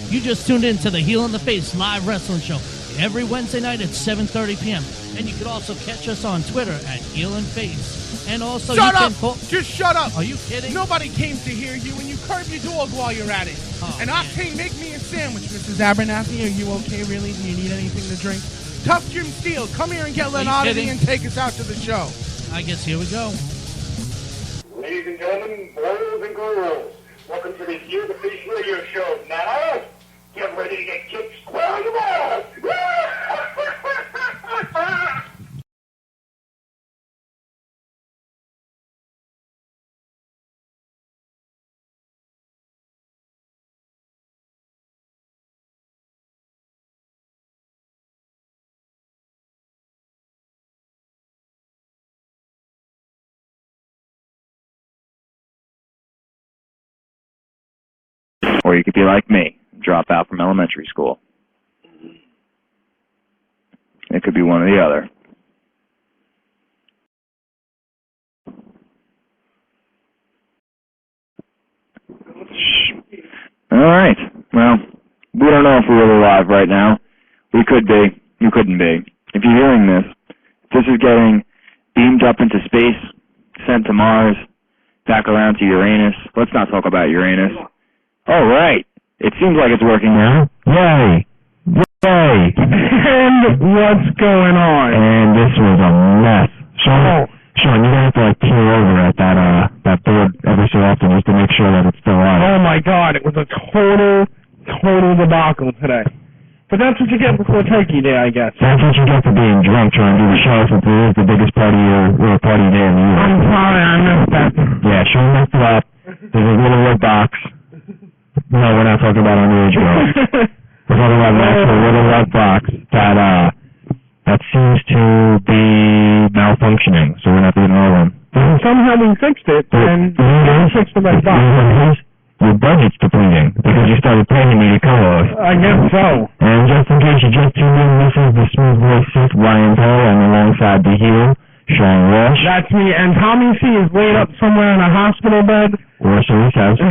You just tuned in to the Heel in the Face live wrestling show every Wednesday night at 7:30 p.m. And you can also catch us on Twitter at Heel and Face. And also, shut you up! can call... Just shut up! Are you kidding? Nobody came to hear you, and you curb your dog while you're at it. Oh, and Octane, make me a sandwich, Mrs. Abernathy. Are you okay, really? Do you need anything to drink? Tough Jim Steele, come here and get Lenardity and take us out to the show. I guess here we go. Ladies and gentlemen, boys and girls, welcome to the Heel the Face radio show. Now, get ready to get kicked square in the balls. Or you could be like me, drop out from elementary school. It could be one or the other. All right. Well, we don't know if we're alive right now. We could be. You couldn't be. If you're hearing this, this is getting beamed up into space, sent to Mars, back around to Uranus. Let's not talk about Uranus. All right. It seems like it's working now. Yay. Yay. And what's going on? And this was a mess. Sean, you're going to have to, peer over at that board every so often just to make sure that it's still on. Oh, my God. It was a total debacle today. But that's what you get before Turkey Day, I guess. That's what you get for being drunk trying to do the show since it is the biggest party day of the year. I'm sorry, I missed that. Yeah, Sean messed it up. There's a little red box. No, we're not talking about underage girls. We're talking about an actual little red box that seems to be malfunctioning, so we're not doing all of them. And somehow we fixed it, and we fixed the red box. Your budget's depleting because you started paying me to co-host. I guess so. And just in case you just tuned in, this is the smooth voice Sith Ryan Paul, and alongside the heel, Sean Walsh. That's me, and Tommy C is laid up somewhere in a hospital bed. Or so he says.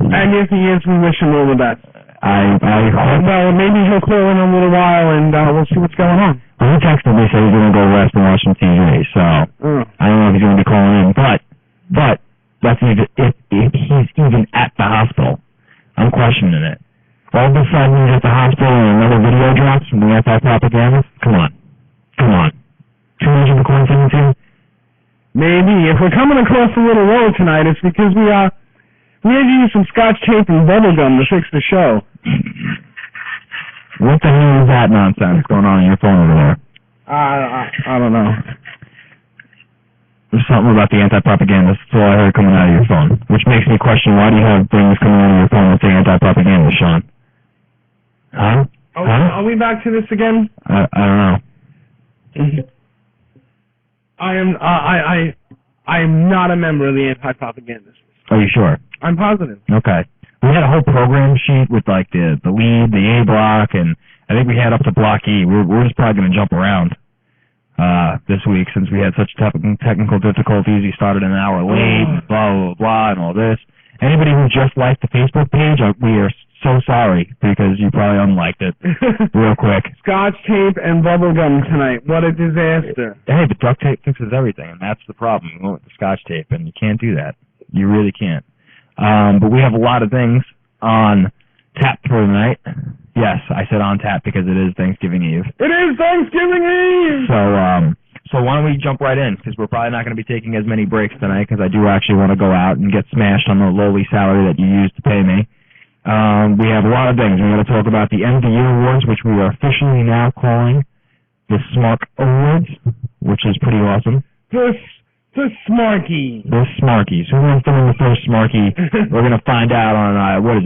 And if he is, we wish him all the best. I hope. Well, maybe he'll call in a little while, and we'll see what's going on. Well, he texted me, said he's going to go rest and watch some TV, so I don't know if he's going to be calling in. But that's even, if he's even at the hospital. I'm questioning it. All of a sudden, he's at the hospital and another video drops from the anti-propaganda? Come on. Too much of a coincidence here? Maybe. If we're coming across a little low tonight, it's because we had to use some scotch tape and bubble gum to fix the show. What the hell is that nonsense going on your phone over there? I don't know. There's something about the anti-propaganda. That's all I heard coming out of your phone. Which makes me question, why do you have things coming out of your phone that say anti-propaganda, Sean? Huh? Are we back to this again? I don't know. I am not a member of the anti-propagandists. Are you sure? I'm positive. Okay. We had a whole program sheet with the lead, the A block, and I think we had up to block E. We're just probably going to jump around this week since we had such technical difficulties. We started an hour late, blah, blah, blah, and all this. Anybody who just liked the Facebook page, we are so sorry because you probably unliked it real quick. Scotch tape and bubble gum tonight. What a disaster. Hey, but duct tape fixes everything, and that's the problem. You went with the Scotch tape, and you can't do that. You really can't. But we have a lot of things on tap for tonight. Yes, I said on tap because it is Thanksgiving Eve. It is Thanksgiving Eve! So why don't we jump right in, because we're probably not going to be taking as many breaks tonight, because I do actually want to go out and get smashed on the lowly salary that you used to pay me. We have a lot of things. We're going to talk about the End of the Year Awards, which we are officially now calling the Smark Awards, which is pretty awesome. The Smarkies. The Smarkies. Who wants to win the first Smarkie? We're going to find out on,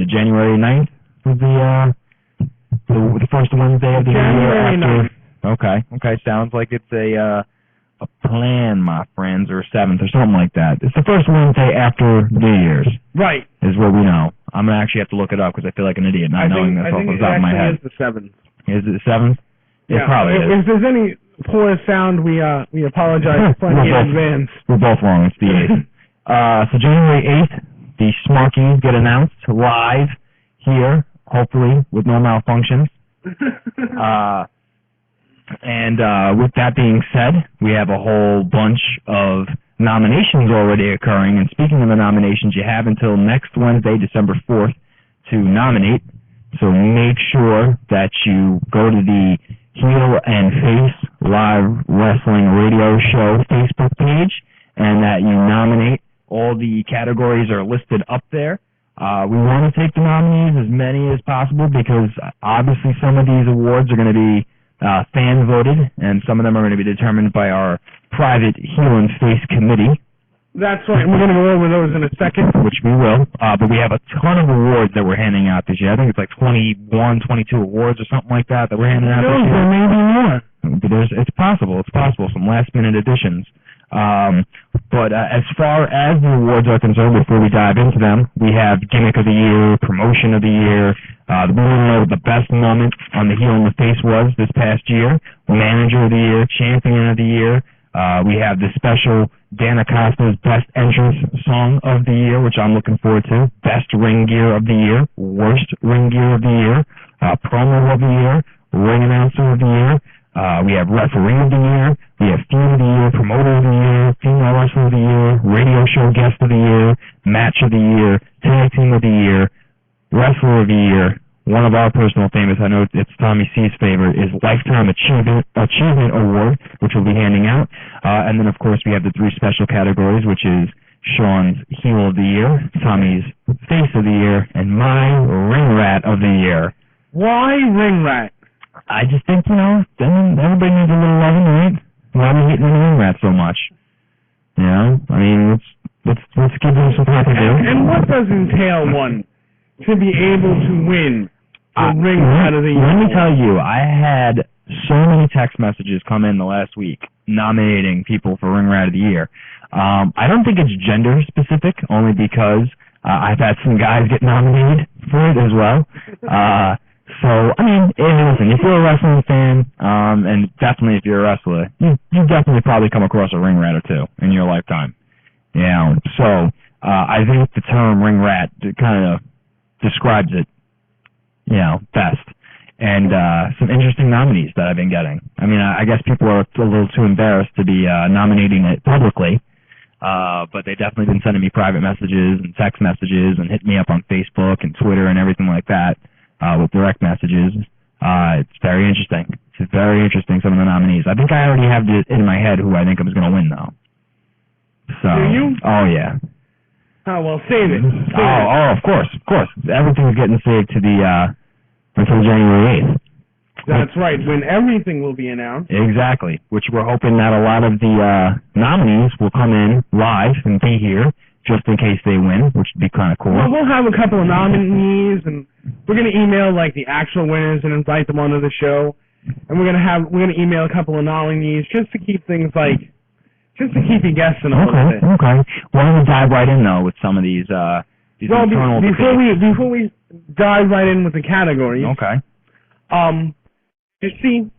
January 9th? The first Wednesday of the year after. 9th. Okay. Sounds like it's a plan, my friends, or 7th or something like that. It's the first Wednesday after New Year's. Right. Is what we know. I'm going to actually have to look it up because I feel like an idiot not knowing this off the top of my head. I think it is the 7th. Is it the 7th? Yeah. It probably is. If there's any poor sound, we apologize plenty in advance. We're both wrong. It's the 8th. So January 8th, the Smarkies get announced live here hopefully with no malfunctions. And with that being said, we have a whole bunch of nominations already occurring. And speaking of the nominations, you have until next Wednesday, December 4th, to nominate. So make sure that you go to the Heel and Face Live Wrestling Radio Show Facebook page and that you nominate. All the categories are listed up there. We want to take the nominees, as many as possible, because obviously some of these awards are going to be fan voted, and some of them are going to be determined by our private Heel and Face committee. That's right. We're going to go over those in a second. Which we will. But we have a ton of awards that we're handing out this year. I think it's like 21, 22 awards or something like that we're handing out this year. There may be more. But it's possible. It's possible. Some last-minute additions. But as far as the awards are concerned, before we dive into them, we have Gimmick of the Year, Promotion of the Year. We want to know what the best moment on the Heel and the Face was this past year. Manager of the Year, Champion of the Year. We have the special Dan Acosta's Best Entrance Song of the Year, which I'm looking forward to. Best Ring Gear of the Year. Worst Ring Gear of the Year. Promo of the Year. Ring Announcer of the Year. We have Referee of the Year. We have Feud of the Year. Promoter of the Year. Female Wrestler of the Year. Radio Show Guest of the Year. Match of the Year. Tag Team of the Year. Wrestler of the Year. One of our personal favorites, I know it's Tommy C's favorite, is Lifetime Achievement Award, which we'll be handing out. And then, of course, we have the three special categories, which is Sean's Heel of the Year, Tommy's Face of the Year, and my Ring Rat of the Year. Why Ring Rat? I just think, everybody needs a little loving, right? Why are we hitting the Ring Rat so much? I mean, let's give them some time to do. And what does entail one to be able to win the Ring Rat of the Year? Let me tell you, I had so many text messages come in the last week nominating people for Ring Rat of the Year. I don't think it's gender specific, only because I've had some guys get nominated for it as well. So, I mean, listen, if you're a wrestling fan, and definitely if you're a wrestler, you definitely probably come across a Ring Rat or two in your lifetime. So I think the term Ring Rat kind of describes it, best. And some interesting nominees that I've been getting. I mean, I guess people are a little too embarrassed to be nominating it publicly, but they definitely been sending me private messages and text messages and hitting me up on Facebook and Twitter and everything like that with direct messages. It's very interesting. It's very interesting, some of the nominees. I think I already have it in my head who I think I was going to win, though. So, do you? Oh, yeah. Oh, well, save it. Of course. Everything's getting saved to until January 8th. That's right, when everything will be announced. Exactly, which we're hoping that a lot of the nominees will come in live and be here just in case they win, which would be kind of cool. Well, we'll have a couple of nominees, and we're going to email the actual winners and invite them onto the show. And we're going to email a couple of nominees just to keep things just to keep you guessing a little bit. Okay. Why don't we dive right in, though, with some of these internal debates. Before we dive right in with the categories. Okay. You see?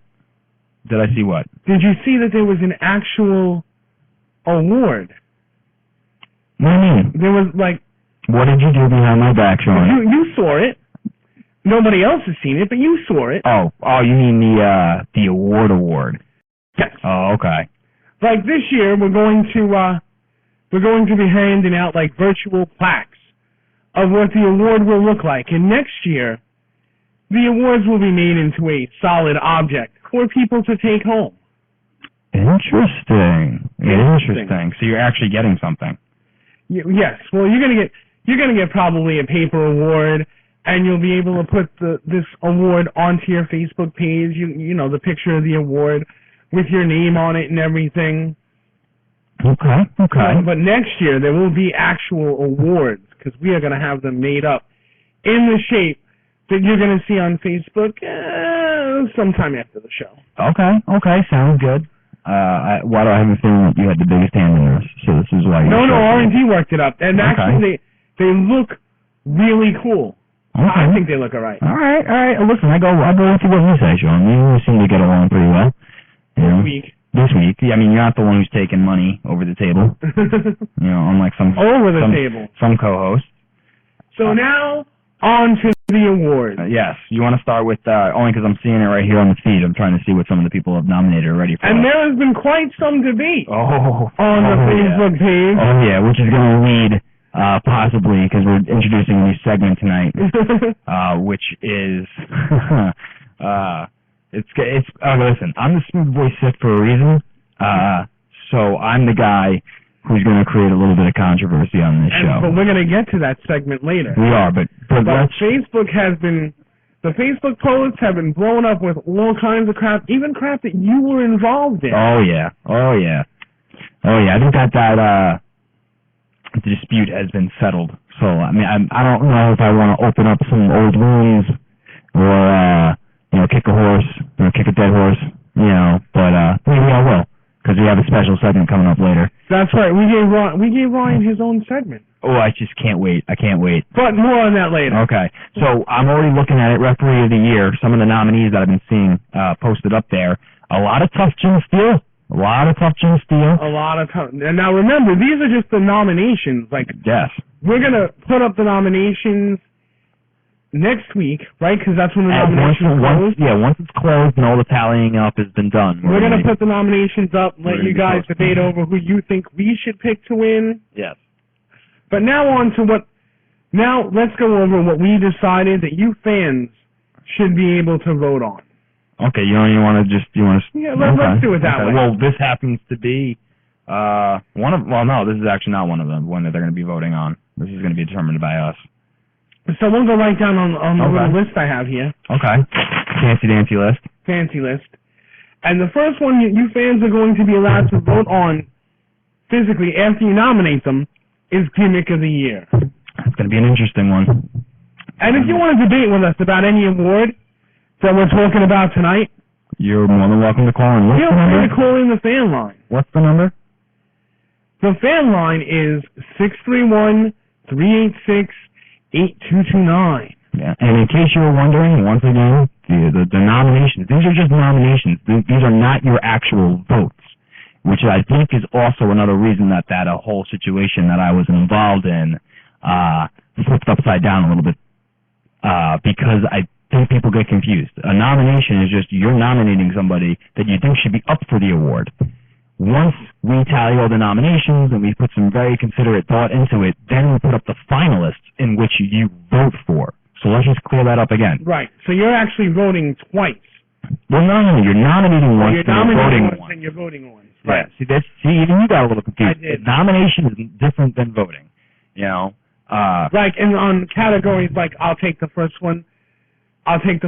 Did I see what? Did you see that there was an actual award? What do you mean? There was, What did you do behind my back, Sean? You saw it. Nobody else has seen it, but you saw it. Oh, you mean the award? Yes. Oh, okay. This year, we're going to be handing out virtual plaques of what the award will look like. And next year, the awards will be made into a solid object for people to take home. Interesting. So you're actually getting something. Yes. Well, you're gonna get probably a paper award, and you'll be able to put this award onto your Facebook page. You know, the picture of the award with your name on it and everything. Okay. But next year there will be actual awards, because we are going to have them made up in the shape that you're going to see on Facebook sometime after the show. Okay, sounds good. Why do I have a feeling that you had the biggest hand in this? So this is why. No, R&D worked it up, and actually they look really cool. Okay. I think they look all right. All right. Listen, I'll go with what you say, Sean. You seem to get along pretty well. This week. I mean, you're not the one who's taking money over the table. Unlike some over the table. Some co-hosts. So now on to the awards. Yes. You want to start with, only because I'm seeing it right here on the feed. I'm trying to see what some of the people have nominated already for And us. there has been quite some debate on the Facebook page. Oh, yeah, which is going to lead, possibly, because we're introducing a new segment tonight, which is, listen, I'm the smooth voice set for a reason, so I'm the guy who's going to create a little bit of controversy on this show. But we're going to get to that segment later. We are, but Facebook the Facebook posts have been blown up with all kinds of crap, even crap that you were involved in. Oh yeah. I think that the dispute has been settled. So I mean, I don't know if I want to open up some old wounds or kick a horse or kick a dead horse, but maybe I will, because we have a special segment coming up later. That's right. We gave Ryan his own segment. Oh, I just can't wait. I can't wait. But more on that later. Okay. So I'm already looking at it. Referee of the Year. Some of the nominees that I've been seeing posted up there. A lot of tough Jim Steele. And now remember, these are just the nominations. Yes. We're going to put up the nominations next week, right? Because that's when the nominations close. Once it's closed and all the tallying up has been done. We're going to put the nominations up, let you guys debate over who you think we should pick to win. Yes. But now let's go over what we decided that you fans should be able to vote on. Okay, let's do it that way. Well, this happens to be this is actually not one of them, one that they're going to be voting on. This is going to be determined by us. So we'll go right down on the little list I have here. Okay. Fancy list. And the first one you fans are going to be allowed to vote on physically after you nominate them is Gimmick of the Year. It's going to be an interesting one. And if you want to debate with us about any award that we're talking about tonight, you're more than welcome to call in. Feel free to call in the fan line. What's the number? The fan line is 631-386-8229. Yeah. And in case you were wondering, once again, the nominations, these are just nominations. These are not your actual votes, which I think is also another reason that whole situation that I was involved in flipped upside down a little bit, because I think people get confused. A nomination is just you're nominating somebody that you think should be up for the award. Once we tally all the nominations and we put some very considerate thought into it, then we put up the finalists in which you vote for. So let's just clear that up again. Right. So you're actually voting twice. Well, no, you're nominating once and you're voting once. And you're voting once. Right. Yeah. See, even you got a little confused. I did. Nomination is different than voting. And on categories like I'll take the first one that fans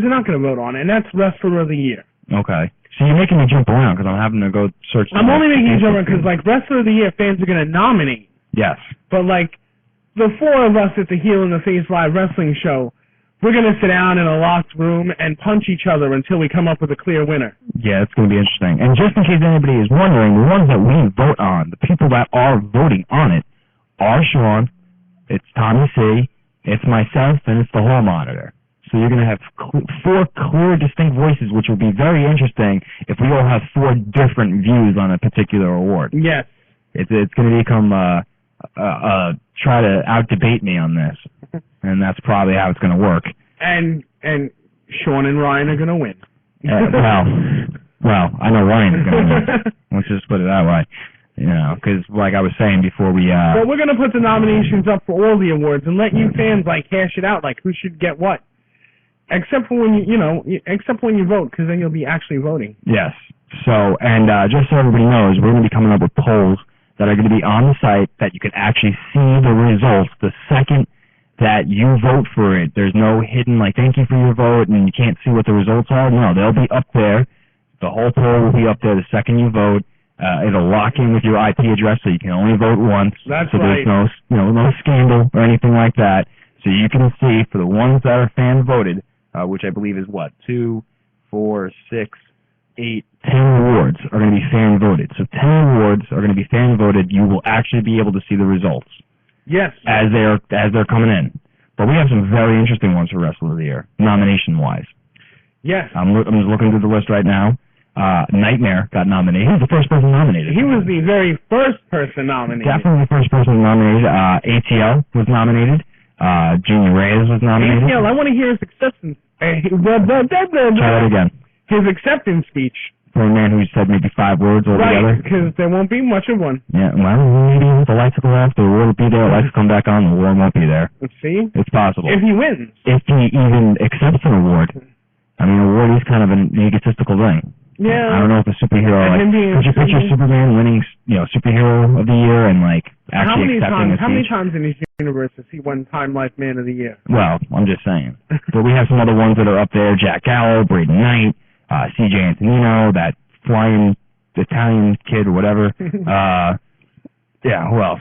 are not going to vote on, and that's Wrestler of the Year. Okay. So you're making me jump around because I'm having to go search. I'm only making you jump around because Wrestler of the Year fans are going to nominate. Yes. But the four of us at the Heel in the Face Live Wrestling Show, we're going to sit down in a locked room and punch each other until we come up with a clear winner. Yeah, it's going to be interesting. And just in case anybody is wondering, the ones that we vote on, the people that are voting on it, are Sean, it's Tommy C, it's myself, and it's the Hall Monitor. So you're going to have four clear, distinct voices, which will be very interesting if we all have four different views on a particular award. Yes. It's going to become try to out-debate me on this, and that's probably how it's going to work. And Sean and Ryan are going to win. Well, I know Ryan's going to win. Let's just put it that way. Because like I was saying before we... Well, we're going to put the nominations up for all the awards and let you fans, hash it out, who should get what. Except for when you vote, because then you'll be actually voting. Yes. So, and just so everybody knows, we're going to be coming up with polls that are going to be on the site that you can actually see the results the second that you vote for it. There's no hidden, thank you for your vote, and you can't see what the results are. No, they'll be up there. The whole poll will be up there the second you vote. It'll lock in with your IP address, so you can only vote once. That's so right. There's no scandal or anything like that. So you can see for the ones that are fan voted, which I believe is 2, 4, 6, 8, 10 awards are going to be fan voted. So 10 awards are going to be fan voted. You will actually be able to see the results. Yes. As they're coming in. But we have some very interesting ones for Wrestler of the Year, nomination-wise. Yes. I'm just looking through the list right now. Nightmare got nominated. He was the first person nominated. He was the very first person nominated. Definitely the first person nominated. ATL was nominated. Junior Reyes was nominated. ACL, I want to hear his acceptance. Try that again. His acceptance speech. For a man who said maybe 5 words altogether. Right, because there won't be much of one. Yeah, well, maybe the lights will go off, the award will be there, lights will come back on, the award won't be there. Let's see. It's possible. If he wins. If he even accepts an award. I mean, award is kind of an egotistical thing. Yeah. I don't know if a superhero, could you picture Superman winning, superhero of the year and, actually accepting a speech? How many times in his universe has he won Time Life Man of the Year? Well, I'm just saying. But we have some other ones that are up there, Jack Gallo, Braden Knight, C.J. Antonino, that flying Italian kid or whatever. Who else?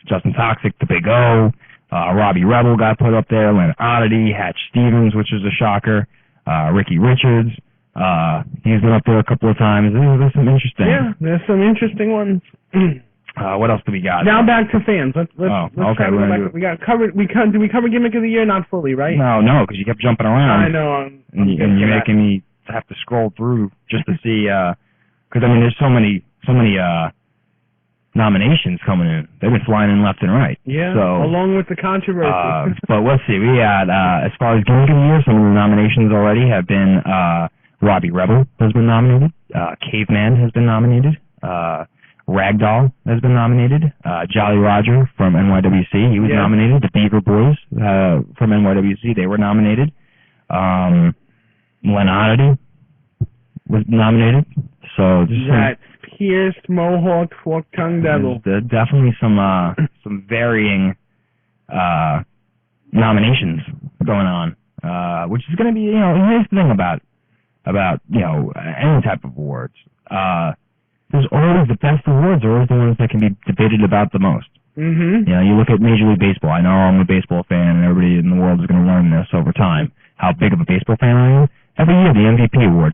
Justin Toxic, the Big O. Robbie Rebel got put up there. Len Oddity, Hatch Stevens, which is a shocker. Ricky Richards. He's been up there a couple of times. There's some interesting. Yeah, there's some interesting ones. What else do we got? Now back to fans. Let's okay. We got covered. Did we cover Gimmick of the Year? Not fully, right? No, because you kept jumping around. I know. And you're making me have to scroll through just to see. Because there's so many nominations coming in. They've been flying in left and right. Yeah. So, along with the controversy. But let's see. We had as far as Gimmick of the Year, some of the nominations already have been. Robbie Rebel has been nominated. Caveman has been nominated. Ragdoll has been nominated. Jolly Roger from NYWC, he was nominated. The Beaver Boys from NYWC, they were nominated. Len Oddity was nominated. So that pierced mohawk fork-tongued devil. There's definitely some varying nominations going on, which is going to be, here's the thing about any type of awards. There's always the best awards are always the ones that can be debated about the most. Mm-hmm. You look at Major League Baseball. I know I'm a baseball fan, and everybody in the world is going to learn this over time, how big of a baseball fan I am. Every year, the MVP award.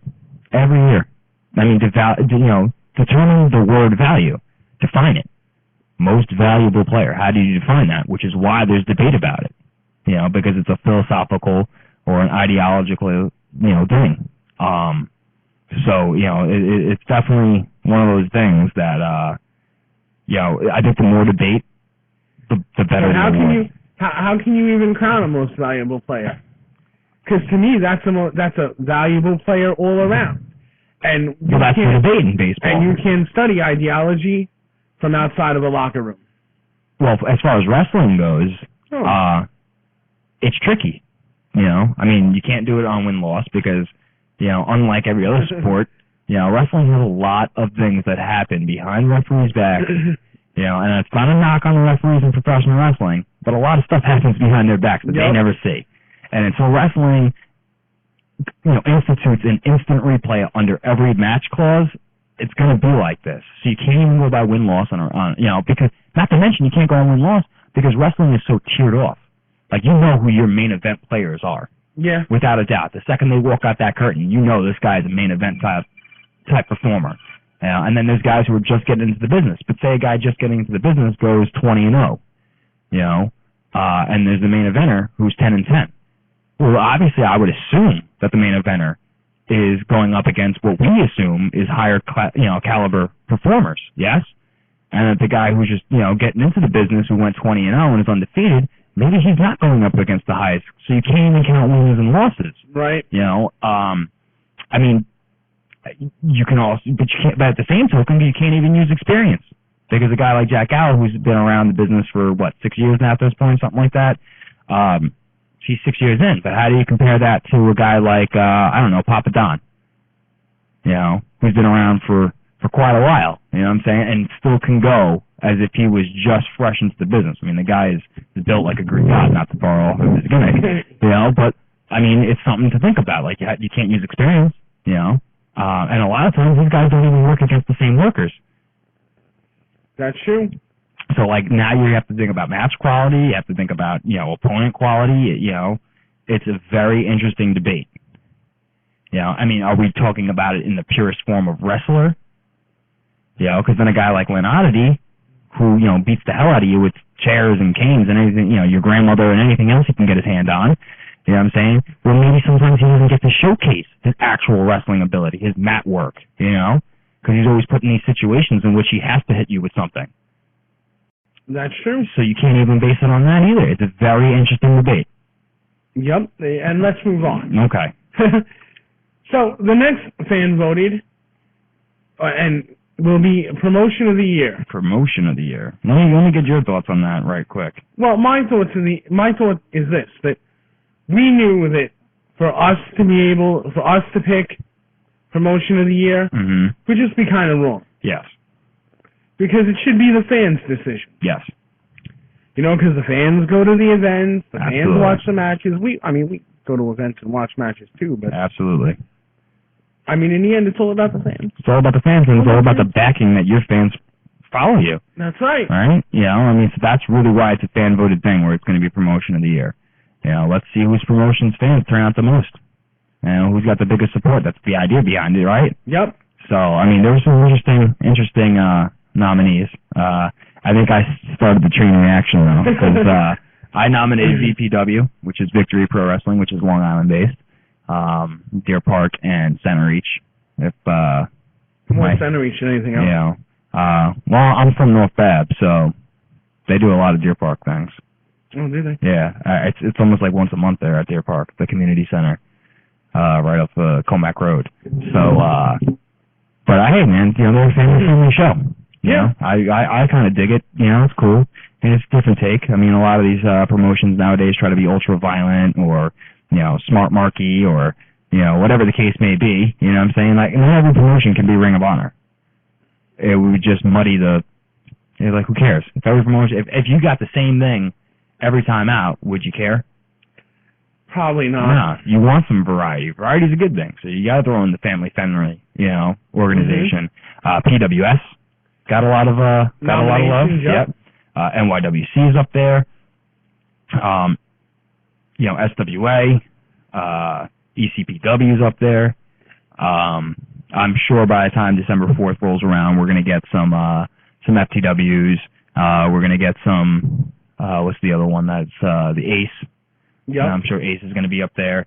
Every year. I mean, determine the word value. Define it. Most valuable player. How do you define that? Which is why there's debate about it. Because it's a philosophical or an ideological, thing. So, it's definitely one of those things that, I think the more debate, the better the award. How can you even crown a most valuable player? Because to me, that's a valuable player all around. And that's the debate in baseball. And you can study ideology from outside of a locker room. Well, as far as wrestling goes, it's tricky. I mean, you can't do it on win-loss because, unlike every other sport, wrestling has a lot of things that happen behind referees' backs. And it's not a knock on the referees in professional wrestling, but a lot of stuff happens behind their backs that they never see. And so wrestling, institutes an instant replay under every match clause. It's going to be like this. So you can't even go by win-loss because, not to mention, you can't go on win-loss because wrestling is so tiered off. Like, who your main event players are. Yeah. Without a doubt. The second they walk out that curtain, this guy is a main event type performer. And then there's guys who are just getting into the business. But say a guy just getting into the business goes 20-0, and there's the main eventer who's 10-10. Well, obviously, I would assume that the main eventer is going up against what we assume is higher, caliber performers. Yes, and that the guy who's just getting into the business who went 20-0 and is undefeated, maybe he's not going up against the highest. So you can't even count wins and losses. Right. I mean, you can also, but you can't. But at the same token, you can't even use experience because a guy like Jack Gallo, who's been around the business for 6 years now at this point, something like that. He's 6 years in, but how do you compare that to a guy like Papa Don? Who's been around for quite a while. You know what I'm saying, and still can go as if he was just fresh into the business. I mean, the guy is built like a Greek god, not to borrow off of his gimmick. But I mean, it's something to think about. Like you can't use experience. And a lot of times these guys don't even work against the same workers. That's true. So, now you have to think about match quality. You have to think about, opponent quality. It's a very interesting debate. I mean, are we talking about it in the purest form of wrestler? Because then a guy like Len Oddity, who, beats the hell out of you with chairs and canes and anything, your grandmother and anything else he can get his hand on. You know what I'm saying? Well, maybe sometimes he doesn't get to showcase his actual wrestling ability, his mat work, because he's always put in these situations in which he has to hit you with something. That's true. So you can't even base it on that either. It's a very interesting debate. Yep, and let's move on. Okay. So the next fan voted, and will be promotion of the year. Promotion of the year. Let me get your thoughts on that right quick. Well, my thought is this, that we knew that for us to pick promotion of the year would just be kind of wrong. Yes. Because it should be the fans' decision. Yes. You know, because the fans go to the events, the Absolutely. fans watch the matches. We go to events and watch matches too, but Absolutely. I mean, in the end, it's all about the fans. It's all about the fans, and it's all about the backing that your fans follow you. That's right. Right? You know, I mean, so that's really why it's a fan-voted thing where it's going to be promotion of the year. You know, let's see whose promotions fans turn out the most. You know, who's got the biggest support. That's the idea behind it, right? Yep. So, I mean, there were some interesting nominees. I think I started the train reaction, though, because I nominated VPW, which is Victory Pro Wrestling, which is Long Island-based, Deer Park, and Center Reach. More Center Reach than anything else. You know, well, I'm from North Bab, so they do a lot of Deer Park things. Oh, do they? Yeah, it's almost like once a month there at Deer Park, the community center, right off Comac Road. So, but hey, man, you know, they're a family show. You know, I kind of dig it. You know, it's cool. And it's a different take. I mean, a lot of these promotions nowadays try to be ultra violent or, you know, S-Markies or, you know, whatever the case may be. You know what I'm saying? Like, not every promotion can be Ring of Honor. It would just muddy like, who cares? If every promotion, if you got the same thing every time out, would you care? Probably not. No, you want some variety. Variety's a good thing. So you got to throw in the family-friendly, you know, organization. PWS got a lot of love. Yep. NYWC is up there. You know, SWA, ECPW is up there. I'm sure by the time December 4th rolls around, we're going to get some FTWs. We're going to get some, what's the other one? That's the ACE. Yep. I'm sure ACE is going to be up there.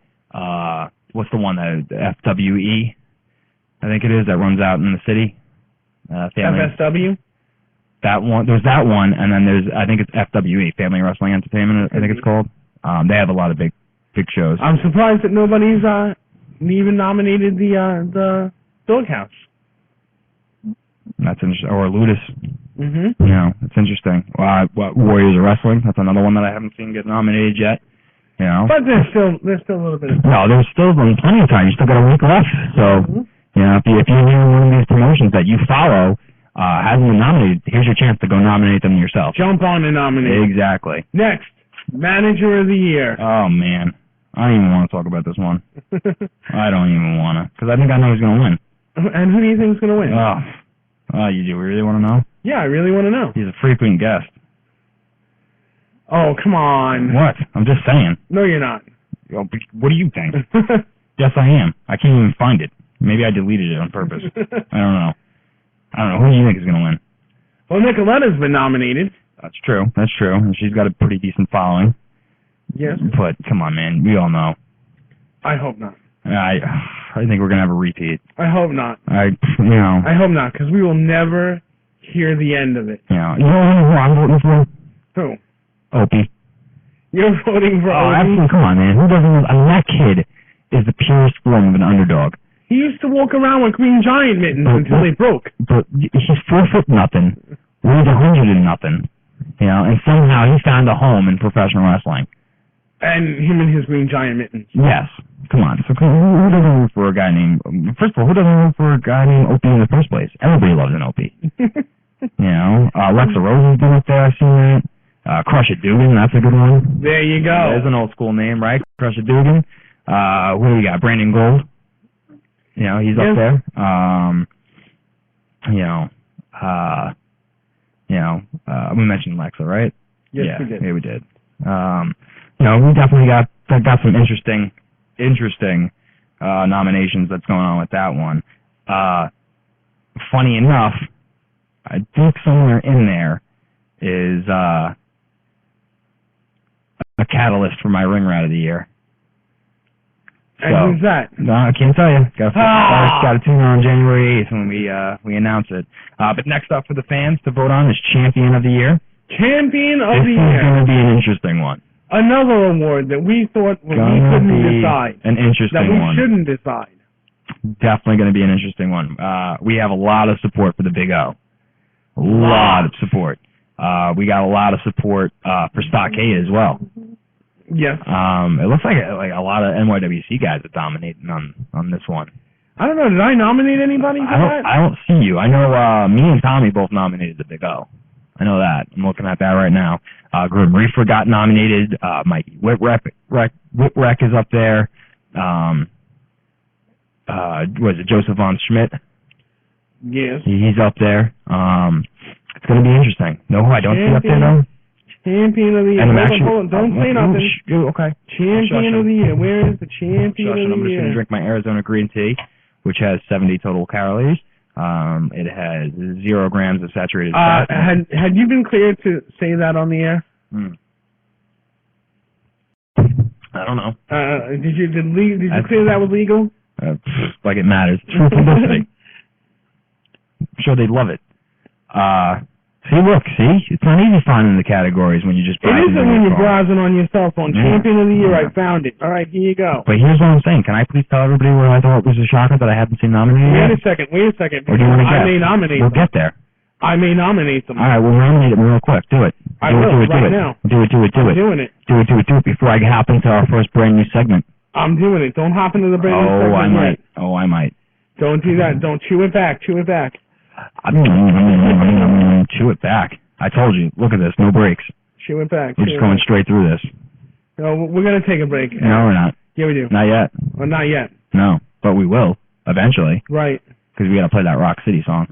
What's the one that FWE? I think it is, that runs out in the city. FSW? That one, there's that one, and then there's, I think it's FWE, Family Wrestling Entertainment, I think it's called. They have a lot of big shows. I'm surprised that nobody's even nominated the Doghouse. That's interesting. Or Ludus. Mm-hmm. You know, it's interesting. Warriors of Wrestling, that's another one that I haven't seen get nominated yet. You know. But there's still a little bit of time. No, there's still plenty of time. You still got a week left. So, you know, if you're hearing one of these promotions that you follow hasn't been nominated, here's your chance to go nominate them yourself. Jump on and nominate. Exactly. Next, Manager of the Year. Oh, man. I don't even want to talk about this one. I don't even want to, because I think I know who's going to win. And who do you think is going to win? You do really want to know? Yeah, I really want to know. He's a frequent guest. Oh, come on. What? I'm just saying. No, you're not. What do you think? Yes, I am. I can't even find it. Maybe I deleted it on purpose. I don't know. Who do you think is going to win? Well, Nicoletta's been nominated. That's true. And she's got a pretty decent following. Yes. But, come on, man. We all know. I hope not. I think we're going to have a repeat. I hope not. I hope not, because we will never hear the end of it. You know who I'm voting for? Who? Opie. You're voting for Opie? Absolutely. Come on, man. Who doesn't? I mean, that kid is the purest form of an underdog. He used to walk around with Green Giant mittens until they broke. But he's 4 foot nothing, weighs 100 and nothing, you know, and somehow he found a home in professional wrestling. And him and his Green Giant mittens. Yes. Come on. So who doesn't root for a guy named? First of all, who doesn't root for a guy named Opie in the first place? Everybody loves an Opie. You know, Lexa Rosen's been up there. I've seen that. Crusher Dugan, that's a good one. There you go. There's an old school name, right? Crusher Dugan. Who do we got? Brandon Gold. You know, he's up there. We mentioned Lexa, right? Yes, we did. Yeah, we did. You know, we definitely got some interesting nominations that's going on with that one. Funny enough, I think somewhere in there is a catalyst for my ring rat of the year. And who's that? No, I can't tell you. Got to tune on January 8th when we announce it. But next up for the fans to vote on is Champion of the Year. Champion of the This is Year. going to be an interesting one. Another award that we thought we Gonna couldn't be decide. An interesting that we one. shouldn't decide. Definitely going to be an interesting one. We have a lot of support for the Big O. A lot of support. We got a lot of support for Stockade as well. Yes. It looks like a lot of NYWC guys are dominating on this one. I don't know. Did I nominate anybody for that? I don't see you. I know me and Tommy both nominated the Big O. I know that. I'm looking at that right now. Grim Reefer got nominated. Mikey Whitwreck is up there. Was it Joseph von Schmidt? Yes. He's up there. It's going to be interesting. No, who I don't see up there, though? Champion of the Year. Hold on, don't say nothing. Okay. Champion of the Year. Where is the Champion of the Year? I'm just going to drink my Arizona green tea, which has 70 total calories. It has 0 grams of saturated fat. Had you been cleared to say that on the air? I don't know. Did you clear that was legal? Like it matters. It's for publicity. I'm sure they'd love it. It's not easy finding the categories when you just browse. It isn't when you're browsing on your cell phone. Champion of the Year, I found it. All right, here you go. But here's what I'm saying. Can I please tell everybody what I thought was a shocker that I haven't seen nominated yet? Wait a second. Or do you want to guess? I may nominate them. We'll get there. I may nominate them. All right, we'll nominate them real quick. Do it. I will, right now. Do it. I'm doing it. Do it before I hop into our first brand new segment. I'm doing it. Don't hop into the brand new segment. I might. Don't do that. Don't chew it back. Chew it back. Chew it back. I told you. Look at this. No breaks. Chew it back. We're just going straight through this. No, we're going to take a break. No, we're not. Yeah, we do. Not yet. Well, not yet. No, but we will eventually. Right. Because we got to play that Rock City song.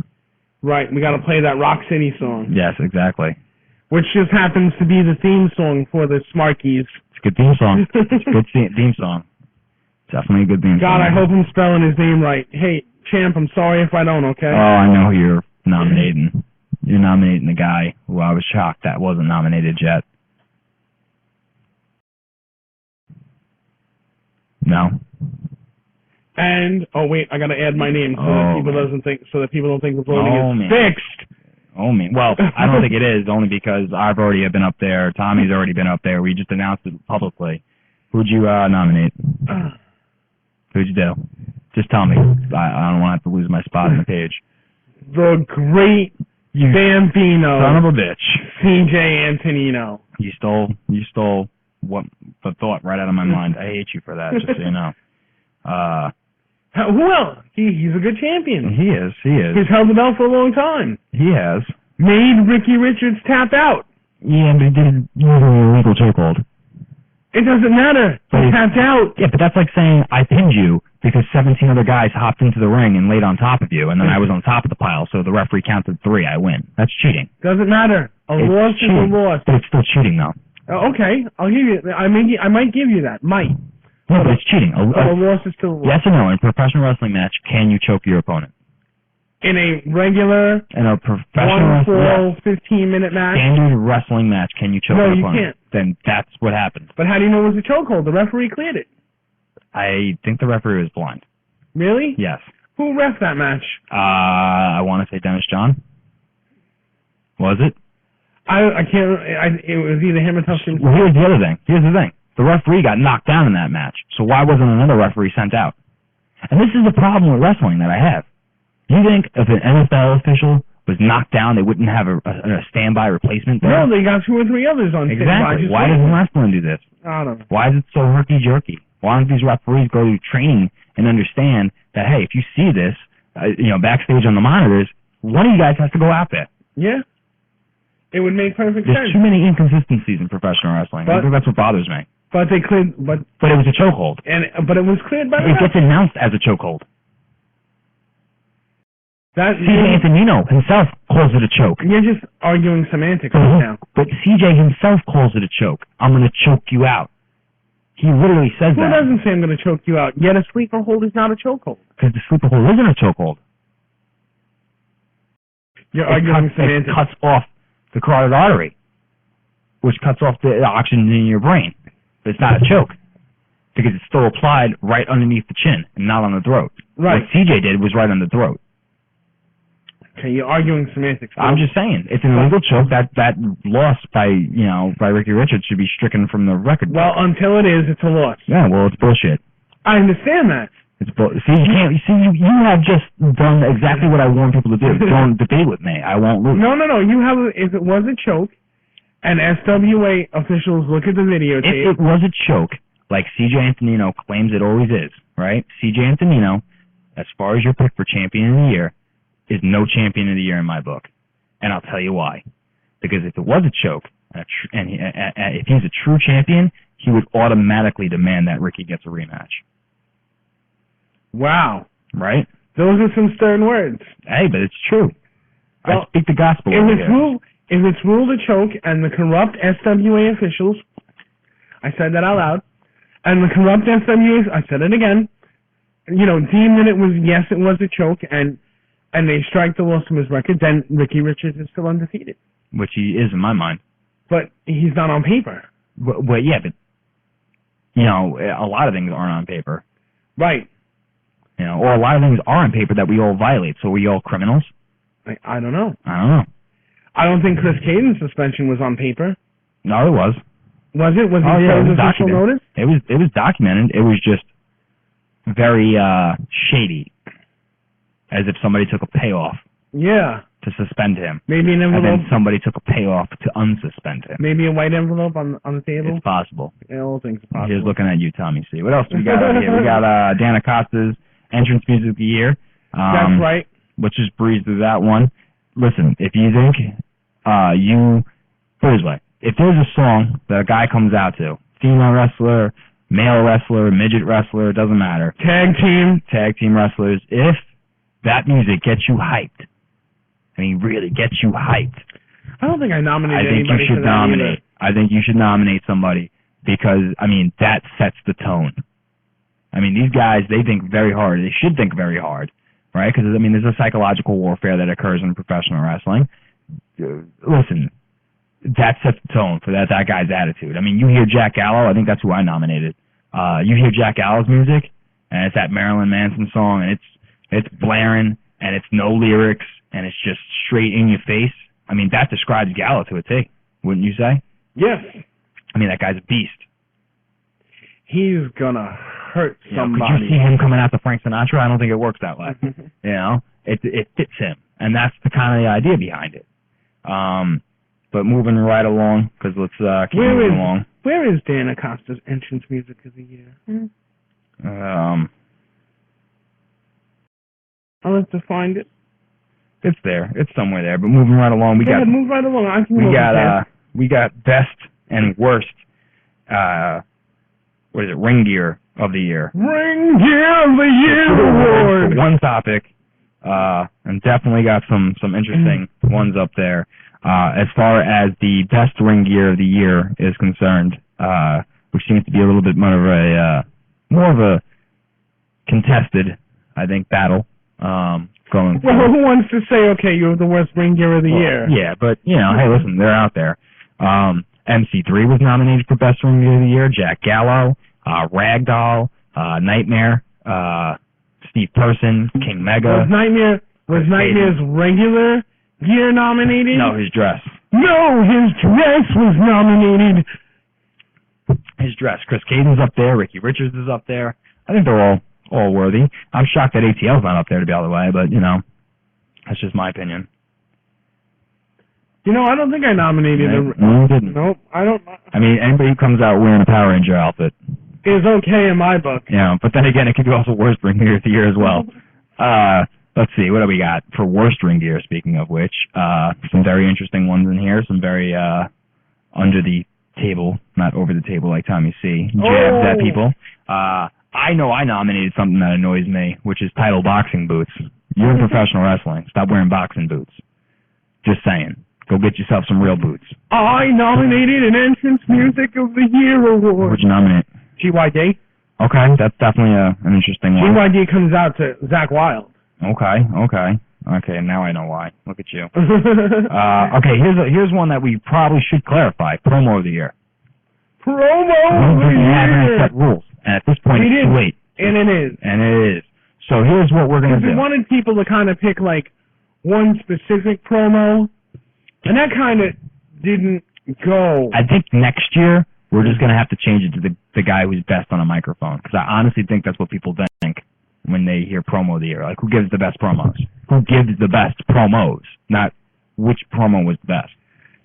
Right. We got to play that Rock City song. Yes, exactly. Which just happens to be the theme song for the S-Markies. It's a good theme song. It's a good theme song. Definitely a good theme song. God, I hope I'm spelling his name right. Hey, Champ, I'm sorry if I don't, okay? Oh, I know who you're nominating. You're nominating the guy who I was shocked that wasn't nominated yet. No. And wait, I gotta add my name so that people don't think the voting is fixed. Oh man. Well, I don't think it is, only because I've already been up there. Tommy's already been up there. We just announced it publicly. Who'd you nominate? Who'd you do? Just tell me. I don't want to have to lose my spot on the page. The great Bambino. Son of a bitch. CJ Antonino. You stole what the thought right out of my mind. I hate you for that, just so you know. Well, he's a good champion. He is. He's held the belt for a long time. He has. Made Ricky Richards tap out. Yeah, but he did use an illegal chokehold. It doesn't matter. He tapped out. Yeah, but that's like saying I pinned you because 17 other guys hopped into the ring and laid on top of you, and then I was on top of the pile, so the referee counted 3. I win. That's cheating. Doesn't matter. A loss is a loss. But it's still cheating, though. Okay, I'll give you. I might give you that. Might. No, but it's cheating. A loss is still a loss. Yes or no? In a professional wrestling match, can you choke your opponent? In a regular, professional 15-minute match? Standard wrestling match, can you choke your opponent? No, you can't. Then that's what happens. But how do you know it was a chokehold? The referee cleared it. I think the referee was blind. Really? Yes. Who ref that match? I want to say Dennis John. Was it? I can't. It was either him or Tuffy. Well, here's the other thing. The referee got knocked down in that match. So why wasn't another referee sent out? And this is the problem with wrestling that I have. You think if an NFL official was knocked down, they wouldn't have a standby replacement there? No, they got 2 or 3 others on standby. Exactly. Why doesn't wrestling do this? I don't know. Why is it so herky-jerky? Why don't these referees go through training and understand that, hey, if you see this, backstage on the monitors, one of you guys has to go out there. Yeah. It would make perfect sense. There's too many inconsistencies in professional wrestling. I think that's what bothers me. But they cleared. But it was a chokehold. But it was cleared by the It gets announced as a chokehold. CJ Antonino himself calls it a choke. You're just arguing semantics right now. But CJ himself calls it a choke. I'm going to choke you out. He literally says that. Who doesn't say I'm going to choke you out? Yet a sleeper hold is not a chokehold. Because the sleeper hold isn't a chokehold. You're arguing semantics. It cuts off the carotid artery, which cuts off the oxygen in your brain. But it's not a choke because it's still applied right underneath the chin and not on the throat. Right. What CJ did was right on the throat. Okay, you're arguing semantics. I'm just saying, it's an illegal choke. That loss by Ricky Richards should be stricken from the record. Well, until it is, it's a loss. Yeah, well, it's bullshit. I understand that. It's see, you can't. You have just done exactly what I want people to do. Don't debate with me. I won't lose. No. You have. If it was a choke, and SWA officials look at the videotape. If it was a choke, like CJ Antonino claims it always is, right? CJ Antonino, as far as your pick for champion of the year, is no champion of the year in my book, and I'll tell you why. Because if it was a choke, and if he's a true champion, he would automatically demand that Ricky gets a rematch. Wow. Right? Those are some stern words. Hey, but it's true. Well, I speak the gospel. If it's ruled a choke and the corrupt SWA officials, I said that out loud, and the corrupt SWA, I said it again, deem that it was a choke, and they strike the loss from his record, then Ricky Richards is still undefeated. Which he is in my mind. But he's not on paper. Well, yeah, but, a lot of things aren't on paper. Right. Or a lot of things are on paper that we all violate. So are we all criminals? I don't know. I don't think Chris Caden's suspension was on paper. No, it was. Was it? Was it was official notice? It was documented. It was just very shady, as if somebody took a payoff. Yeah. To suspend him. Maybe an envelope. And then somebody took a payoff to unsuspend him. Maybe a white envelope on the table. It's possible. Yeah, all things are possible. Here's looking at you, Tommy C. What else do we got out here? We got Dan Acosta's entrance music of the year. That's right. Let's just breeze through that one. Listen, if you think put it this way, if there's a song that a guy comes out to, female wrestler, male wrestler, midget wrestler, it doesn't matter. Tag team wrestlers, if that music gets you hyped, really gets you hyped. I don't think I nominated anybody. I think you should nominate. I think you should nominate somebody because, that sets the tone. These guys, they think very hard. They should think very hard, right? Because, there's a psychological warfare that occurs in professional wrestling. Listen, that sets the tone for that guy's attitude. You hear Jack Gallo, I think that's who I nominated. You hear Jack Gallo's music, and it's that Marilyn Manson song, and it's blaring, and it's no lyrics, and it's just straight in your face. That describes Gallo to a T, wouldn't you say? Yes. That guy's a beast. He's gonna hurt somebody. Could you see him coming out to Frank Sinatra? I don't think it works that way. It fits him, and that's the kind of the idea behind it. But moving right along, because let's keep moving along. Where is Dan Acosta's entrance music of the year? I'll have to find it. It's there. It's somewhere there. But moving right along, move right along. We got best and worst. Ring gear of the year. Ring gear of the year award. One topic, and definitely got some interesting ones up there. As far as the best ring gear of the year is concerned, which seems to be a little bit more of a contested, I think, battle. Going well, who wants to say, okay, you're the worst ring gear of the year? Yeah, but, hey, listen, they're out there. MC3 was nominated for Best Ring Gear of the Year. Jack Gallo, Ragdoll, Nightmare, Steve Person, King Mega. Was Nightmare's regular gear nominated? No, his dress. No, his dress was nominated. His dress. Chris Caden's up there. Ricky Richards is up there. I think they're all worthy. I'm shocked that ATL's not up there, to be all the way, but, that's just my opinion. I don't think I nominated him. No, you didn't. Nope, I don't. Anybody who comes out wearing a Power Ranger outfit is okay in my book. Yeah, but then again, it could be also worst ring gear of the year as well. Let's see, what do we got for worst ring gear, speaking of which? Some very interesting ones in here, some very under the table, not over the table like Tommy C. Jabs at people. I know I nominated something that annoys me, which is title boxing boots. You're in professional wrestling. Stop wearing boxing boots. Just saying. Go get yourself some real boots. I nominated an entrance music of the year award. What'd you nominate? GYD. Okay, that's definitely an interesting one. GYD comes out to Zach Wilde. Okay, now I know why. Look at you. Okay, here's one that we probably should clarify. Promo of the year. Promo of the year. We haven't set rules, and at this point it's too late. And it is. So here's what we're going to do. We wanted people to kind of pick, one specific promo, and that kind of didn't go. I think next year we're just going to have to change it to the guy who's best on a microphone, because I honestly think that's what people think when they hear promo of the year. Like, who gives the best promos? Who gives the best promos? Not which promo was the best.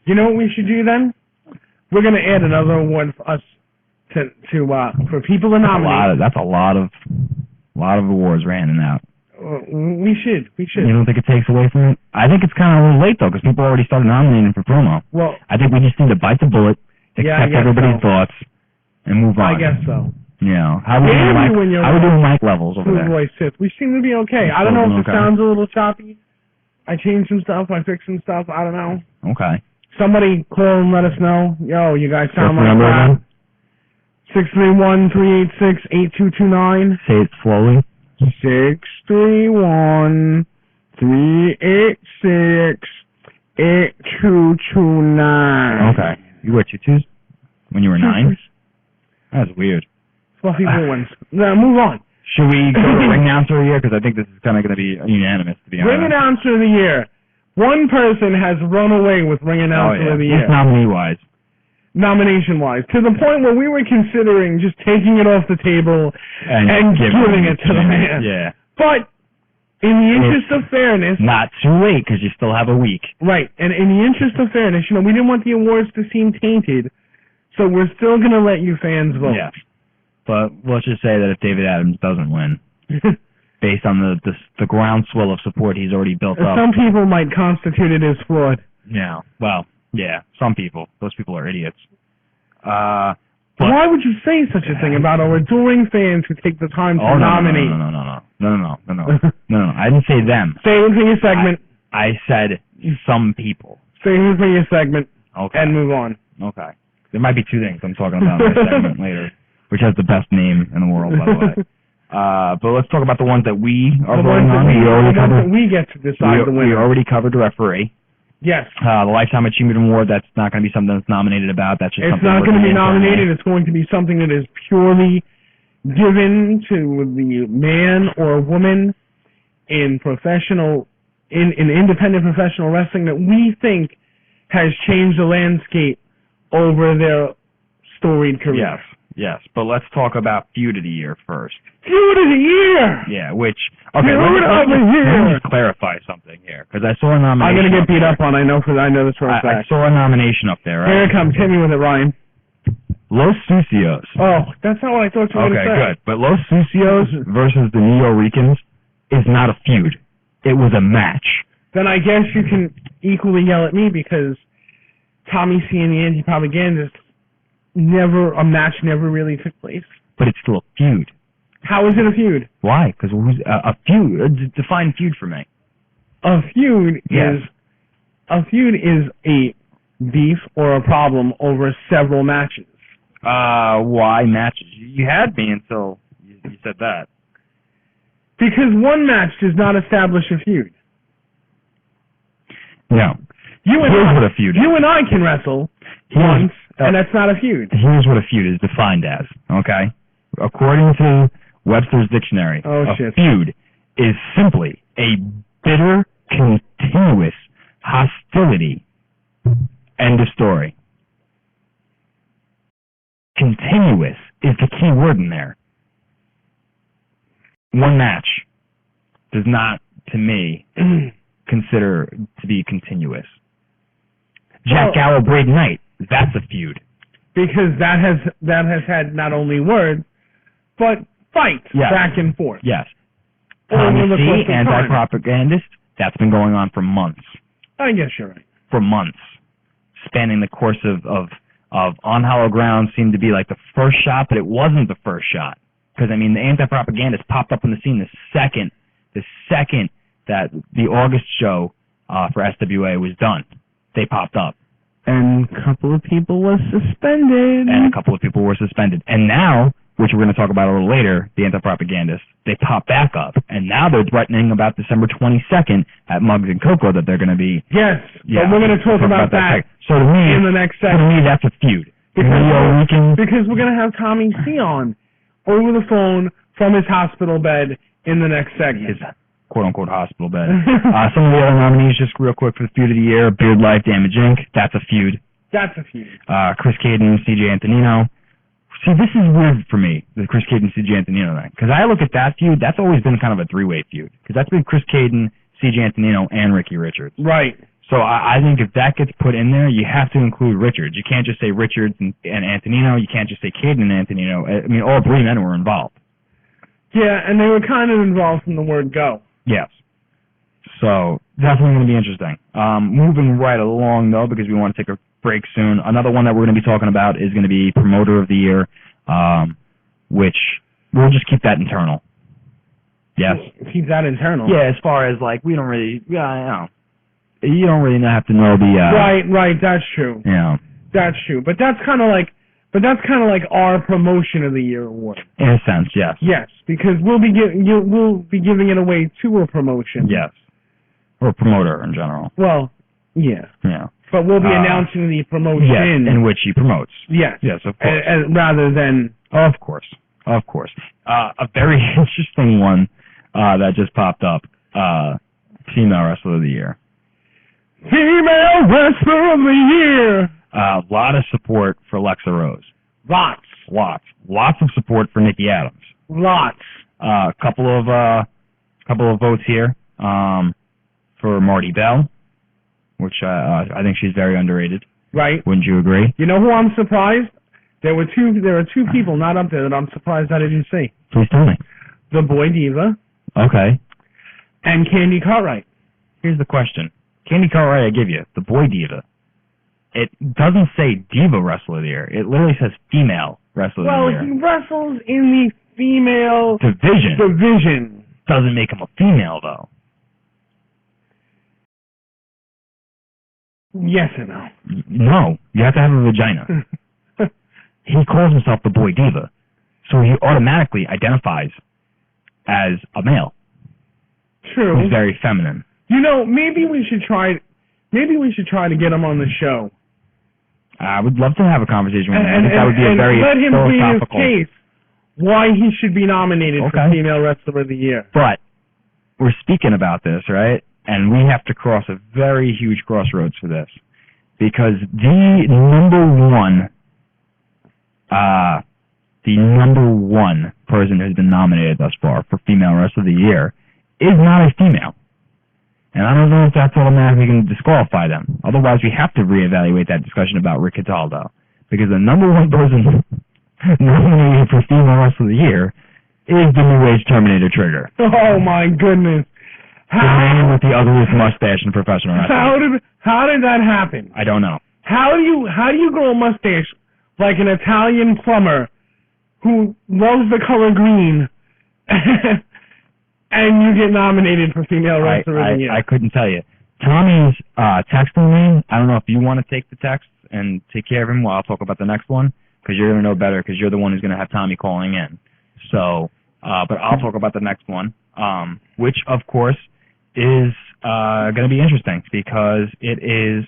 You know what we should do then? We're going to add another award for us for people to nominate. That's a lot of awards we're handing out. We should. You don't think it takes away from it? I think it's kind of a little late, though, because people already started nominating for promo. Well, I think we just need to bite the bullet, accept everybody's thoughts, and move on. I guess so. Yeah. How are we doing mic levels over there? Voice sits. We seem to be okay. I don't know if it sounds a little choppy. I changed some stuff. I fixed some stuff. I don't know. Okay. Somebody call and let us know. Yo, you guys sound like that. 631-386-8229. Say it slowly. 631-386-8229. Okay. You wear tutus when you were 9? That's weird. Fluffy blue ones. Now, move on. Should we go to Ring Announcer of the Year? Because I think this is kind of going to be unanimous, to be honest. Ring Announcer of the Year. One person has run away with Ring Announcer of the Year. Nominee-wise. Nomination-wise. To the point where we were considering just taking it off the table and giving it to the man. Yeah. But in the interest of fairness... Not too late, because you still have a week. Right. And in the interest of fairness, we didn't want the awards to seem tainted, so we're still going to let you fans vote. Yeah. But let's just say that if David Adams doesn't win, based on the groundswell of support he's already built up... Some people might constitute it as fraud. Yeah. Well, yeah. Some people. Those people are idiots. Why would you say such a thing about our adoring fans who take the time to nominate? No. I didn't say them. Say it for your segment. I said some people. Say it for your segment. Okay. And move on. Okay. There might be two things I'm talking about in my segment later, which has the best name in the world, by the way. But let's talk about the ones that we are voting on. We get to decide the winner. We already covered the referee. Yes. The Lifetime Achievement Award, that's not going to be something that's nominated about. That's just It's not going to be nominated. It's going to be something that is purely given to the man or woman in independent professional wrestling that we think has changed the landscape over their storied career. Yes. But let's talk about Feud of the Year first. Feud of the Year! Yeah, which... Okay, let me just clarify something here, because I saw a nomination. I'm going to get beat up on, I know this for a fact. I saw a nomination up there, right? Here it comes. Hit me with it, Ryan. Los Sucios. Oh, that's not what I thought you were going to say. Okay, good. But Los Sucios versus the Neo Ricans is not a feud. It was a match. Then I guess you can equally yell at me, because Tommy C and the Anti-Propagandists a match never really took place. But it's still a feud. How is it a feud? Why? Because a feud. Define feud for me. A feud is a beef or a problem over several matches. Why matches? You had me until you said that. Because one match does not establish a feud. No. Here's what a feud is. You and I can wrestle once, and that's not a feud. Here's what a feud is defined as, okay? According to Webster's Dictionary, a feud is simply a bitter, continuous hostility. End of story. Continuous is the key word in there. One match does not, to me, consider to be continuous. Jack Gallo, Braden Knight, that's a feud. Because that has had not only words, but fights back and forth. Yes. Tommy C, Anti-Propagandist, that's been going on for months. I guess you're right. For months. Spanning the course of On Hollow Ground seemed to be like the first shot, but it wasn't the first shot. Because, I mean, the Anti-Propagandist popped up on the scene the second that the August show for SWA was done. They popped up. And a couple of people were suspended. And now, which we're going to talk about a little later, the Anti-Propagandists, they pop back up. And now they're threatening about December 22nd at Muggs and Coco that they're going to be... Yes, but we're going to talk about that so to me, in the next segment. To me, that's a feud. Because we're going to have Tommy C on over the phone from his hospital bed in the next segment. quote-unquote hospital bed. Some of the other nominees, just real quick for the feud of the year, Beard Life, Damage Inc. That's a feud. That's a feud. Chris Caden, CJ Antonino. See, this is weird for me, the Chris Caden, CJ Antonino thing. Because I look at that feud, that's always been kind of a three-way feud. Because that's been Chris Caden, CJ Antonino, and Ricky Richards. Right. So I think if that gets put in there, you have to include Richards. You can't just say Richards and Antonino. You can't just say Caden and Antonino. I mean, all three men were involved. Yeah, and they were kind of involved from the word go. Yes. So definitely going to be interesting. Moving right along, though, because we want to take a break soon. Another one that we're going to be talking about is going to be Promoter of the Year, which we'll just keep that internal. Yes. Keep that internal. Yeah, as far as, like, we don't really, you know. You don't really have to know the right, that's true. Yeah. That's true. But that's kinda like our Promotion of the Year award. In a sense, yes. Yes, because we'll be giving it away to a promotion. Yes. Or promoter in general. Well, yeah. Yeah. But we'll be announcing the promotion. Yes, in which he promotes. Yes. Yes, of course. Rather than... Of course. Of course. A very interesting one that just popped up. Female Wrestler of the Year. Female Wrestler of the Year! A lot of support for Lexa Rose. Lots. Lots of support for Nikki Adams. Lots. A couple of votes here for Marty Bell, which I think she's very underrated. Right. Wouldn't you agree? You know who I'm surprised? There were two people not up there that I'm surprised I didn't see. Please tell me. The Boy Diva. Okay. And Candy Cartwright. Here's the question. Candy Cartwright, I give you. The Boy Diva. It doesn't say Diva Wrestler of the Year. It literally says Female Wrestler of the Year. Well, he wrestles in the female division. Doesn't make him a female, though. Yes and no. No. You have to have a vagina. He calls himself the Boy Diva. So he automatically identifies as a male. True. Who's very feminine. You know, maybe we should try to get him on the show. I would love to have a conversation with him. I think that would be a and very let him plead his philosophical case why he should be nominated for Female Wrestler of the Year. But we're speaking about this, right? And we have to cross a very huge crossroads for this. Because the number one person who's been nominated thus far for Female Wrestler of the Year is not a female. And I don't know if that's automatically going to disqualify them. Otherwise, we have to reevaluate that discussion about Rick Cataldo. Because the number one person nominated for Female Wrestler of the Year is the New Age Terminator Trigger. Oh, my goodness. The man with the ugliest mustache in professional wrestling. How did that happen? I don't know. How do you grow a mustache like an Italian plumber who loves the color green and you get nominated for Female Wrestler of the Year? I couldn't tell you. Tommy's texting me. I don't know if you want to take the text and take care of him while I'll talk about the next one, because you're going to know better because you're the one who's going to have Tommy calling in. So, but I'll talk about the next one, which, of course, is going to be interesting because it is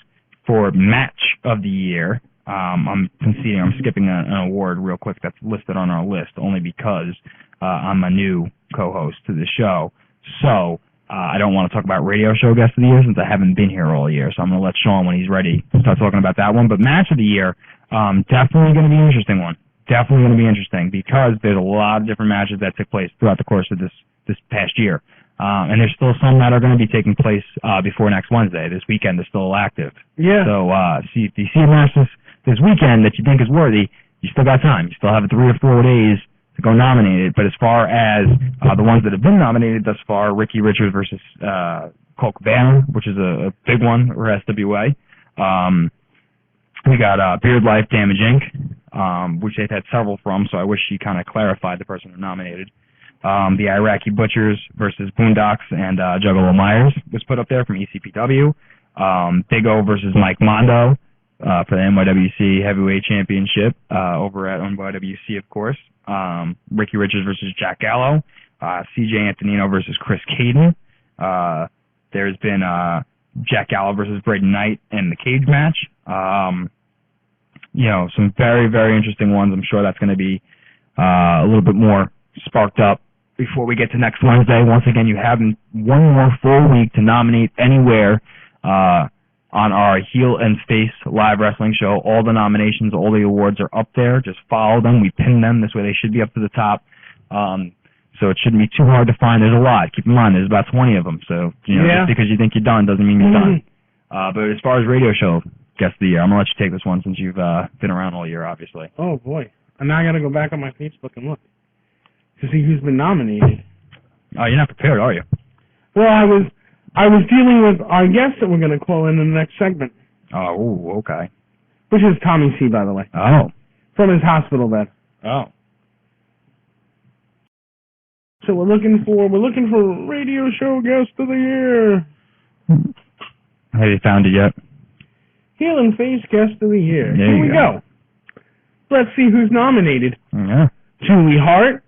for Match of the Year. I'm conceding, I'm skipping an award real quick that's listed on our list only because I'm a new co-host to the show. So I don't want to talk about Radio Show Guest of the Year since I haven't been here all year. So I'm going to let Sean, when he's ready, start talking about that one. But Match of the Year, definitely going to be an interesting one. Definitely going to be interesting because there's a lot of different matches that took place throughout the course of this past year. And there's still some that are going to be taking place before next Wednesday. This weekend is still active. Yeah. So if you see a match this weekend that you think is worthy, you still got time. You still have 3 or 4 days to go nominate it. But as far as the ones that have been nominated thus far, Ricky Richards versus Colt Cabana, which is a big one for SWA. We got Beard Life, Damage Inc., which they've had several from, so I wish she kind of clarified the person who nominated. The Iraqi Butchers versus Boondocks and Juggalo Myers was put up there from ECPW. Big O versus Mike Mondo for the NYWC Heavyweight Championship over at NYWC, of course. Ricky Richards versus Jack Gallo. CJ Antonino versus Chris Caden. There's been Jack Gallo versus Braden Knight in the cage match. Some very, very interesting ones. I'm sure that's going to be a little bit more sparked up before we get to next Wednesday. Once again, you have one more full week to nominate anywhere on our Heel and Face live wrestling show. All the nominations, all the awards are up there. Just follow them. We pin them. This way they should be up to the top. So it shouldn't be too hard to find. There's a lot. Keep in mind, there's about 20 of them. So, just because you think you're done doesn't mean you're done. But as far as radio show guest of the year, I'm going to let you take this one since you've been around all year, obviously. Oh, boy. And now I got to go back on my Facebook and look to see who's been nominated. Oh, you're not prepared, are you? Well, I was dealing with our guest that we're going to call in the next segment. Oh, okay. Which is Tommy C, by the way. Oh. From his hospital bed. Oh. So we're looking for radio show guest of the year. Have you found it yet? Heel and Face guest of the year. There Here we go. Let's see who's nominated. Yeah. Julie Hart,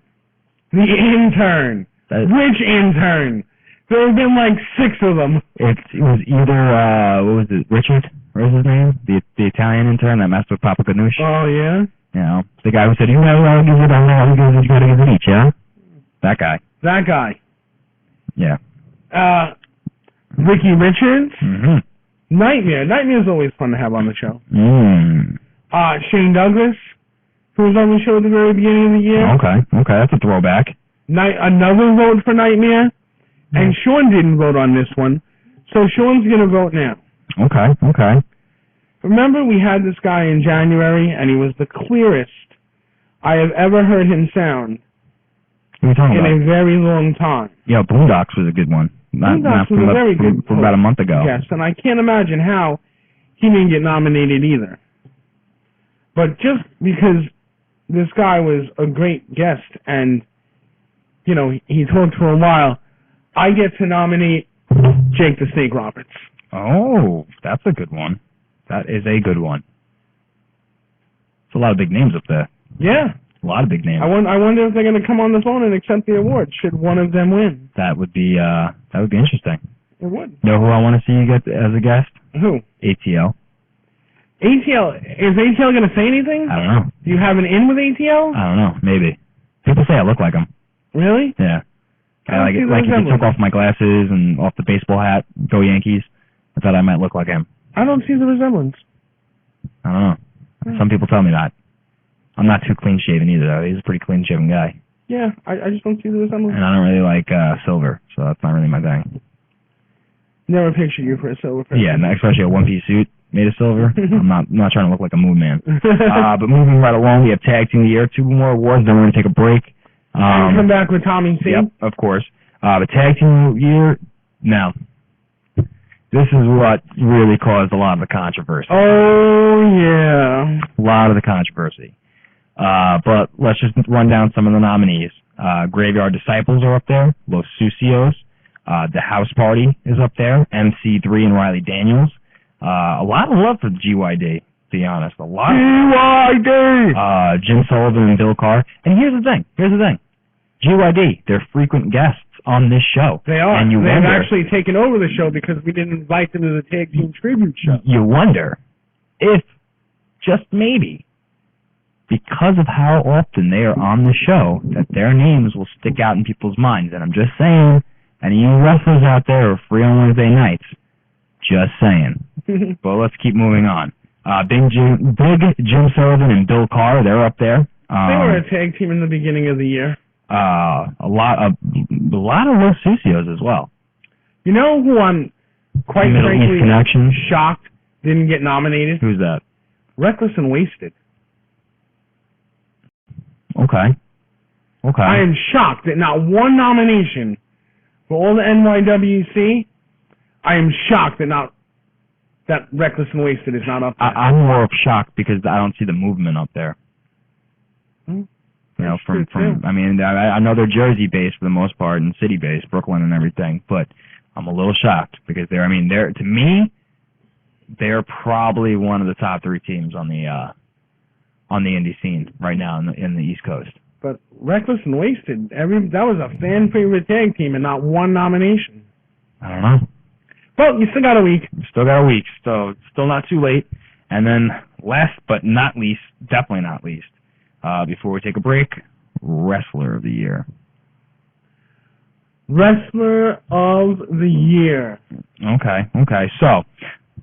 the intern. Which intern? There have been like 6 of them. It was either what was it, Richard? What was his name? The Italian intern that messed with Papa Ganoush. Oh yeah. The guy who said, "You have to give it, I know how you got to give it each, yeah." That guy. That guy. Yeah. Ricky Richards. Mm-hmm. Nightmare. Nightmare's always fun to have on the show. Mm. Shane Douglas, who was on the show at the very beginning of the year. Okay, that's a throwback. Another vote for Nightmare, and Sean didn't vote on this one, so Sean's going to vote now. Okay. Remember, we had this guy in January, and he was the clearest I have ever heard him sound in a very long time. Yeah, Boondocks was a good one. Boondocks was a very good from about a month ago. Yes, and I can't imagine how he didn't get nominated either. But just because this guy was a great guest and, he talked for a while, I get to nominate Jake the Snake Roberts. Oh, that's a good one. That is a good one. It's a lot of big names up there. Yeah. A lot of big names. I wonder if they're going to come on the phone and accept the award. Should one of them win? That would be interesting. It would. Know who I want to see you get as a guest? Who? ATL. ATL. Is ATL going to say anything? I don't know. Do you have an in with ATL? I don't know. Maybe. People say I look like him. Really? Yeah. Like if you took off my glasses and off the baseball hat, go Yankees, I thought I might look like him. I don't see the resemblance. I don't know. Some people tell me that. I'm not too clean-shaven either, though. He's a pretty clean-shaven guy. Yeah, I just don't see the resemblance. And I don't really like silver, so that's not really my thing. Never pictured you for a silver person. Yeah, especially a one-piece suit made of silver. I'm not trying to look like a moon man. But moving right along, we have Tag Team of the Year, 2 more awards, then we're going to take a break. And come back with Tommy C. Yep, of course. The Tag Team of the Year, now, this is what really caused a lot of the controversy. Oh, yeah. A lot of the controversy. But let's just run down some of the nominees. Graveyard Disciples are up there. Los Sucios. The House Party is up there. MC3 and Riley Daniels. A lot of love for GYD, to be honest. A lot. GYD! Jim Sullivan and Bill Carr. And here's the thing. GYD, they're frequent guests on this show. They are. And They've actually taken over the show because we didn't invite them to the Tag Team Tribute show. You wonder if, just maybe, because of how often they are on the show, that their names will stick out in people's minds. And I'm just saying, any of you wrestlers out there are free on Wednesday nights. Just saying. But let's keep moving on. Big Jim Sullivan and Bill Carr, they're up there. They were a tag team in the beginning of the year. A lot of Los Sucios as well. You know who I'm quite Middle frankly East Connection. shocked didn't get nominated? Who's that? Reckless and Wasted. Okay. I am shocked that not one nomination for all the NYWC. I am shocked that Reckless and Wasted is not up there. I'm more shocked because I don't see the movement up there. You know, from I mean, I know they're Jersey-based for the most part and city-based, Brooklyn and everything, but I'm a little shocked because to me, they're probably one of the top 3 teams on the indie scene right now in the East Coast. But Reckless and Wasted, that was a fan favorite tag team and not one nomination. I don't know. Well, you still got a week. So it's still not too late. And then last but not least, definitely not least, before we take a break, Wrestler of the Year. Wrestler of the Year. Okay. So,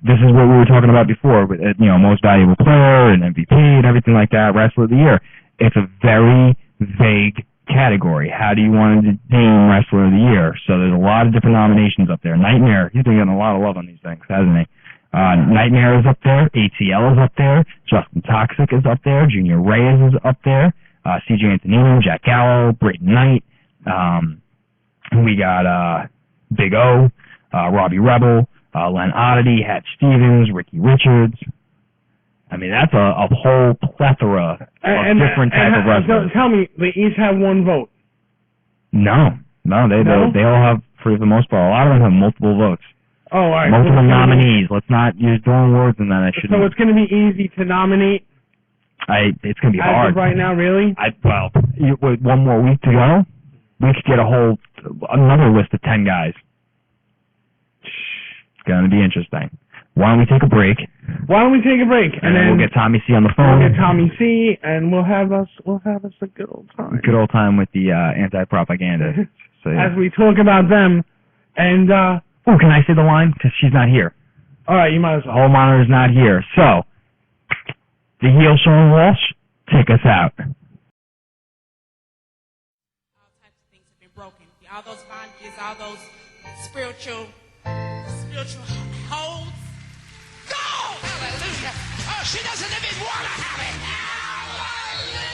this is what we were talking about before, with, most valuable player and MVP and everything like that, Wrestler of the Year. It's a very vague category. How do you want to name Wrestler of the Year? So there's a lot of different nominations up there. Nightmare, he's been getting a lot of love on these things, hasn't he? Nightmare is up there. ATL is up there. Justin Toxic is up there. Junior Reyes is up there. CJ Antonino, Jack Gallo, Brayton Knight. We got Big O, Robbie Rebel, Len Oddity, Hat Stevens, Ricky Richards. I mean, that's a whole plethora of different type of wrestlers. So tell me, they each have one vote? No, they all have, for the most part, a lot of them have multiple votes. Oh, all right. Multiple nominees. Let's not use throwing words in that. I shouldn't. So it's going to be easy to nominate? It's going to be hard. As of right now, really? With one more week to go, we could get another list of 10 guys. It's going to be interesting. Why don't we take a break? And then we'll get Tommy C on the phone. We'll get Tommy C, and we'll have us a good old time. Good old time with the anti-propaganda. So, yeah. As we talk about them, and can I say the line? Because she's not here. All right, you might as well. Hall Monitor's not here. So, the heel Sean Walsh, take us out. All types of things have been broken. All those bondages, all those spiritual holds. Go! Hallelujah! Oh, she doesn't even want to have it. Hallelujah!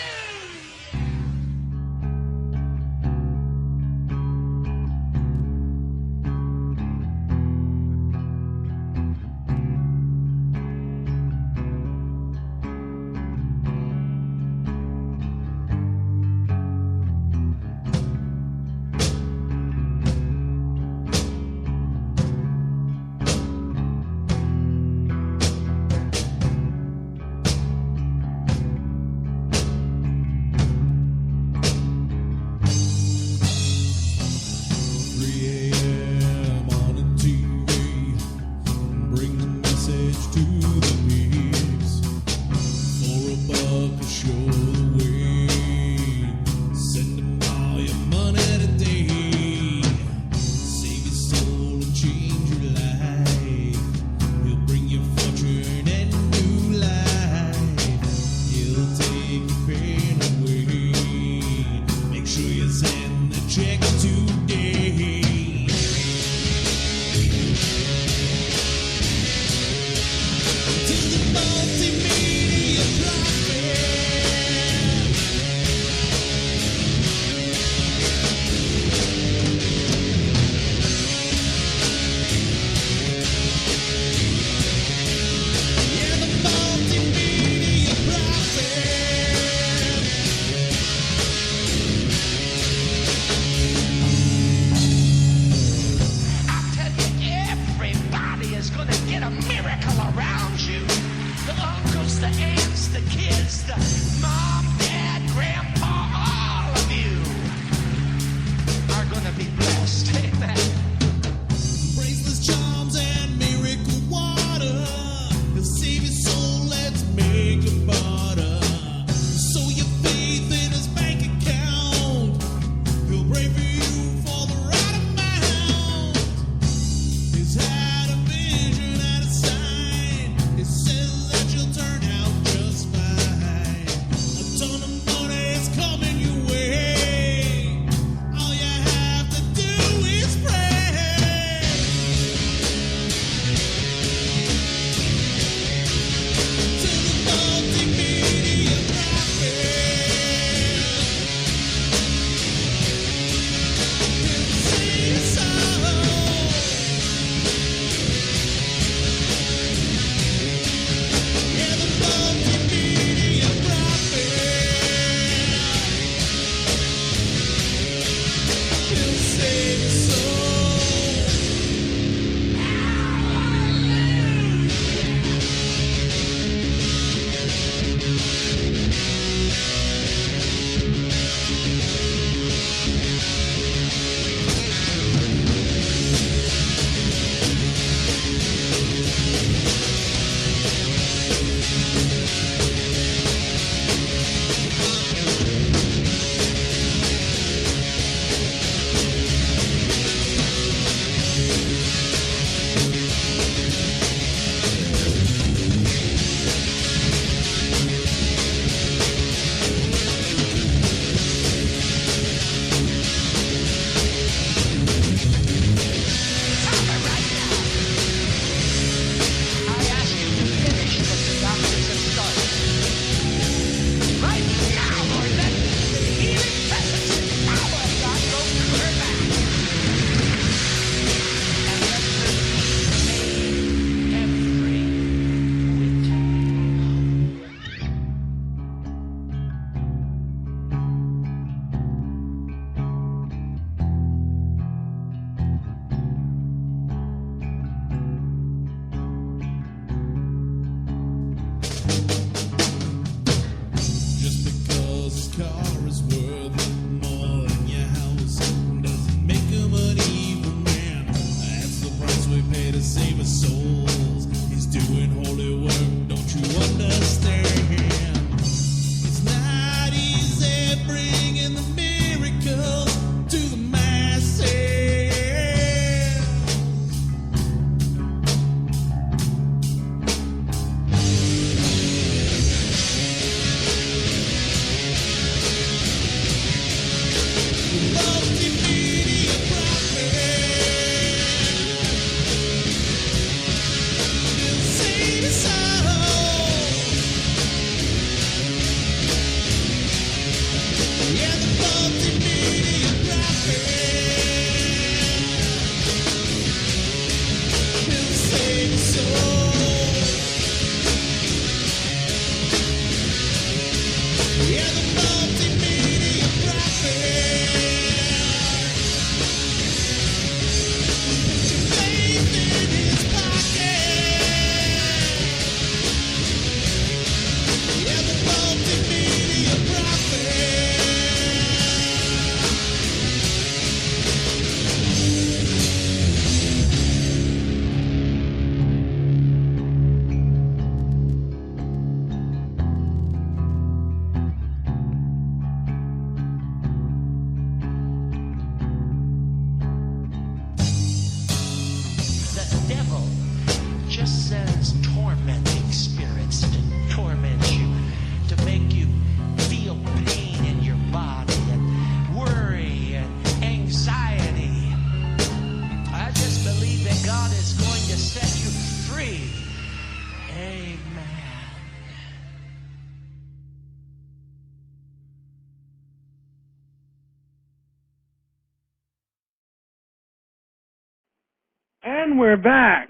And we're back.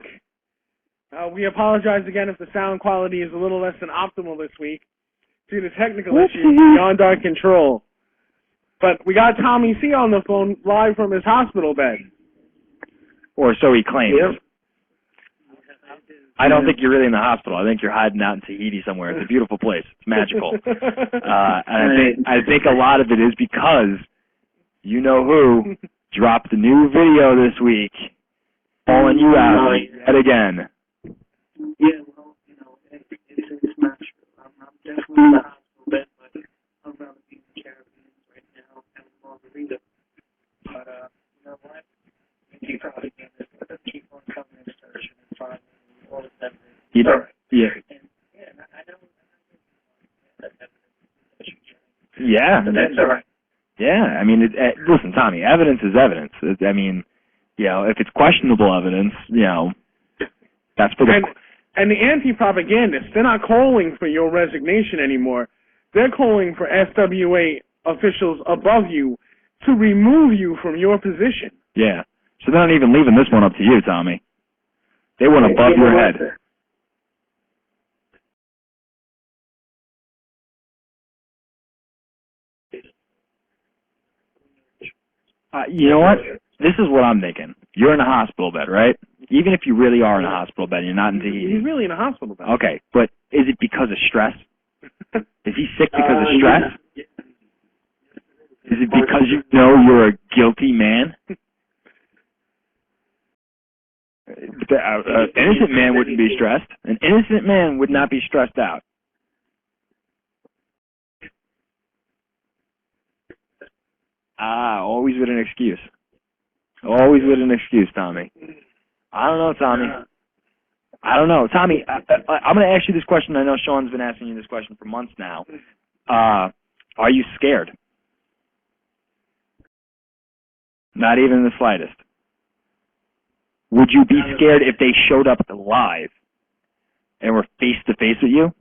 We apologize again if the sound quality is a little less than optimal this week due to technical issues beyond our control. But we got Tommy C on the phone live from his hospital bed. Or so he claims. Yep. I don't think you're really in the hospital. I think you're hiding out in Tahiti somewhere. It's a beautiful place. It's magical. And I think a lot of it is because you know who dropped the new video this week, calling you out yet again. Yeah, well, it's not true. I'm definitely in the hospital bed, but I'd rather be in the Caribbean right now and margarita. But, you know what? You probably can keep on coming and searching and finding all the evidence. You know, yeah. And I don't that evidence that you get. Yeah. That's all right. Yeah, I mean, listen, Tommy, evidence is evidence. I mean, if it's questionable evidence, that's for the... And the anti-propagandists, they're not calling for your resignation anymore. They're calling for SWA officials above you to remove you from your position. Yeah. So they're not even leaving this one up to you, Tommy. They went above your head. You know what? This is what I'm thinking. You're in a hospital bed, right? Even if you really are in a hospital bed, you're not in Tahiti. He's really in a hospital bed. Okay, but is it because of stress? Is he sick because of stress? Is it because you know you're a guilty man? An innocent man wouldn't be stressed. An innocent man would not be stressed out. Always with an excuse. Always with an excuse, Tommy. I don't know, Tommy. Tommy, I'm going to ask you this question. I know Sean's been asking you this question for months now. Are you scared? Not even the slightest. Would you be scared if they showed up live and were face-to-face with you?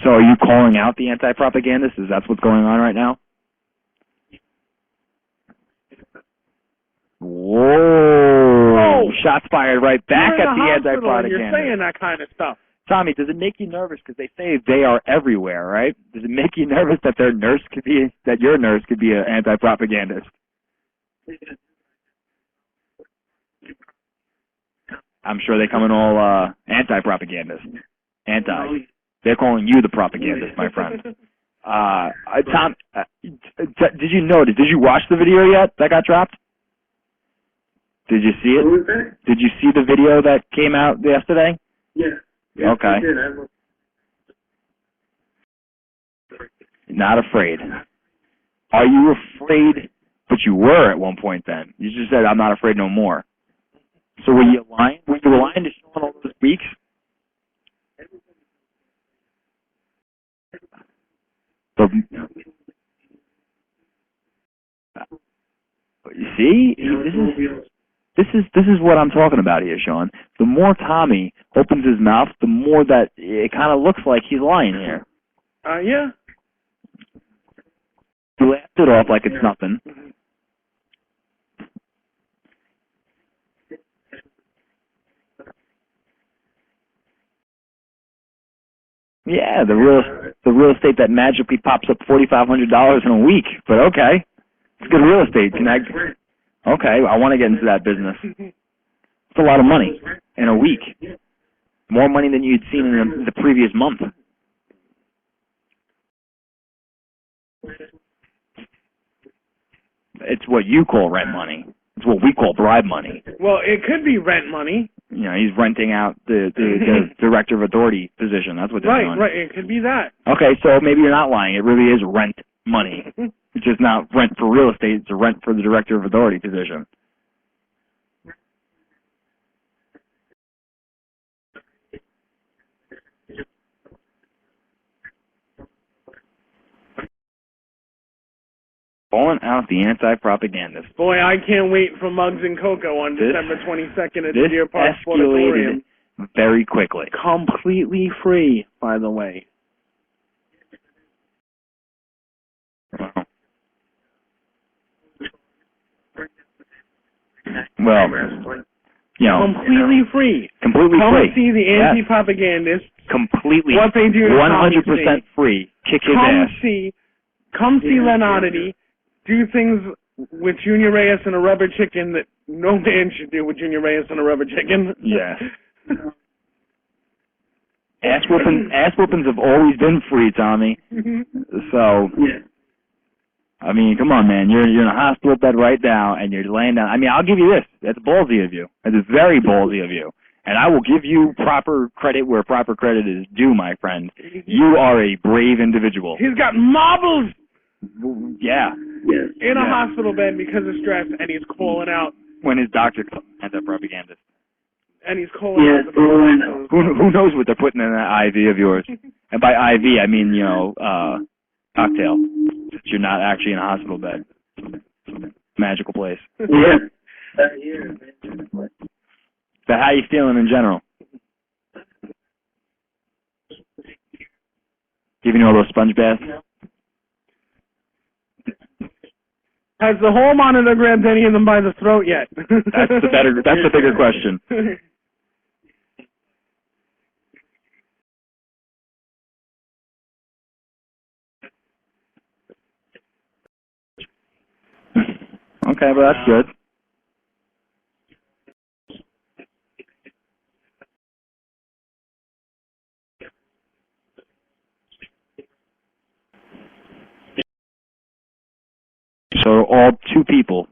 So are you calling out the anti-propagandists? Is that what's going on right now? Whoa! Shots fired right back at the anti-propagandists. You're saying that kind of stuff. Tommy, does it make you nervous? Because they say they are everywhere, right? Does it make you nervous that your nurse could be an anti-propagandist? I'm sure they come in all anti-propagandists. They're calling you the propagandist, my friend. Tom, did you notice? Did you watch the video yet that got dropped? Did you see it? Did you see the video that came out yesterday? Yeah. Okay. Not afraid. Are you afraid? But you were at one point then. You just said, I'm not afraid no more. So were you lying? Were you lying to Sean all those weeks? You see? This is what I'm talking about here, Sean. The more Tommy opens his mouth, the more that it kind of looks like he's lying here. Yeah. You laughed it off like it's nothing. Yeah, the real estate that magically pops up $4,500 in a week. But okay, it's good real estate. Okay, I want to get into that business. It's a lot of money in a week. More money than you'd seen in the previous month. It's what you call rent money. It's what we call bribe money. Well, it could be rent money. You know, he's renting out the director of authority position. That's what they're doing. Right. It could be that. Okay, so maybe you're not lying. It really is rent money. It's just not rent for real estate. It's a rent for the director of authority position. Calling out the anti-propagandist. Boy, I can't wait for Mugs and Cocoa on December 22nd at the Deer Park Sportatorium. Very quickly. Completely free, by the way. Well, Well, wrestling. you know, Completely free. completely Come free. see the Yes. anti-propagandists. Completely, What they do to 100% free. Kick his Come ass. see Len Oddity do things with Junior Reyes and a rubber chicken that no man should do with Junior Reyes and a rubber chicken. Yeah. Ass whoopings have always been free, Tommy. So, Yeah. I mean, come on, man. You're in a hospital bed right now, and you're laying down. I mean, I'll give you this. That's ballsy of you. That is very ballsy of you. And I will give you proper credit where proper credit is due, my friend. You are a brave individual. He's got marbles Yeah. Yes. in a Yeah. hospital bed because of stress, and he's calling out. When his doctor comes as a propagandist. And he's calling Yeah, out. oh, I know. Who knows what they're putting in that IV of yours? And by IV, I mean, you know, cocktail. Since you're not actually in a hospital bed. Magical place. Yeah. Here, man. So how you feeling in general? Giving you all those sponge baths? Has the hall monitor grabbed any of them by the throat yet? That's the bigger question. Okay, well that's good. So all two people.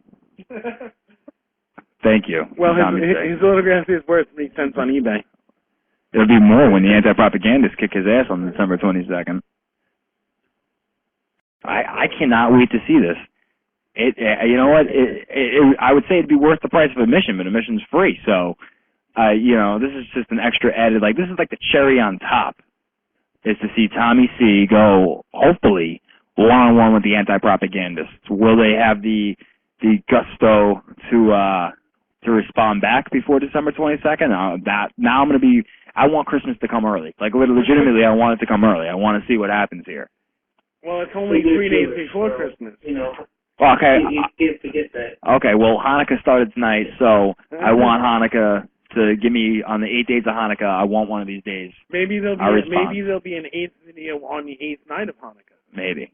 Thank you. Well, Tommy his autograph is worth 3 cents on eBay. It'll be more when the anti-propagandists kick his ass on December 22nd. I cannot wait to see this. You know what? I would say it'd be worth the price of admission, but admission's free. So, you know, this is just an extra added. Like this is like the cherry on top. Is to see Tommy C go hopefully one-on-one with the anti-propagandists. Will they have the gusto to respond back before December 22nd? Now I'm gonna be. I want Christmas to come early. Like legitimately, I want it to come early. I want to see what happens here. Well, it's only 3 days before Christmas. You know. Okay. You can't forget that. Okay. Well, Hanukkah started tonight, so I want Hanukkah to give me on the 8 days of Hanukkah. I want one of these days. Maybe there'll be an 8th video on the 8th night of Hanukkah. Maybe.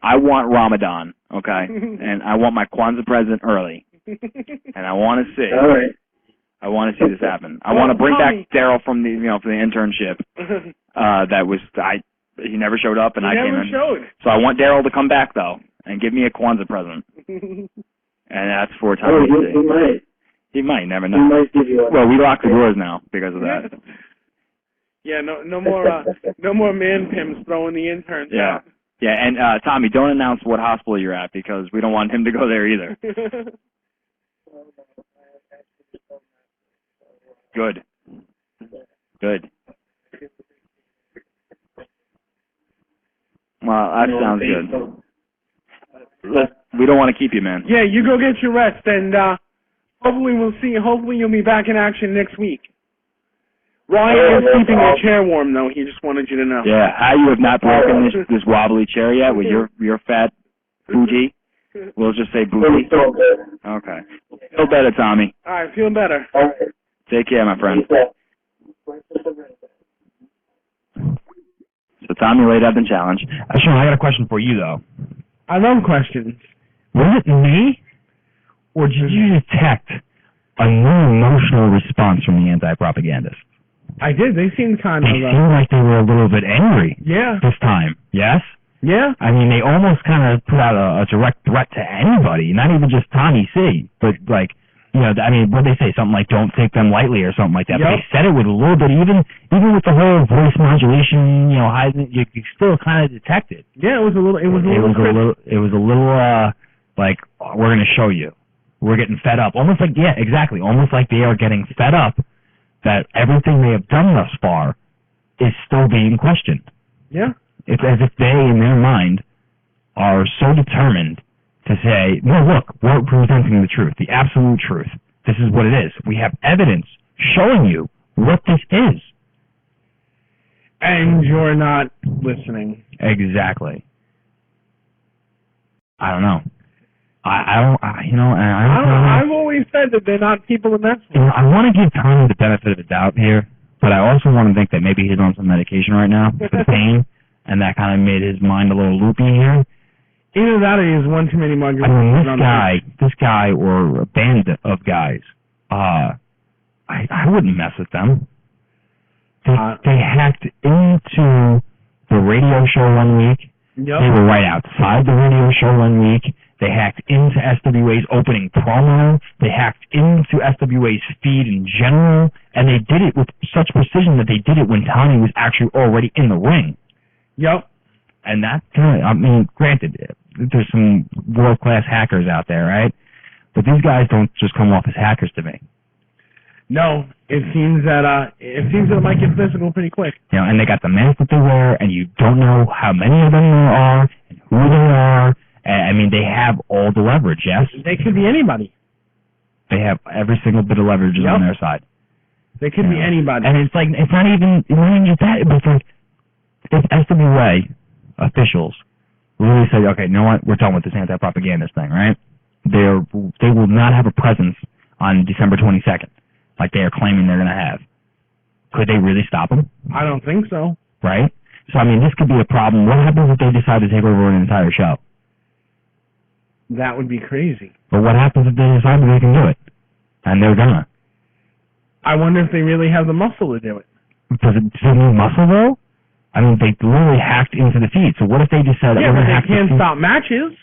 I want Ramadan, okay, and I want my Kwanzaa present early, and I want to see. All right. I want to see this happen. I want to bring back Daryl from the from the internship. He never showed up, and I came in. Showed. So I want Daryl to come back though and give me a Kwanzaa present, and that's for Tommy. He might. He might. Never know. He might give you one. Well, we locked the doors now because of that. Yeah, no more man pimps throwing the interns Yeah. out. Yeah, and Tommy, don't announce what hospital you're at because we don't want him to go there either. Good. Good. Well, that sounds good. We don't want to keep you, man. Yeah, you go get your rest, and hopefully you'll be back in action next week. Ryan is keeping your chair warm, though. He just wanted you to know. Yeah, how you have not broken this wobbly chair yet with your fat booty? We'll just say booty. Okay. Feel better, Tommy. All right, feeling better. All right. Take care, my friend. So Tommy laid out the challenge. Sean, I got a question for you, though. I love questions. Was it me, or did you detect a new emotional response from the anti-propagandists? I did. They seemed kind of... They seemed like they were a little bit angry this time, yes? Yeah. I mean, they almost kind of put out a direct threat to anybody, not even just Tommy C, but like, you know, I mean, what did they say? Something like, don't take them lightly or something like that. Yep. But they said it with a little bit, even with the whole voice modulation, you know, you still kind of detect it. Yeah, it was a little like, we're going to show you. We're getting fed up. Almost like, yeah, exactly. Almost like they are getting fed up that everything they have done thus far is still being questioned. Yeah. It's as if they, in their mind, are so determined to say, no, look, we're presenting the truth, the absolute truth. This is what it is. We have evidence showing you what this is. And you're not listening. Exactly. I don't know. I've always said that they're not people to mess with. I want to give Tommy the benefit of the doubt here, but I also want to think that maybe he's on some medication right now for the pain, and that kind of made his mind a little loopy here. Either that or he has one too many margaritas. I mean, this guy, or a band of guys, I wouldn't mess with them. They hacked into the radio show one week. Yep. They were right outside the radio show one week. They hacked into SWA's opening promo. They hacked into SWA's feed in general. And they did it with such precision that they did it when Tommy was actually already in the ring. Yep. And that, I mean, granted, there's some world-class hackers out there, right? But these guys don't just come off as hackers to me. No, it seems that it might get physical pretty quick. You know, and they got the masks that they wear, and you don't know how many of them there are, and who they are. I mean, they have all the leverage, yes? They could be anybody. They have every single bit of leverage on their side. They could be anybody. And it's like, it's not even just that, but it's like, if SWA officials really say, okay, you know what, we're done with this anti-propagandist thing, right? They will not have a presence on December 22nd, like they are claiming they're going to have. Could they really stop them? I don't think so. Right? So, I mean, this could be a problem. What happens if they decide to take over an entire show? That would be crazy. But what happens if they decide that they can do it? And they're gonna. I wonder if they really have the muscle to do it. Does it need muscle, though? I mean, they literally hacked into the feed. So what if they just said... Yeah, but they can't stop matches.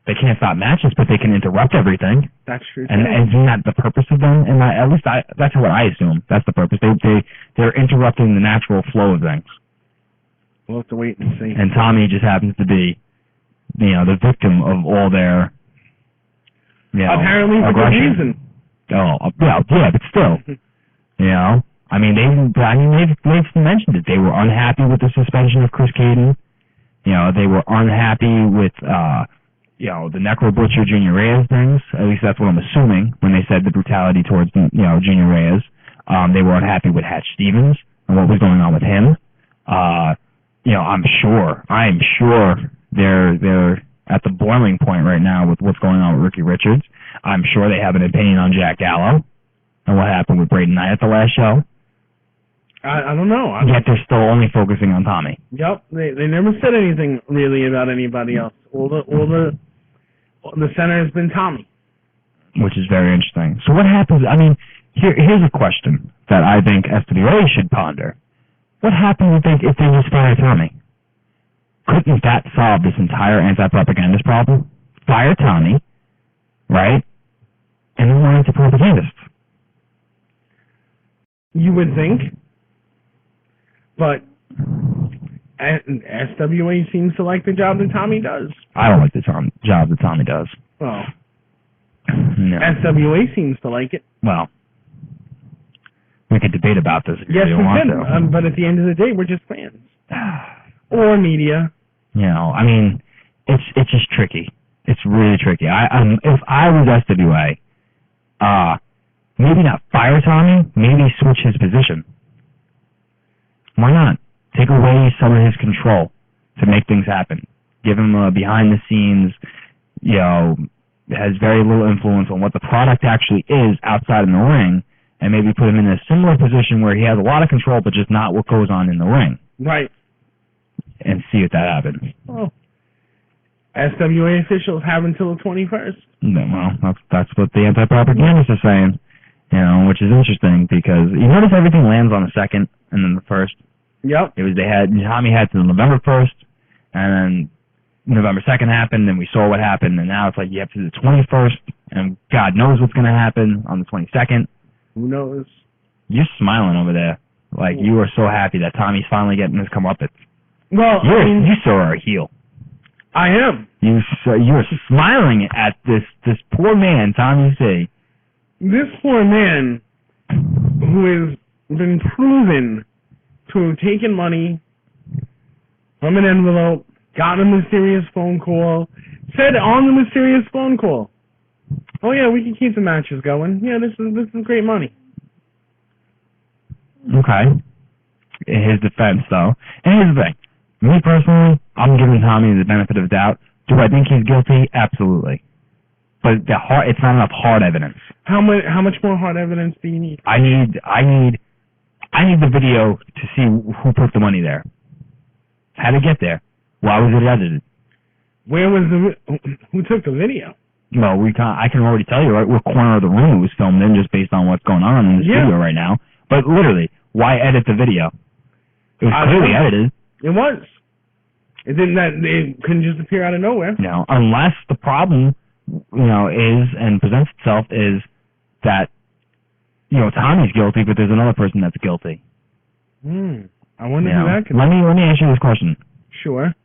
They can't stop matches, but they can interrupt everything. That's true. And isn't that the purpose of them? And that's what I assume. That's the purpose. They're interrupting the natural flow of things. We'll have to wait and see. And Tommy just happens to be, you know, the victim of all their, you know, apparently for good reason. Oh, yeah, but still, you know, I mean, they've mentioned it. They were unhappy with the suspension of Chris Caden. You know, they were unhappy with, you know, the Necro Butcher Junior Reyes things. At least that's what I'm assuming when they said the brutality towards, you know, Junior Reyes. They were unhappy with Hatch Stevens and what was going on with him. You know, I'm sure they're at the boiling point right now with what's going on with Ricky Richards. I'm sure they have an opinion on Jack Gallo and what happened with Braden Knight at the last show. I don't know. Yet they're still only focusing on Tommy. Yep, they never said anything really about anybody else. All the center has been Tommy, which is very interesting. So what happens? I mean, here's a question that I think SWA should ponder. What happens if they just fire Tommy? Couldn't that solve this entire anti-propagandist problem? Fire Tommy, right? And then we're anti-propagandists. You would think, but SWA seems to like the job that Tommy does. I don't like the job that Tommy does. Oh. No. SWA seems to like it. Well, we could debate about this if yes, you we want can, to. But at the end of the day, we're just fans. Or media. You know, I mean, it's just tricky. It's really tricky. If I was SWA, maybe not fire Tommy, maybe switch his position. Why not? Take away some of his control to make things happen. Give him a behind the scenes, you know, has very little influence on what the product actually is outside in the ring, and maybe put him in a similar position where he has a lot of control, but just not what goes on in the ring. Right. And see if that happens. Well, SWA officials have until the 21st. Well, that's what the anti-propagandists are saying, you know, which is interesting because you notice everything lands on the 2nd and then the 1st. Yep. Tommy had to November 1st, and then November 2nd happened, and we saw what happened, and now it's like you have to do the 21st, and God knows what's going to happen on the 22nd. Who knows? You're smiling over there. Like, you are so happy that Tommy's finally getting his comeuppance. Well, you saw a heel. I am. You're smiling at this poor man, Tommy C. This poor man who has been proven to have taken money from an envelope, gotten a mysterious phone call, said on the mysterious phone call, "Oh yeah, we can keep the matches going. Yeah, this is great money." Okay. In his defense, though, and here's the thing. Me personally, I'm giving Tommy the benefit of the doubt, Do I think he's guilty? Absolutely. But it's not enough hard evidence. How much more hard evidence do you need? I need the video to see who put the money there. How did it get there? Why was it edited? Who took the video? Well, I can already tell you, right, what corner of the room it was filmed in, just based on what's going on in the studio right now. But literally, why edit the video? It was clearly edited. It was. It didn't. It couldn't just appear out of nowhere. Unless the problem, is and presents itself is that, Tommy's guilty, but there's another person that's guilty. I wonder who that could be. Let me ask you this question. Sure.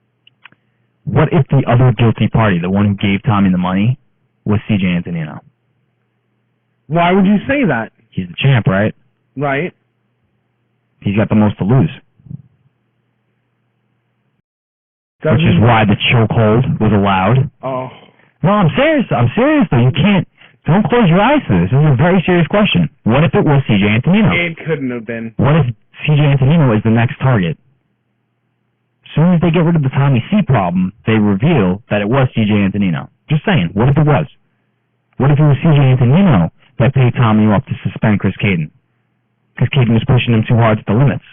What if the other guilty party, the one who gave Tommy the money, was C.J. Antonino? Why would you say that? He's the champ, right? Right. He's got the most to lose. Which is why the chokehold was allowed. Oh. No, I'm serious though. You can't. Don't close your eyes to this. This is a very serious question. What if it was C.J. Antonino? It couldn't have been. What if C.J. Antonino is the next target? As soon as they get rid of the Tommy C problem, they reveal that it was C.J. Antonino. Just saying. What if it was? What if it was C.J. Antonino that paid Tommy off to suspend Chris Caden? Because Caden was pushing him too hard to the limits.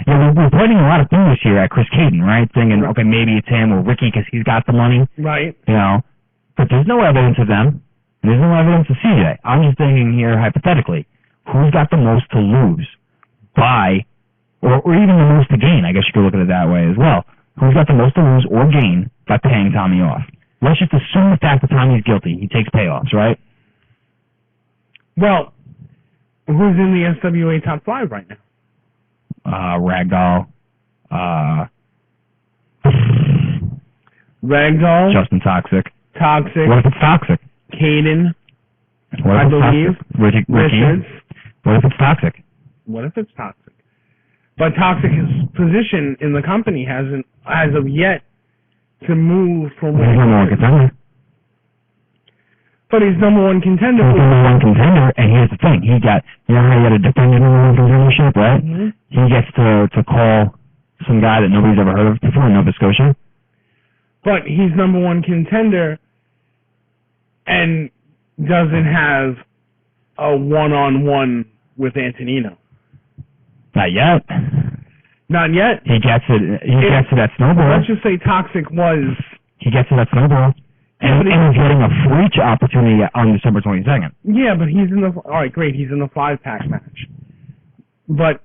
We're pointing a lot of fingers here at Chris Caden, right? Thinking, okay, maybe it's him or Ricky because he's got the money. Right. But there's no evidence of them. There's no evidence of CJ. I'm just thinking here hypothetically, who's got the most to lose by, or even the most to gain? I guess you could look at it that way as well. Who's got the most to lose or gain by paying Tommy off? Let's just assume the fact that Tommy's guilty. He takes payoffs, right? Well, who's in the SWA top 5 right now? Ragdoll. Ragdoll. Justin Toxic. Toxic. What if it's Toxic? Caden. What if I believe. Ricky. What if it's Toxic? What if it's Toxic? But Toxic's position in the company hasn't, as of yet, to move from where he's number one contender. But he's number one contender. He's number one contender, and here's the thing. He got, how he had to defend his number one contendership, right? Mm-hmm. He gets to call some guy that nobody's ever heard of before in Nova Scotia. But he's number one contender and doesn't have a one-on-one with Antonino. Not yet. Not yet. He gets it. He gets to that snowball. Let's just say Toxic was. He gets to that snowball. And he's getting a freak opportunity on December 22nd. Yeah, but he's in the... All right, great. He's in the 5-pack match. But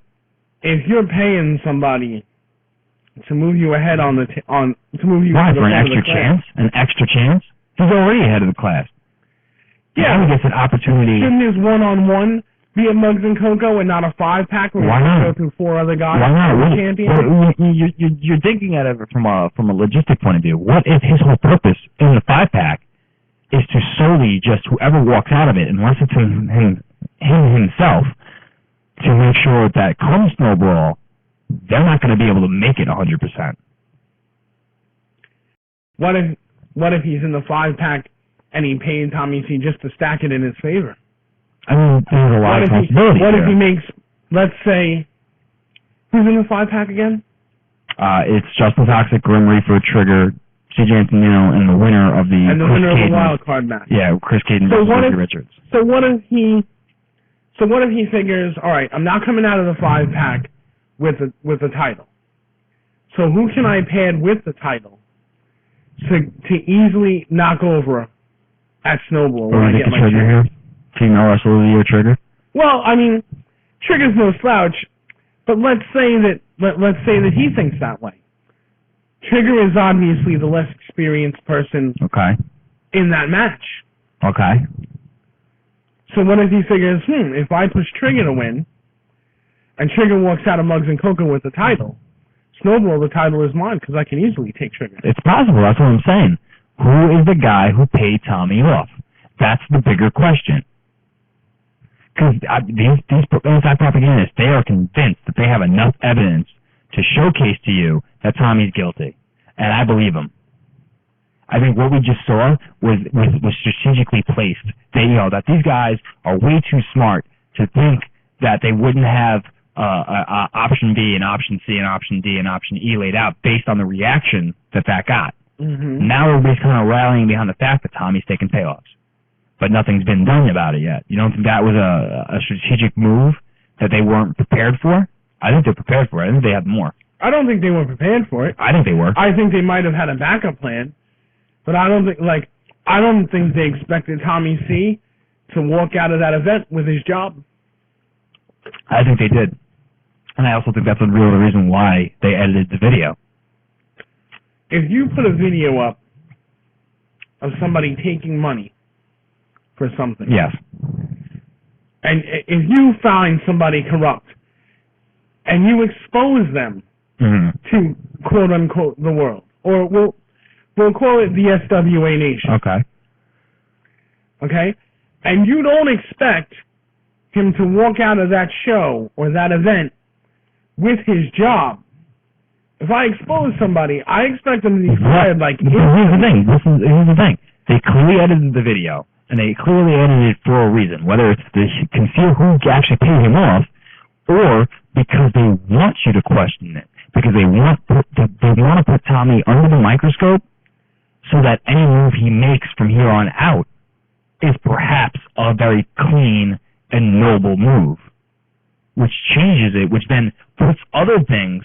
if you're paying somebody to move you ahead on the... to move you Why, for an extra chance? An extra chance? He's already ahead of the class. Yeah. And he gets an opportunity... Shouldn't his one-on-one be a Muggs and Coco and not a 5-pack where Why you not? go through 4 other guys? Why not? Champion? You're thinking at it from a logistic point of view. What if his whole purpose in the 5-pack is to solely just whoever walks out of it, unless it's him himself, to make sure that come snowball, they're not going to be able to make it 100%. What if he's in the 5-pack and he paid Tommy C just to stack it in his favor? I mean, there's a lot of possibilities. What if he makes, let's say, who's in the 5-pack again? It's Justin Toxic, Grim Reaper, Trigger, C.J. Antonino, and the winner of the winner of the wild card match. Yeah, Chris Caden versus Ricky Richards. So what if he figures, all right, I'm not coming out of the 5-pack with the title. So who can I pad with the title to easily knock over at Snowball when I get my Trigger here? Female Wrestler of the Year, Trigger? Well, I mean, Trigger's no slouch, but let's say that he thinks that way. Trigger is obviously the less experienced person in that match. Okay. So what if he figures, if I push Trigger to win, and Trigger walks out of Muggs and Coco with the title, Snowball, the title is mine because I can easily take Trigger. It's possible. That's what I'm saying. Who is the guy who paid Tommy off? That's the bigger question. Because these anti-propagandists, they are convinced that they have enough evidence to showcase to you that Tommy's guilty. And I believe them. I think what we just saw was strategically placed. That these guys are way too smart to think that they wouldn't have option B and option C and option D and option E laid out based on the reaction that got. Mm-hmm. Now everybody's kind of rallying behind the fact that Tommy's taking payoffs, but nothing's been done about it yet. You don't think that was a strategic move that they weren't prepared for? I think they're prepared for it. I think they have more. I don't think they were prepared for it. I think they were. I think they might have had a backup plan, but I don't think they expected Tommy C to walk out of that event with his job. I think they did. And I also think that's the real reason why they edited the video. If you put a video up of somebody taking money for something, Yes. and if you find somebody corrupt and you expose them to quote unquote the world, or we'll call it the SWA nation, okay, and you don't expect him to walk out of that show or that event with his job. If I expose somebody, I expect them to be fired like Here's the thing. Here's the thing. They clearly edited the video, and they clearly edited it for a reason, whether it's to conceal who actually paid him off, or because they want you to question it, because they want to put Tommy under the microscope, so that any move he makes from here on out is perhaps a very clean and noble move, which changes it, which then puts other things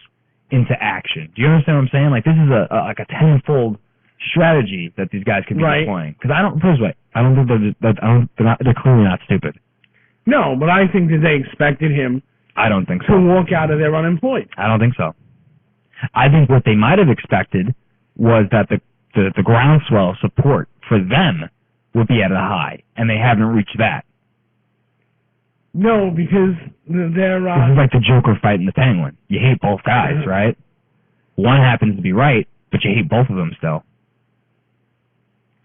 into action. Do you understand what I'm saying? Like, this is a tenfold strategy that these guys could be deploying. Because put it this way, I don't think they're clearly not stupid. No, but I think that they expected him. I don't think so. To walk out of there unemployed. I don't think so. I think what they might have expected was that the groundswell support for them would be at a high, and they haven't reached that. No, because they're... This is like the Joker fighting the Penguin. You hate both guys, right? One happens to be right, but you hate both of them still.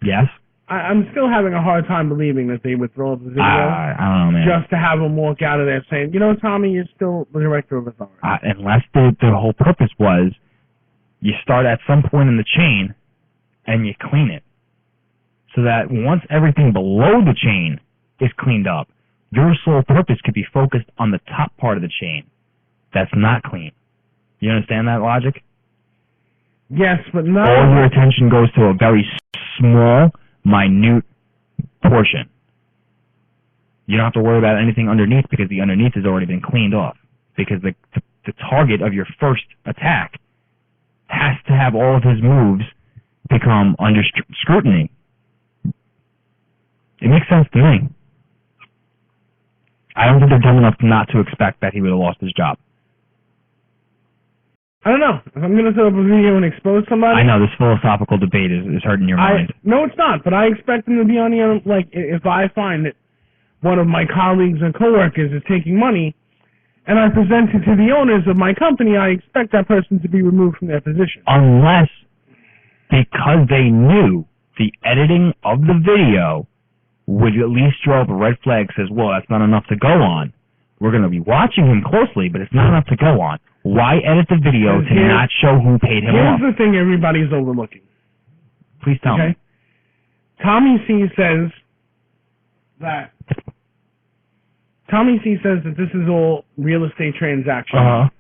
Yes? I'm still having a hard time believing that they would throw the video. I don't know, man. Just to have him walk out of there saying, you know, Tommy, you're still the director of authority. Unless the whole purpose was you start at some point in the chain and you clean it. So that once everything below the chain is cleaned up, your sole purpose could be focused on the top part of the chain that's not clean. You understand that logic? Yes, but not... All your attention goes to a very small, minute portion. You don't have to worry about anything underneath because the underneath has already been cleaned off. Because the target of your first attack has to have all of his moves become under scrutiny. It makes sense to me. I don't think they're dumb enough not to expect that he would have lost his job. I don't know. If I'm going to throw up a video and expose somebody... I know, this philosophical debate is hurting your mind. No, it's not, but I expect them to be on the... Like, if I find that one of my colleagues and coworkers is taking money, and I present it to the owners of my company, I expect that person to be removed from their position. Unless, because they knew the editing of the video would at least throw up a red flag says, well, that's not enough to go on. We're going to be watching him closely, but it's not enough to go on. Why edit the video to not show who paid him off? Here's the thing everybody's overlooking. Please tell me. Tommy C says that this is all real estate transactions.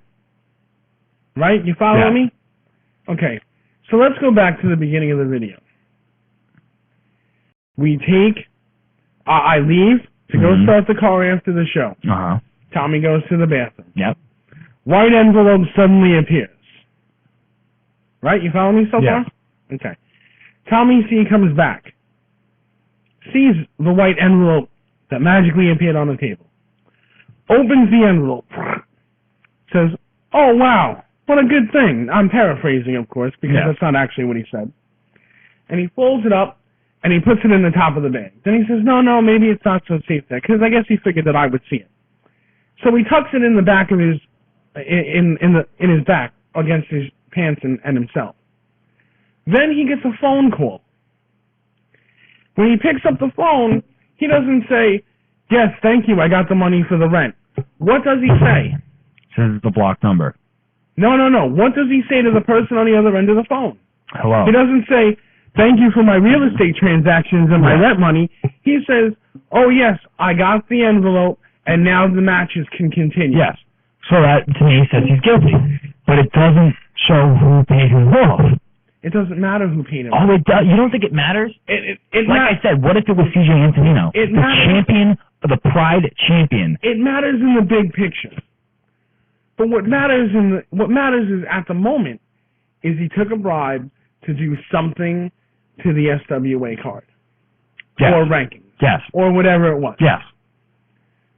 Right? You follow me? Okay. So let's go back to the beginning of the video. I leave to go start the car after the show. Tommy goes to the bathroom. Yep. White envelope suddenly appears. Right? You follow me so far? Okay. Tommy C comes back. Sees the white envelope that magically appeared on the table. Opens the envelope. Says, oh, wow, what a good thing. I'm paraphrasing, of course, because that's not actually what he said. And he folds it up, and he puts it in the top of the bag. Then he says, no, maybe it's not so safe there, because I guess he figured that I would see it. So he tucks it in the back of his, in his back, against his pants and himself. Then he gets a phone call. When he picks up the phone, he doesn't say, yes, thank you, I got the money for the rent. What does he say? Says the block number. No. What does he say to the person on the other end of the phone? Hello. He doesn't say, thank you for my real estate transactions and my rent money. He says, oh, yes, I got the envelope, and now the matches can continue. Yes. So that, to me, says he's guilty. But it doesn't show who paid him off. It doesn't matter who paid him. Oh, it does. You don't think it matters? I said, what if it was CJ Antonino? It the matters. champion, the Pride champion. It matters in the big picture. But what matters is at the moment is he took a bribe to do something to the SWA card. Yes. Or rankings. Yes. Or whatever it was. Yes.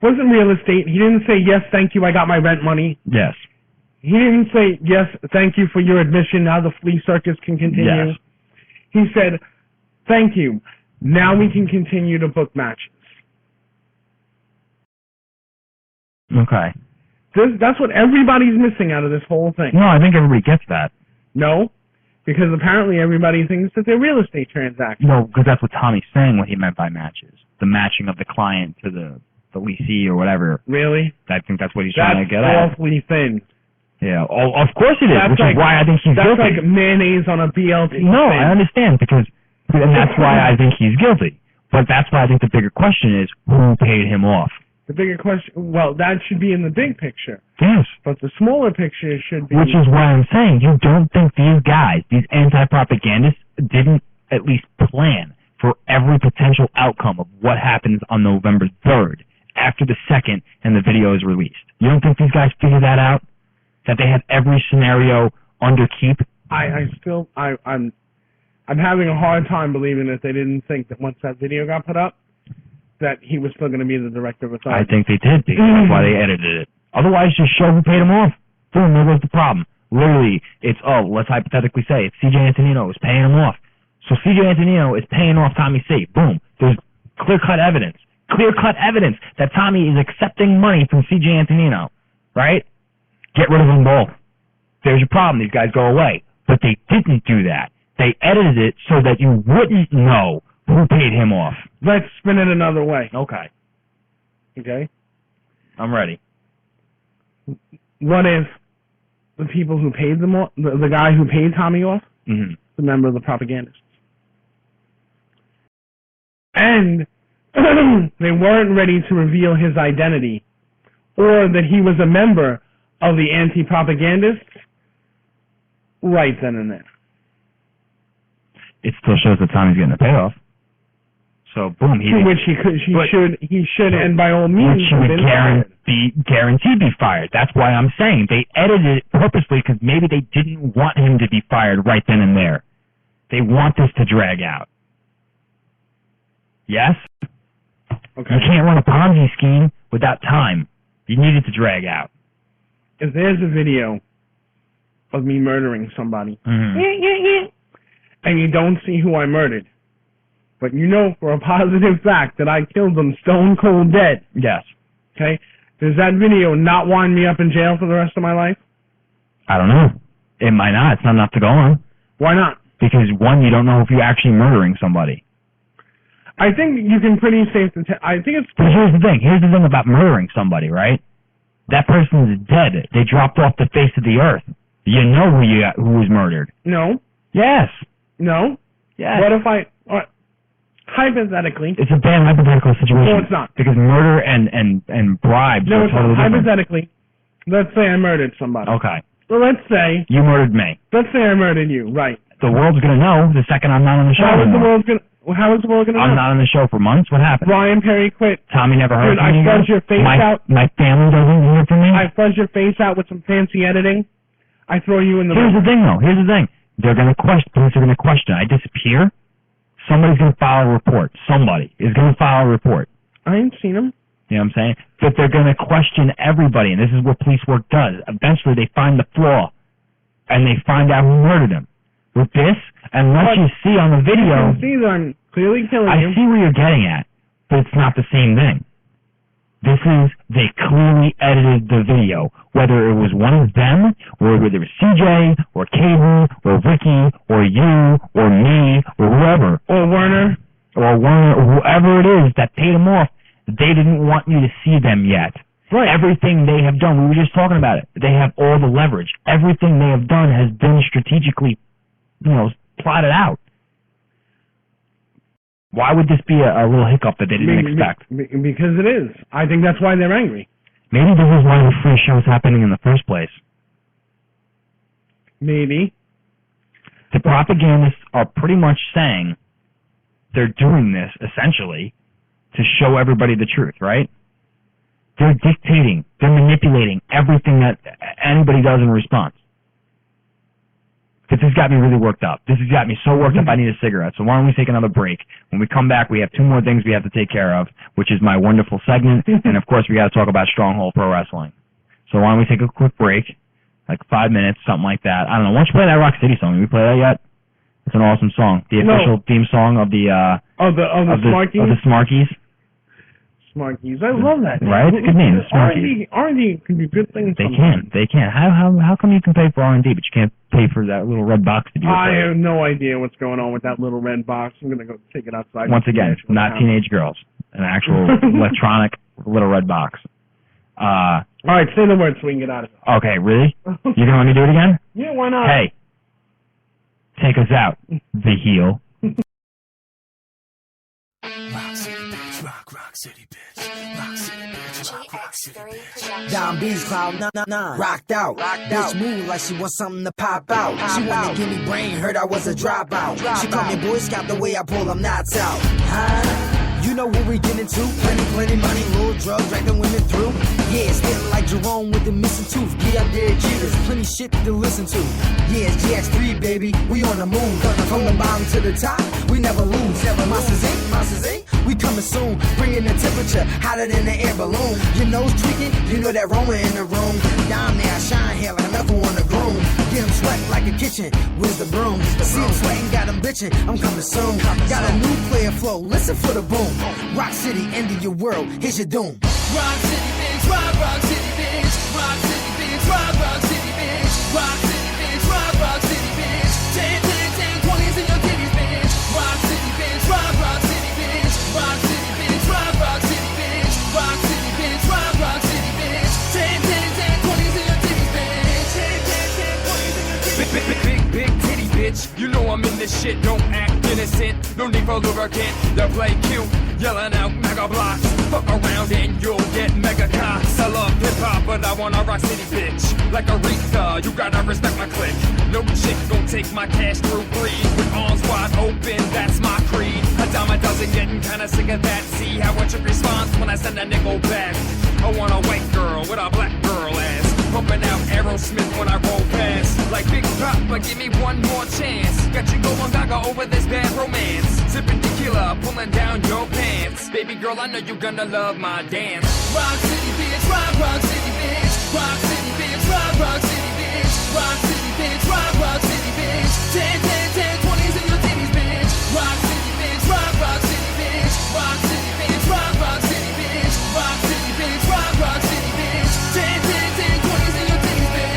Wasn't real estate. He didn't say, yes, thank you, I got my rent money. Yes. He didn't say, yes, thank you for your admission, now the flea circus can continue. Yes. He said, thank you, now we can continue to book matches. Okay. That's what everybody's missing out of this whole thing. No, I think everybody gets that. No, because apparently everybody thinks that they're real estate transactions. No, because that's what Tommy's saying, what he meant by matches. The matching of the client to the leasee or whatever. Really? I think that's what he's trying to get at. That's awfully thin. Yeah, of course it is, That's which like, is why I think he's that's guilty. That's like mayonnaise on a BLT. No, thin. I understand, and that's why I think he's guilty. But that's why I think the bigger question is, who paid him off? The bigger question, well, that should be in the big picture. Yes. But the smaller picture should be... Which is why I'm saying, you don't think these guys, these anti-propagandists, didn't at least plan for every potential outcome of what happens on November 3rd, after the 2nd, and the video is released. You don't think these guys figured that out? That they had every scenario under keep? I'm having a hard time believing that they didn't think that once that video got put up, that he was still going to be the director of authority. I think they did, because that's why they edited it. Otherwise, just show who paid him off. Boom, there goes the problem. Literally, it's, let's hypothetically say, it's CJ Antonino is paying him off. So CJ Antonino is paying off Tommy C. Boom. There's clear-cut evidence that Tommy is accepting money from CJ Antonino, right? Get rid of them both. There's your problem. These guys go away. But they didn't do that. They edited it so that you wouldn't know who paid him off. Let's spin it another way. Okay. Okay? I'm ready. What if the people who paid them off, the guy who paid Tommy off, mm-hmm. the member of the propagandists, and they weren't ready to reveal his identity, or that he was a member of the anti-propagandists, right then and there. It still shows that Tommy's getting a payoff. So boom, he should, and by all means, which would guaranteed be fired. That's why I'm saying they edited it purposely, because maybe they didn't want him to be fired right then and there. They want this to drag out. Yes? Okay. You can't run a Ponzi scheme without time. You need it to drag out. If there's a video of me murdering somebody, mm-hmm. and you don't see who I murdered, but you know for a positive fact that I killed them stone cold dead. Yes. Okay? Does that video not wind me up in jail for the rest of my life? I don't know. It might not. It's not enough to go on. Why not? Because, one, you don't know if you're actually murdering somebody. I think you can pretty safe to I think it's... But here's the thing. Here's the thing about murdering somebody, right? That person is dead. They dropped off the face of the earth. You know who was murdered. No. Yes. No. Yes. What if hypothetically... It's a bad hypothetical situation. No, it's not. Because murder and bribes are totally different. Hypothetically, let's say I murdered somebody. Okay. So let's say... You murdered me. Let's say I murdered you, right. The world's going to know the second I'm not on the show anymore. How is the world going to know? I'm not on the show for months. What happened? Brian Perry quit. Tommy never heard from I you. fudged your face out. My family doesn't hear from me. I fudged your face out with some fancy editing. I throw you in the... Here's the thing, though. Here's the thing. They're going to question. Police are going to question. I disappear. Somebody's going to file a report. Somebody is going to file a report. I ain't seen them. You know what I'm saying? But they're going to question everybody, and this is what police work does. Eventually, they find the flaw, and they find out who murdered him. With this, unless you see on the video... You can see that I'm clearly killing you. I see where you're getting at, but it's not the same thing. This is, they clearly edited the video, whether it was one of them, or whether it was CJ, or Cable, or Ricky, or you, or me, or whoever. Or Werner, or whoever it is that paid them off. They didn't want you to see them yet. Right. Everything they have done, we were just talking about it. They have all the leverage. Everything they have done has been strategically, plotted out. Why would this be a little hiccup that they didn't expect? Because it is. I think that's why they're angry. Maybe this is why the free show is happening in the first place. Maybe. The propagandists are pretty much saying they're doing this, essentially, to show everybody the truth, right? They're dictating, they're manipulating everything that anybody does in response. This has got me really worked up. This has got me so worked up I need a cigarette. So why don't we take another break? When we come back, we have 2 more things we have to take care of, which is my wonderful segment, and of course we got to talk about Stronghold Pro Wrestling. So why don't we take a quick break, like 5 minutes, something like that. I don't know. Why don't you play that Rock City song? Did we play that yet? It's an awesome song. The official theme song of the S-Markies. Of the S-Markies. S-Markies. I love that. Right? It's a good name, the S-Markies. R&D can do good things. They can. How come you can pay for R&D, but you can't pay for that little red box to be I have no idea what's going on with that little red box. I'm going to go take it outside. Once again, not teenage girls. An actual electronic little red box. All right, say the word so we can get out of it. Okay, really? You going to let me do it again? Yeah, why not? Hey, take us out, the heel. Rock City, bitch. Rock City, bitch. Rock City, bitch. Rock City, bitch. Down B's cloud, nah. Rocked out. Bitch move like she wants something to pop out. She wanna give me brain, heard I was a dropout. She called me Boy Scout the way I pull them knots out. Huh? You know what we get into? Plenty money, little drugs, drag the women through. Yeah, spitting like Jerome with the missing tooth. Get up there, G, plenty shit to listen to. Yeah, it's GX3, baby, we on the move. From the bottom to the top, we never lose. Monsters Inc., we coming soon. Bringing the temperature hotter than the air balloon. Your nose tweaking, you know that Roma in the room. Down there, I shine here like I'm never on the groom. Get him sweat like a kitchen, where's the broom? See him sweating, got him bitching, I'm coming soon. Got a new player flow, listen for the boom. Rock City, end of your world, here's your doom. Rock City, bitch. Rock City, bitch. Rock City, bitch. Rock City, bitch. Rock City, bitch. Rock City, bitch. 10, 20s in your titties, bitch. Rock City, bitch. Rock City, bitch. Rock City, bitch. Rock City, bitch. Rock City, bitch. Rock City, bitch. 10, 20s in your titties, bitch. 10, 20s in your titties, bitch. Big titty, bitch. You know I'm in this shit. Don't act innocent. No need for lubricant. They play cute. Yelling out mega blocks. Fuck around and you'll get mega cocks. I love hip hop, but I want a Rock City bitch. Like Aretha, you gotta respect my clique. No chick gon' take my cash through greed. With arms wide open, that's my creed. A dime a dozen, getting kinda sick of that. See how a chick responds when I send a nickel back. I want a white girl with a black girl ass. Pumping out Aerosmith when I roll past. Like Big Pop, but give me one more chance. Got you going gaga over this bad romance. Sipping tequila, pulling down your pants. Baby girl, I know you gonna love my dance. Rock City, bitch. Rock City, bitch. Rock City, bitch. Rock City, bitch. Rock City, bitch. Rock City, bitch. 10, 20s in your titties, bitch. Rock City, bitch. Rock City, bitch. Rock City, bitch. Rock City, bitch. Rock City, bitch. Rock City, bitch. 10, 20s in your titties, bitch.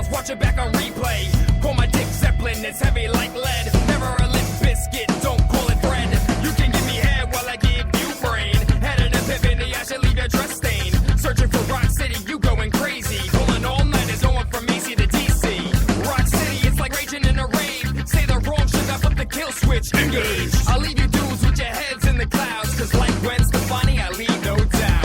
Watch it back on replay. Call my dick Zeppelin, it's heavy like lead. Never a limp biscuit, don't call it bread. You can give me head while I give you brain. Had an epiphany, I should leave your dress stain. Searching for Rock City, you going crazy. Pulling all nighters, going from Macy to DC. Rock City, it's like raging in a rave. Say the wrong shit, I flip the kill switch. Engage. I'll leave you dudes with your heads in the clouds. Cause like Gwen Stefani, I leave no doubt.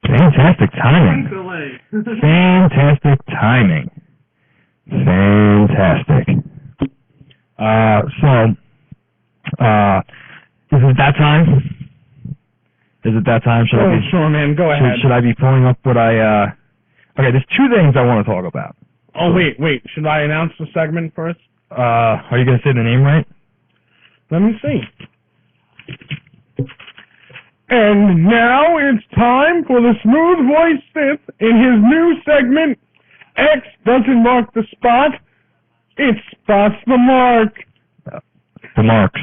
Fantastic timing. Fantastic timing. Fantastic. Is it that time? Is it that time? Sure, man. Go ahead. Should I be pulling up what I... Okay, there's 2 things I want to talk about. Oh, wait. Should I announce the segment first? Are you going to say the name right? Let me see. And now it's time for the smooth voice Sith in his new segment, X doesn't mark the spot. It spots the mark. The marks.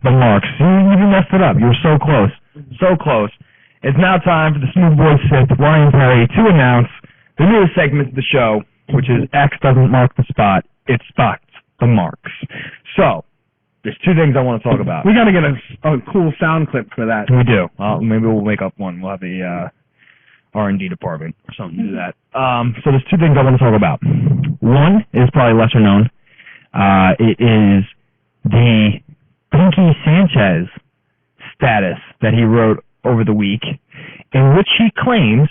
The marks. You messed it up. You were so close. So close. It's now time for the Smooth Boy Sith, Ryan Perry, to announce the newest segment of the show, which is X doesn't mark the spot. It spots the marks. So, there's two things I want to talk about. We got to get a cool sound clip for that. We do. Maybe we'll make up one. We'll have the R&D department or something to do that. So there's two things I want to talk about. One is probably lesser known. It is the Pinky Sanchez status that he wrote over the week, in which he claims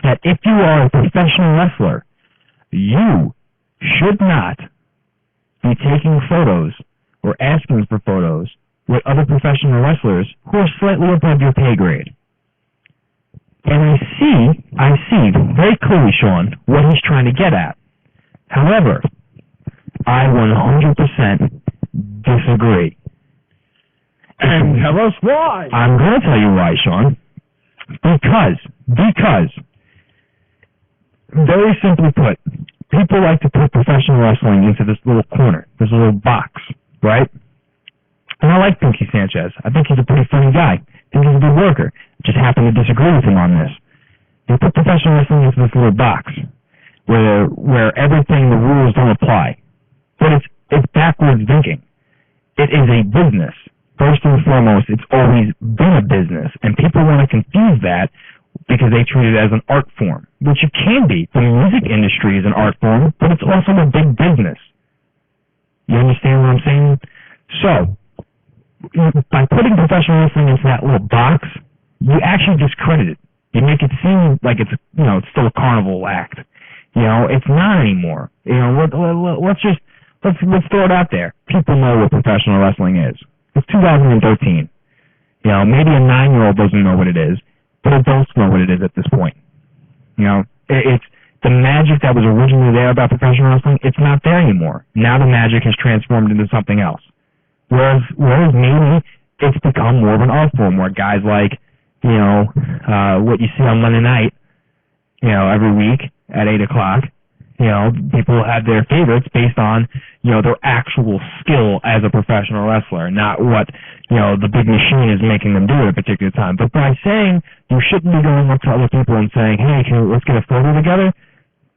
that if you are a professional wrestler, you should not be taking photos or asking for photos with other professional wrestlers who are slightly above your pay grade. And I see very clearly, Sean, what he's trying to get at. However, I 100% disagree. And tell us why. I'm going to tell you why, Sean. Because, very simply put, people like to put professional wrestling into this little corner, this little box, right? And I like Pinky Sanchez. I think he's a pretty funny guy. I think he's a good worker. I just happen to disagree with him on this. They put professional wrestling into this little box where everything, the rules don't apply. But it's backwards thinking. It is a business. First and foremost, it's always been a business, and people want to confuse that because they treat it as an art form, which it can be. The music industry is an art form, but it's also a big business. You understand what I'm saying? So, by putting professional wrestling into that little box, you actually discredit it. You make it seem like it's still a carnival act. It's not anymore. Let's throw it out there. People know what professional wrestling is. It's 2013. Maybe a 9-year-old doesn't know what it is, but adults know what it is at this point. It's the magic that was originally there about professional wrestling. It's not there anymore. Now the magic has transformed into something else. Whereas maybe it's become more of an art form where guys like, what you see on Monday night, every week at 8 o'clock, people have their favorites based on, their actual skill as a professional wrestler, not what, the big machine is making them do at a particular time. But by saying you shouldn't be going up to other people and saying, hey, let's get a photo together,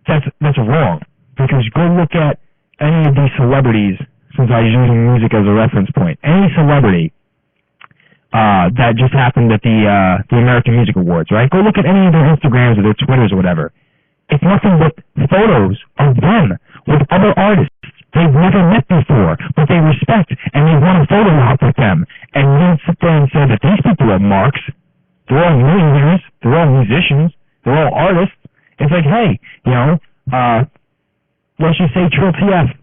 that's wrong. Because go look at any of these celebrities, since I was using music as a reference point, any celebrity that just happened at the American Music Awards, right? Go look at any of their Instagrams or their Twitters or whatever. It's nothing but photos of them with other artists they've never met before, but they respect, and they want a photo op with them. And you sit there and say that these people are marks. They're all millionaires. They're all musicians. They're all artists. It's like, hey, let's just say Trill TF,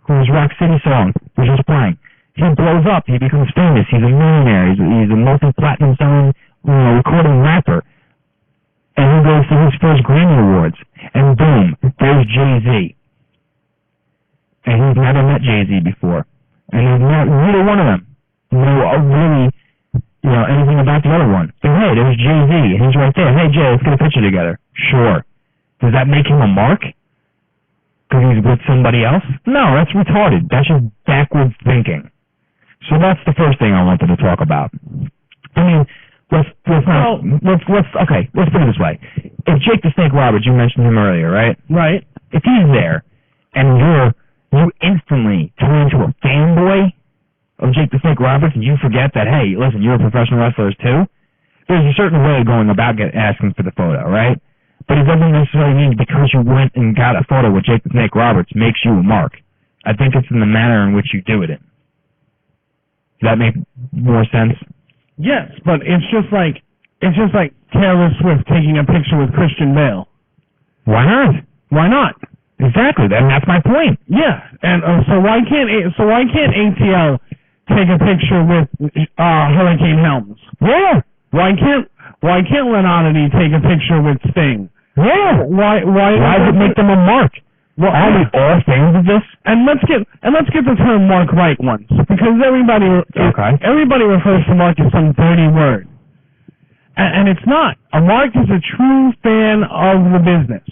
whose Rock City song was just playing. He blows up. He becomes famous. He's a millionaire. He's a multi-platinum selling, recording rapper. And he goes to his first Grammy Awards. And boom, there's Jay-Z. And he's never met Jay-Z before. And he's not neither one of them really, anything about the other one. But hey, there's Jay-Z, and he's right there. Hey, Jay, let's get a picture together. Sure. Does that make him a mark? Because he's with somebody else? No, that's retarded. That's just backwards thinking. So that's the first thing I wanted to talk about. I mean, let's put it this way. If Jake the Snake Roberts, you mentioned him earlier, right? Right. If he's there, and you instantly turn into a fanboy of Jake the Snake Roberts, and you forget that, hey, listen, you're a professional wrestler too, there's a certain way of going about asking for the photo, right? But it doesn't necessarily mean because you went and got a photo with Jake the Snake Roberts makes you a mark. I think it's in the manner in which you do it in. Does that make more sense? Yes, but it's just like Taylor Swift taking a picture with Christian Bale. Why not? Why not? Exactly. That's my point. Yeah, and so why can't ATL take a picture with Hurricane Helms? Yeah. Why can't Len Oddity take a picture with Sting? Yeah. Why does it make them a mark? Well, are we all fans of this? And let's get the term mark right once, because everybody refers to mark as some dirty word, and it's not. A mark is a true fan of the business.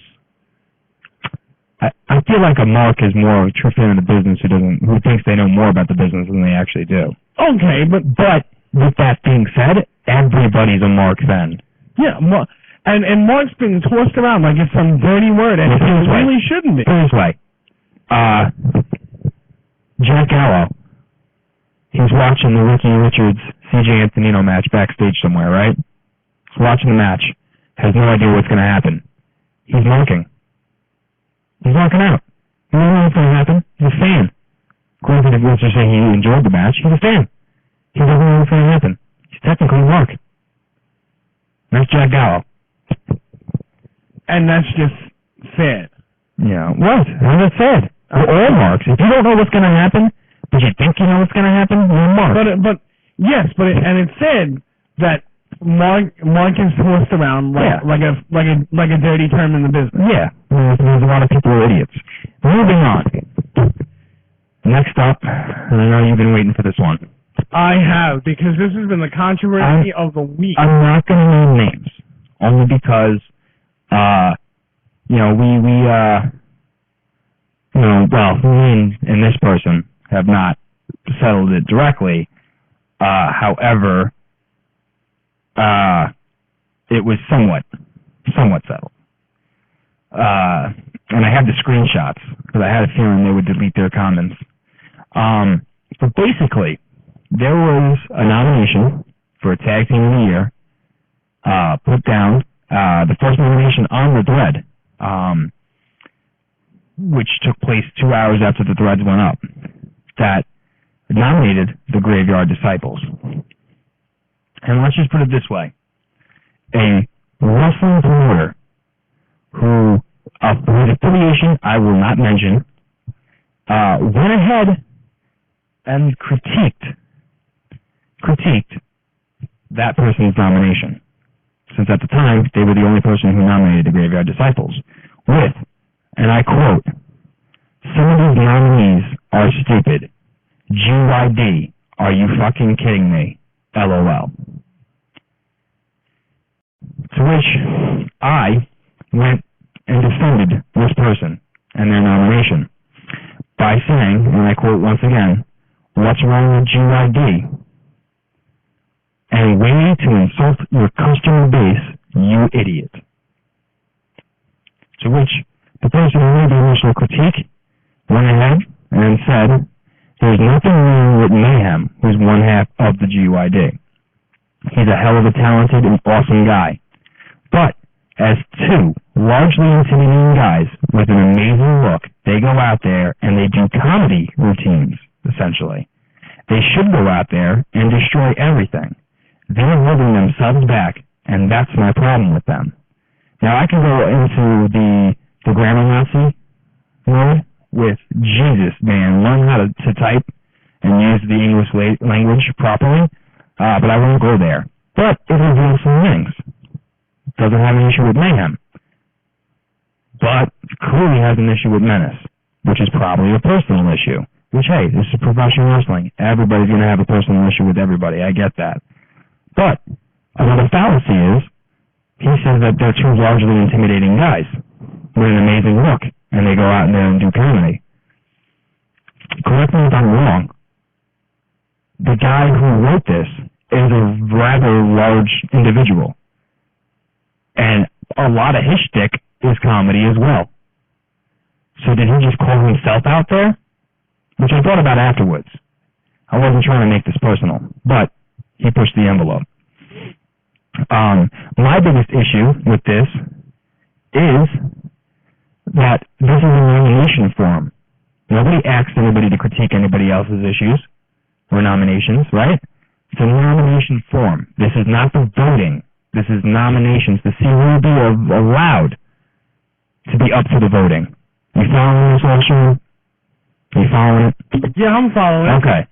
I feel like a mark is more a true fan of the business who thinks they know more about the business than they actually do. Okay, but with that being said, everybody's a Mark fan. Yeah, and Mark's been tossed around like it's some dirty word, and it really shouldn't be. Put it this way. Jack Gallo, he's watching the Ricky Richards CJ Antonino match backstage somewhere, right? He's watching the match, has no idea what's going to happen. He's marking. He's walking out. He doesn't know what's going to happen. He's a fan. According to the Richards saying he enjoyed the match, he's a fan. He doesn't know what's going to happen. He's technically a Mark. That's Jack Gallo. And that's just sad. Yeah. What? How's that sad? We're all Marks. If you don't know what's going to happen, but you think you know what's going to happen, you're a Mark. And it said that Mark is tossed around like a dirty term in the business. Yeah. There's a lot of people who are idiots. Moving on. Next up, and I know you've been waiting for this one. I have, because this has been the controversy of the week. I'm not going to name names, only because, me and this person have not settled it directly. However, it was somewhat settled. And I had the screenshots, because I had a feeling they would delete their comments. But basically, there was a nomination for a Tag Team of the Year put down, the first nomination on the thread, which took place 2 hours after the threads went up, that nominated the Graveyard Disciples. And let's just put it this way. A wrestling promoter whose affiliation I will not mention, went ahead and critiqued that person's nomination, since at the time they were the only person who nominated the Graveyard Disciples, with, and I quote, "Some of these nominees are stupid. GYD, are you fucking kidding me? LOL." To which I went and defended this person and their nomination by saying, and I quote once again, "What's wrong with GYD? And way to insult your customer base, you idiot." To which the person who made the initial critique went ahead and said, "There's nothing wrong with Mayhem, who's one half of the GYD. He's a hell of a talented and awesome guy. But as two largely intimidating guys with an amazing look, they go out there and they do comedy routines, essentially. They should go out there and destroy everything. They're holding themselves back, and that's my problem with them." Now, I can go into the grammar Nazi mode with, Jesus, man, learn how to type and use the English language properly, but I won't go there. But it reveals some things. Doesn't have an issue with Mayhem, but clearly has an issue with Menace, which is probably a personal issue. Which, hey, this is professional wrestling. Everybody's going to have a personal issue with everybody. I get that. But another fallacy is, he says that they're two largely intimidating guys with an amazing look, and they go out there and do comedy. Correct me if I'm wrong. The guy who wrote this is a rather large individual. And a lot of his shtick is comedy as well. So did he just call himself out there? Which I thought about afterwards. I wasn't trying to make this personal, but he pushed the envelope. My biggest issue with this is that this is a nomination forum. Nobody asks anybody to critique anybody else's issues or nominations, right? It's a nomination forum. This is not the voting. This is nominations to see who will be allowed to be up for the voting. You following this, Sean? You following it? Yeah, I'm following it. Okay.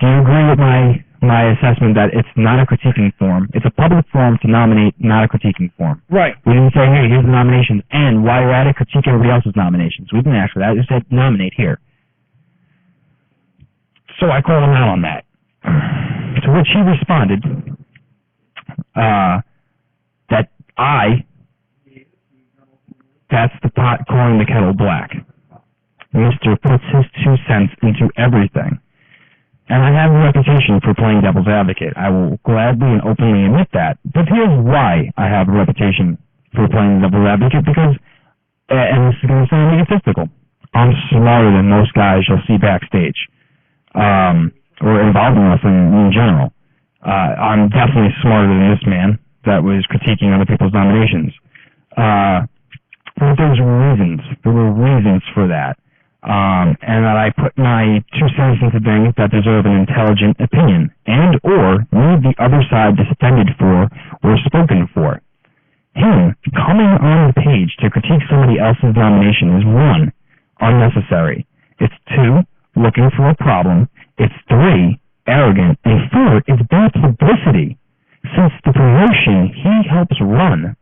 Do you agree with my assessment that it's not a critiquing forum? It's a public forum to nominate, not a critiquing forum. Right. We didn't say, hey, here's the nominations, and while you're at it, critique everybody else's nominations. We didn't ask for that. We just said nominate here. So I called him out on that. To which he responded that that's the pot calling the kettle black. Mr. puts his 2 cents into everything. And I have a reputation for playing devil's advocate. I will gladly and openly admit that. But here's why I have a reputation for playing devil's advocate, because, and this is going to sound egotistical, I'm smarter than most guys you'll see backstage, or involved in wrestling in general. I'm definitely smarter than this man that was critiquing other people's nominations. But there were reasons for that. And that I put my 2 cents into things that deserve an intelligent opinion and or need the other side defended for or spoken for. Him coming on the page to critique somebody else's nomination is 1, unnecessary. It's 2, looking for a problem. It's 3, arrogant. And 4, it's bad publicity. Since the promotion he helps run,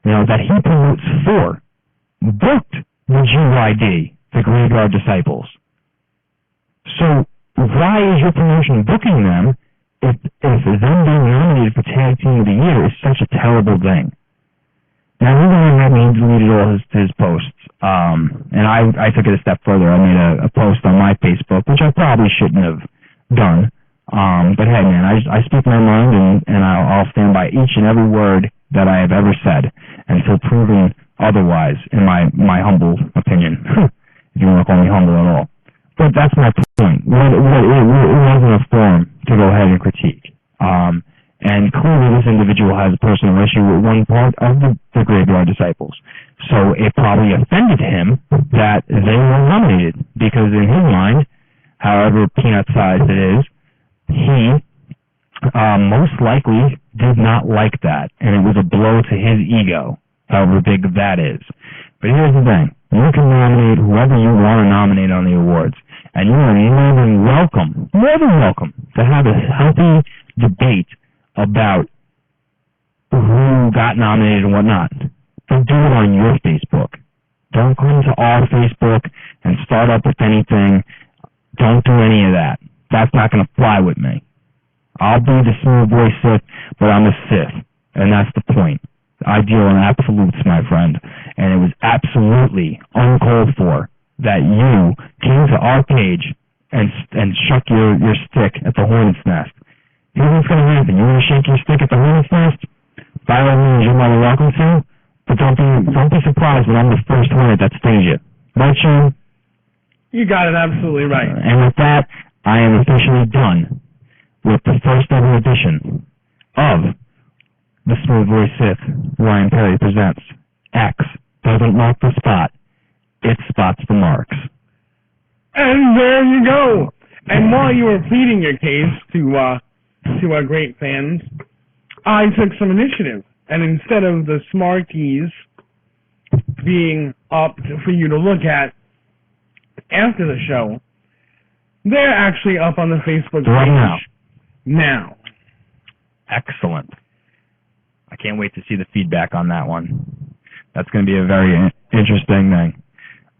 that he promotes for, booked the GYD, the Graveyard Disciples. So why is your promotion booking them if them being nominated for Tag Team of the Year is such a terrible thing? Now, he deleted all his posts, and I took it a step further. I made a post on my Facebook, which I probably shouldn't have done. But hey, man, I speak my mind, and I'll stand by each and every word that I have ever said until proven otherwise, in my humble opinion. If you want to call me humble at all. But that's my point. It wasn't a forum to go ahead and critique. And clearly this individual has a personal issue with one part of the Graveyard Disciples. So it probably offended him that they were nominated, because in his mind, however peanut-sized it is, he most likely did not like that, and it was a blow to his ego, however big that is. But here's the thing. You can nominate whoever you want to nominate on the awards. And you are more than welcome to have a healthy debate about who got nominated and whatnot. But do it on your Facebook. Don't come to our Facebook and start up with anything. Don't do any of that. That's not going to fly with me. I'll be the smooth boy Sith, but I'm a Sith. And that's the point. I deal in absolutes, my friend, and it was absolutely uncalled for that you came to our page and shook your stick at the Hornet's Nest. Here's what's going to happen. You're going to shake your stick at the Hornet's Nest? By all means, you're more than welcome to, but don't be surprised when I'm the first Hornet that stings you. Right, Sean? You got it absolutely right. And with that, I am officially done with the first ever edition of the Smooth Voice Sith, Ryan Perry presents X doesn't mark the spot, it spots the marks. And there you go. And while you were pleading your case to our great fans, I took some initiative. And instead of the S-Markies being up for you to look at after the show, they're actually up on the Facebook page right now. Excellent. I can't wait to see the feedback on that one. That's going to be a very interesting thing.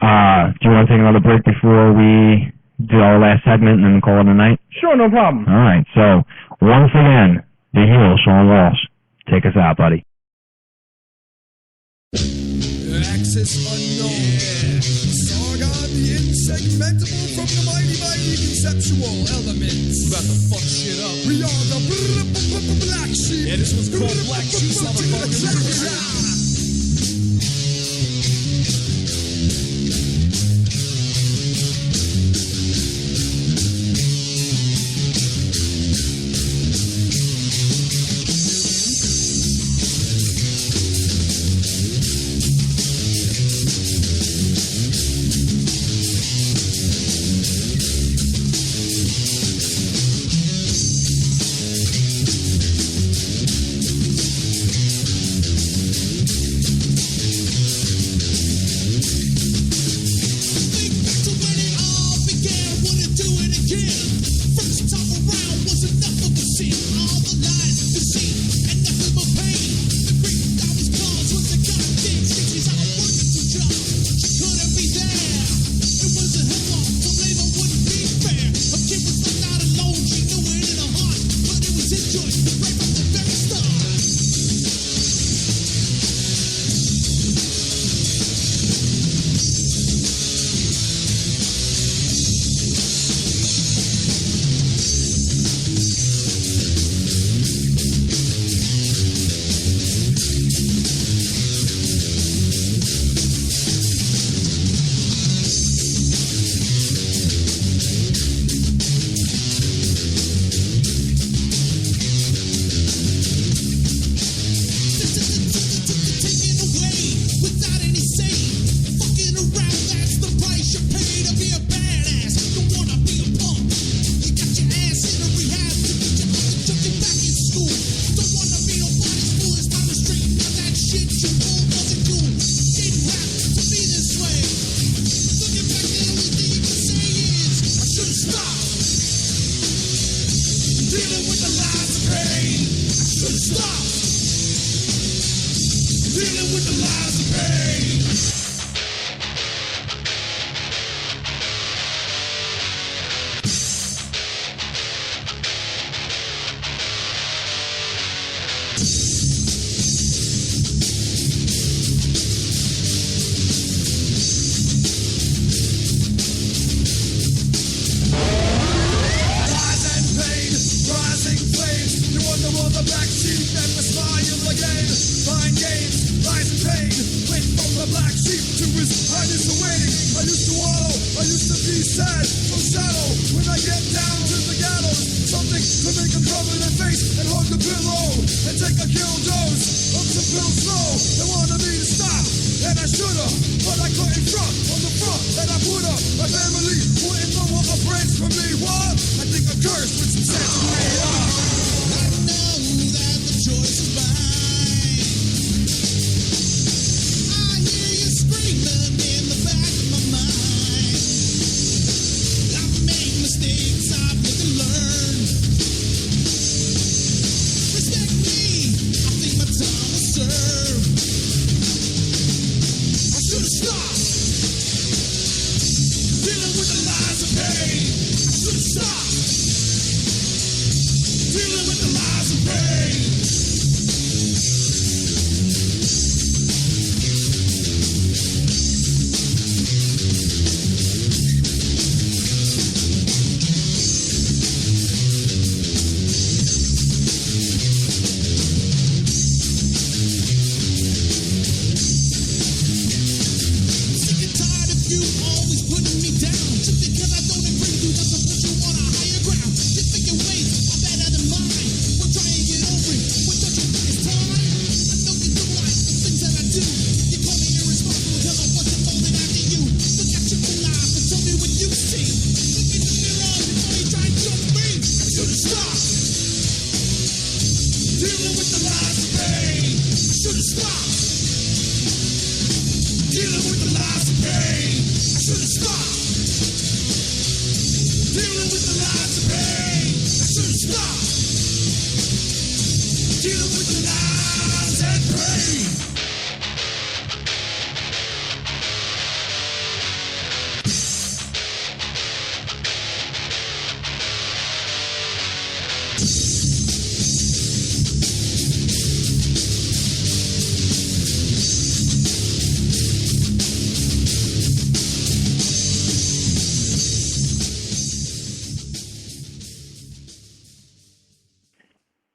Do you want to take another break before we do our last segment and then call it a night? Sure, no problem. All right. So, once again, the heel, Sean Walsh. Take us out, buddy. Access unknown. Sargon the insegmentable from the mighty conceptual elements. About to fuck shit up. We are the black sheep. Yeah, this was called Black Sheep, motherfucker. stop. Dealing with the lies of pain. Lies and pain, rising flames. You wonder what the black sheep never smile again. Find games, lies and pain. Went from the black sheep to his highness awaiting. I used to wallow, I used to be sad, so shallow. When I get down to the gallows, something to make a cover their face and hug the pillow and take a kill dose of some pill slow. They wanted me to stop, and I shoulda, but I couldn't front on the front that I put up. My family wouldn't know what a branch from me was. I think I'm cursed with some sense of me. I know that the choice is mine. I hear you screaming in the back of my mind. I've made mistakes, I've lived and learned. Respect me, I think my time is served. I should have stopped dealing with the lies of pain. I should have stopped dealing with the lies of pain. Sick and tired of you always putting me down. Just because I don't agree with you doesn't put you on a higher ground. You think your ways are better than mine. We'll try and get over it. But don't you think it's time? I know you don't like the things that I do. You call me irresponsible because I wasn't folded after you. Look at your own eyes and tell me what you see. Look into your eyes before you try and judge me. I should have stopped dealing with the lies of pain. I should have stopped dealing with the lies of pain. I should have stopped dealing with the lies of pain. I should have stopped dealing with the lies and pain.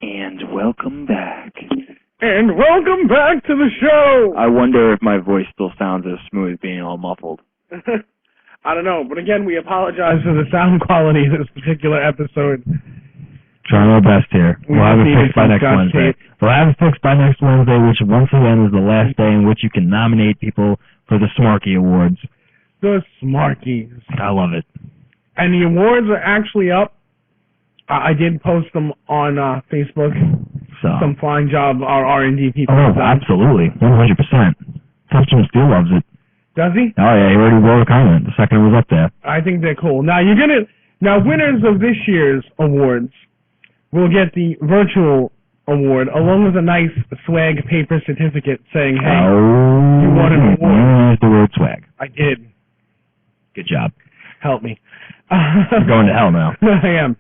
And welcome back. And welcome back to the show. I wonder if my voice still sounds as smooth being all muffled. I don't know, but again, we apologize for the sound quality of this particular episode. Trying our best here. We'll have it fixed by next Wednesday. We'll have it fixed by next Wednesday, which once again is the last day in which you can nominate people for the S-Markie Awards. The S-Markies. I love it. And the awards are actually up. I did post them on Facebook. So. Some fine job our R&D people Oh, have done. absolutely. 100%. Customer Steel loves it. Does he? Oh, yeah, he already wrote a comment the second it was up there. I think they're cool. Now, winners of this year's awards will get the virtual award along with a nice swag paper certificate saying, hey, you won an award. You used the word swag. I did. Good job. Help me. You're going to hell now. I am.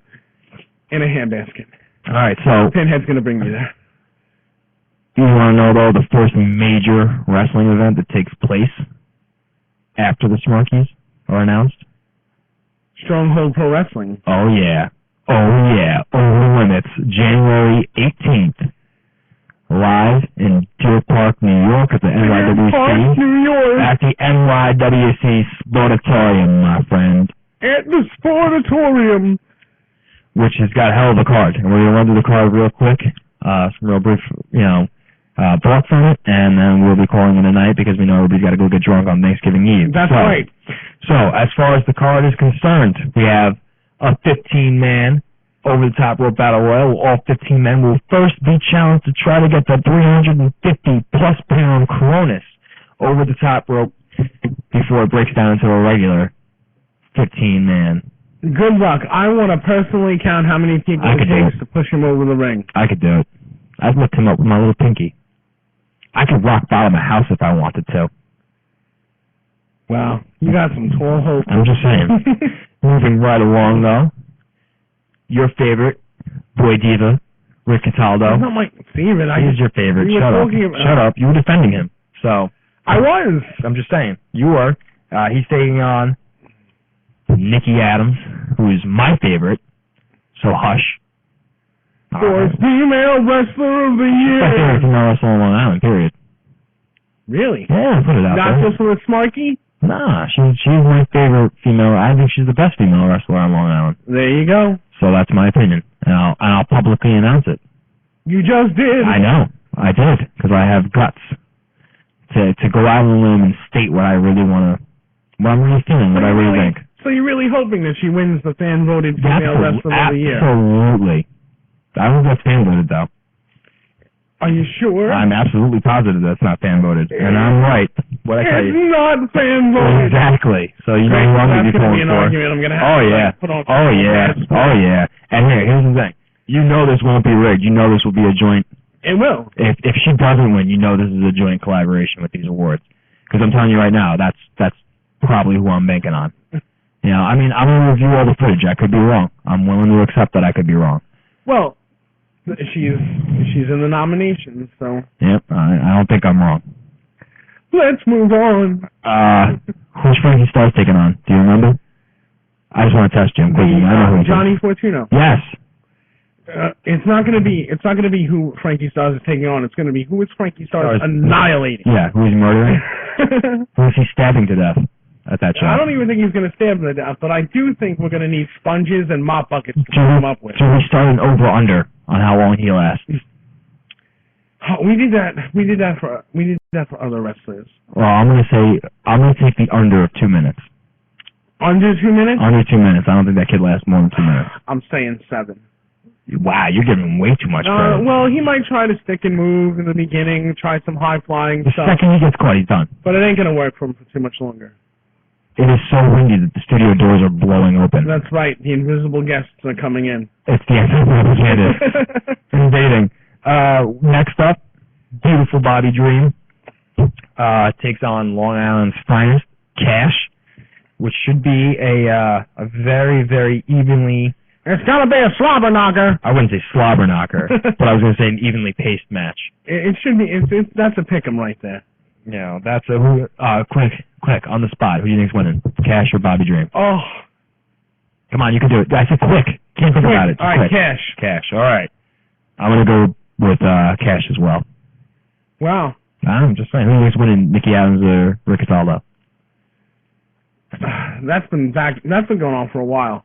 In a handbasket. All right, so Pinhead's going to bring me there. you want to know, though, the first major wrestling event that takes place after the S-Markies are announced? Stronghold Pro Wrestling. Oh, yeah. Oh, yeah. Over the limits. January 18th. Live in Deer Park, New York at the NYWC. Park, New York. At the NYWC Sportatorium, my friend. At the Sportatorium. Which has got a hell of a card. And we're going to run through the card real quick. Some real brief, thoughts on it. And then we'll be calling it a night because we know everybody's got to go get drunk on Thanksgiving Eve. That's right. So, as far as the card is concerned, we have a 15-man over-the-top rope battle royal. All 15 men will first be challenged to try to get the 350-plus pound Cronus over the top rope before it breaks down into a regular 15-man. Good luck. I want to personally count how many people it takes to push him over the ring. I could do it. I'd lift him up with my little pinky. I could rock bottom a house if I wanted to. Wow, you got some tall hopes. I'm just saying. Moving right along, though. Your favorite boy diva, Rick Cataldo. He's not my favorite. He's your favorite. We Shut up. Shut up. You were defending him. So I was. I'm just saying. You were. He's taking on Nikki Adams, who is my favorite. So hush. For female wrestler of the year. My favorite female wrestler on Long Island, period. Really? Yeah, put it out Not there. just for S-Markie? Nah, she's my favorite female. I think she's the best female wrestler on Long Island. There you go. So that's my opinion, and I'll publicly announce it. You just did. I know, I did, because I have guts to go out on a limb and state what I really want to, what I'm really feeling, what I really think. So you're really hoping that she wins the fan-voted female wrestler of the year? Absolutely. I don't think that's fan-voted, though. Are you sure? I'm absolutely positive that's not fan-voted, and I'm right. What I tell you. It's not fan-voted. Exactly. So you know who I'm going to be pulling for. I'm going to have to put on Oh, yeah. And here's the thing. You know this won't be rigged. You know this will be a joint. It will. If she doesn't win, you know this is a joint collaboration with these awards. Because I'm telling you right now, that's probably who I'm banking on. You know, I mean, I'm going to review all the footage. I could be wrong. I'm willing to accept that I could be wrong. Well, she's in the nominations, so. Yep, I don't think I'm wrong. Let's move on. Who's Frankie Starr's taking on? Do you remember? I just want to test Jim quickly. I know who Johnny Fortuno. Yes. It's not going to be who Frankie Starrs is taking on. It's going to be who is Frankie Starrs annihilating. Yeah, who he's murdering. Who is he stabbing to death at that show? I don't even think he's going to stab him to death, but I do think we're going to need sponges and mop buckets to put him up with. So we start an over/under on how long he lasts. We did that for other wrestlers. Well, I'm going to take the under of 2 minutes. Under 2 minutes? Under 2 minutes. I don't think that kid lasts more than 2 minutes. I'm saying 7. Wow, you're giving him way too much credit. Well, he might try to stick and move in the beginning, try some high-flying stuff. The second he gets caught, he's done. But it ain't going to work for him for too much longer. It is so windy that the studio doors are blowing open. That's right. The invisible guests are coming in. It's the representative. Invading. Next up, beautiful Bobby Dream takes on Long Island's finest, Cash, which should be a very, very evenly... It's gonna be a slobber knocker. I wouldn't say slobber knocker, but I was gonna say an evenly paced match. It should be. That's a pick'em right there. Yeah, that's a quick on the spot. Who do you think's winning, Cash or Bobby Dream? Oh, come on, you can do it. I said quick. Can't think about it. All right, quick. Cash. All right. I'm gonna go with Cash as well. Wow. I'm just saying. Who do you think's winning, Nikki Adams or Rick Cataldo? That's been going on for a while.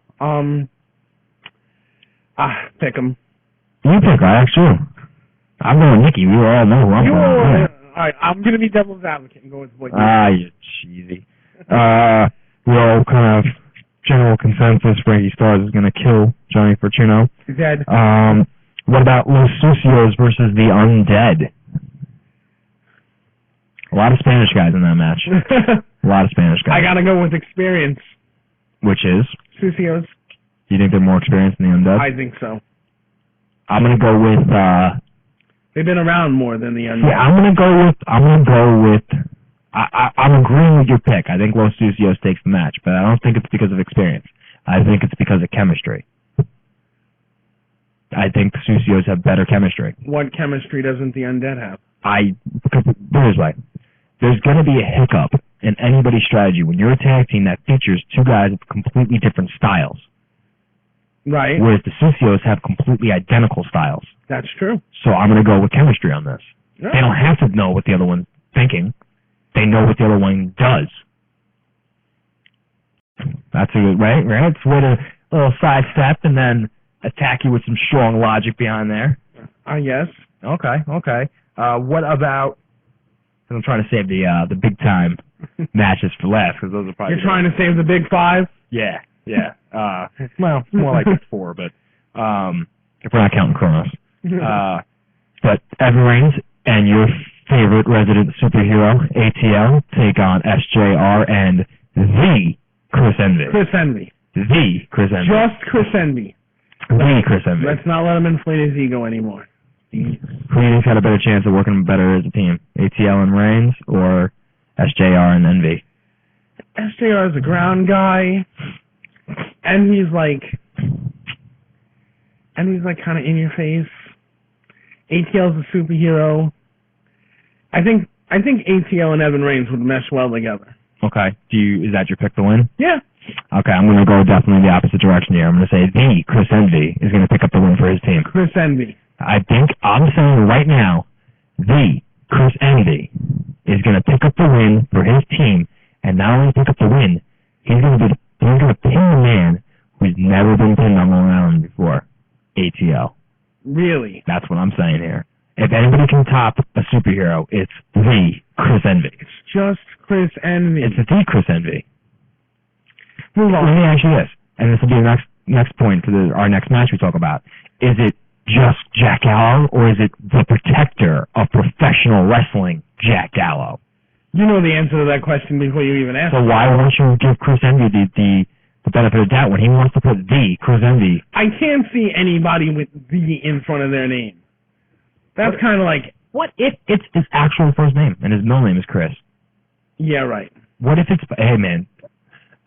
Pick him. You pick. I asked you. I'm going Nikki. We all know who I'm going. All right, I'm going to be devil's advocate and go with boy. You're cheesy. We all kind of general consensus. Frankie Starrs is going to kill Johnny Fortuno. Dead. What about Los Sucios versus the Undead? A lot of Spanish guys in that match. A lot of Spanish guys. I got to go with experience. Which is? Sucios. You think they're more experienced than the Undead? I think so. I'm gonna go with. They've been around more than the Undead. Yeah, I'm gonna go with. I'm agreeing with your pick. I think Los Sucios takes the match, but I don't think it's because of experience. I think it's because of chemistry. I think the Sucios have better chemistry. What chemistry doesn't the Undead have? Here's why. There's gonna be a hiccup in anybody's strategy when you're a tag team that features two guys with completely different styles. Right. Whereas the Sucios have completely identical styles. That's true. So I'm going to go with chemistry on this. Yeah. They don't have to know what the other one's thinking. They know what the other one does. That's a good, right? It's a little sidestep and then attack you with some strong logic behind there. Yes. Okay. What about... I'm trying to save the big time matches for last because those are probably... You're trying to save the big five? Yeah. Well, it's more like 4, but if we're not counting Kronos. But Evan Reigns and your favorite resident superhero, ATL, take on SJR and the Chris Envy. The Chris Envy. The Chris Envy. Just Chris Envy. The Chris Envy. Let's not let him inflate his ego anymore. Who do you think's got a better chance of working better as a team? ATL and Reigns or SJR and Envy? SJR is a ground guy. Envy's like kind of in your face. ATL's a superhero. I think ATL and Evan Reigns would mesh well together. Okay. Is that your pick to win? Yeah. Okay, I'm going to go definitely the opposite direction here. I'm going to say the Chris Envy is going to pick up the win for his team. Chris Envy. I'm saying right now, the Chris Envy is going to pick up the win for his team, and not only pick up the win, he's going to pin the man who's never been pinned on Long Island before, ATL. Really? That's what I'm saying here. If anybody can top a superhero, it's the Chris Envy. It's just Chris Envy. It's the Chris Envy. Move on. Let me ask you this, and this will be the next point to our next match we talk about. Is it just Jack Gallo, or is it the protector of professional wrestling, Jack Gallo? You know the answer to that question before you even ask. So why won't you give Chris Envy the benefit of the doubt when he wants to put the Chris Envy? I can't see anybody with the in front of their name. That's kind of like... What if it's his actual first name and his middle name is Chris? Yeah, right. What if it's... Hey, man,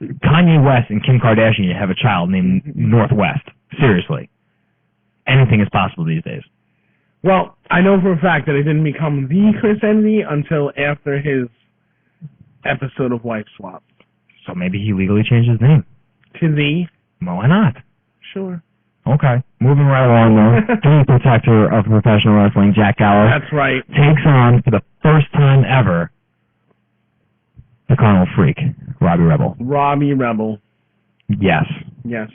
Kanye West and Kim Kardashian have a child named Northwest. Seriously. Anything is possible these days. Well, I know for a fact that it didn't become the Chris Envy until after his episode of Wife Swap. So maybe he legally changed his name. To the... Well, why not? Sure. Okay. Moving right along, though. The protector of professional wrestling, Jack Gallo. That's right. Takes on, for the first time ever, the Carnal Freak, Robbie Rebel. Robbie Rebel. Yes. Yes.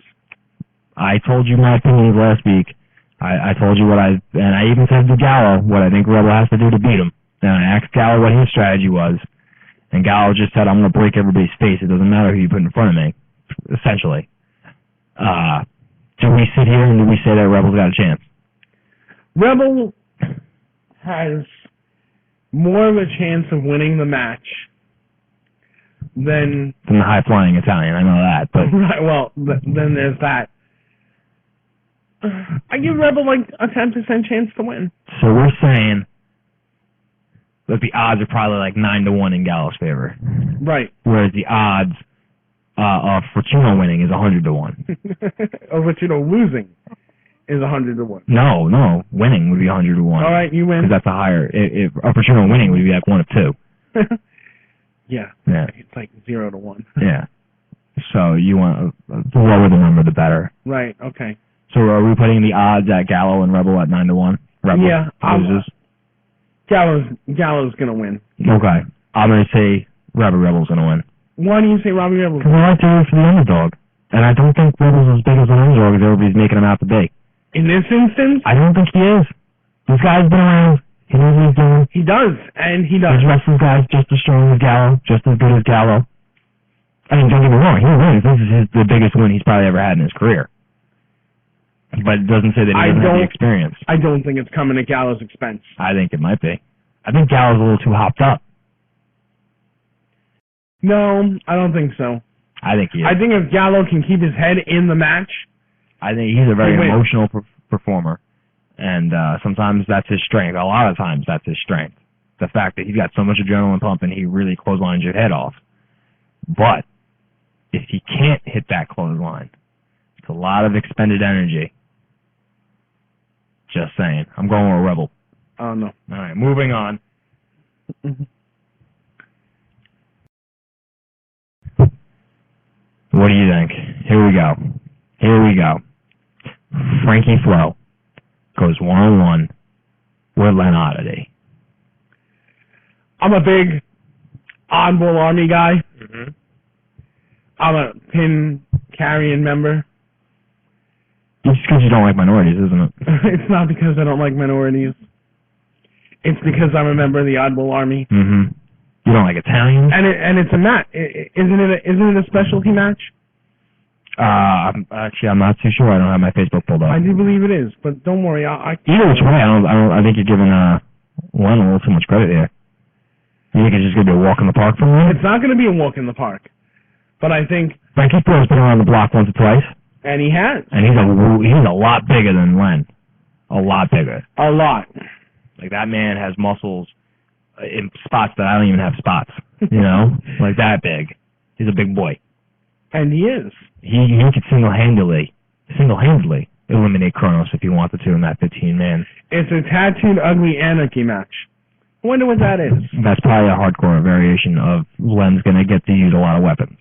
I told you my opinions last week. I told you and I even said to Gallo what I think Rebel has to do to beat him. And I asked Gallo what his strategy was. And Gallo just said, I'm going to break everybody's face. It doesn't matter who you put in front of me, essentially. Do we sit here and do we say that Rebel's got a chance? Rebel has more of a chance of winning the match than the high-flying Italian. I know that, but right. Well, then there's that. I give Rebel like a 10% chance to win. So we're saying that the odds are probably like 9-1 in Gallo's favor, right? Whereas the odds of Fortuno winning is 100-1. Or Fortuno losing is 100-1. No, winning would be 100-1. All right, you win. Because that's a higher. If Fortuno winning would be like 1 of 2. Yeah. It's like 0-1. Yeah. So you want the lower the number, the better. Right. Okay. So are we putting the odds at Gallo and Rebel at 9-1? Rebel loses. Gallo's gonna win. Okay. I'm gonna say Rebel's gonna win. Why do you say Robbie Rebel? Because I like to root for the underdog. And I don't think Rebel's as big as an underdog as everybody's making him out to be. In this instance? I don't think he is. This guy's been around. He knows what he's doing. He does, and he does. His wrestling guy's just as strong as Gallo, just as good as Gallo. I mean, don't get me wrong, he wins. This is the biggest win he's probably ever had in his career. But it doesn't say that he doesn't have the experience. I don't think it's coming at Gallo's expense. I think it might be. I think Gallo's a little too hopped up. No, I don't think so. I think he is. I think if Gallo can keep his head in the match... I think he's a very emotional performer. And sometimes that's his strength. A lot of times that's his strength. The fact that he's got so much adrenaline pumping, he really clotheslines your head off. But if he can't hit that clothesline, it's a lot of expended energy. Just saying. I'm going with Rebel. Oh, no. All right, moving on. What do you think? Here we go. Frankie Flo goes one-on-one with Len Oddity. I'm a big Oddball Army guy. Mm-hmm. I'm a pin carrying member. It's because you don't like minorities, isn't it? It's not because I don't like minorities. It's because I'm a member of the Oddball Army. Mm-hmm. You don't like Italians? And it's a match. Isn't it a specialty match? I'm not too sure. I don't have my Facebook pulled up. I do believe it is, but don't worry. Either which way, I think you're giving Len a little too much credit here. You think it's just going to be a walk in the park for Len? It's not going to be a walk in the park, but I think Frankie Flo's been around the block once or twice, and he has. And he's a lot bigger than Len. A lot bigger. A lot. Like, that man has muscles in spots that I don't even have spots. You know? Like, that big. He's a big boy. And he is. He could single-handedly eliminate Kronos if he wanted to in that 15-man. It's a tattooed ugly anarchy match. I wonder what that is. That's probably a hardcore variation of Len's going to get to use a lot of weapons.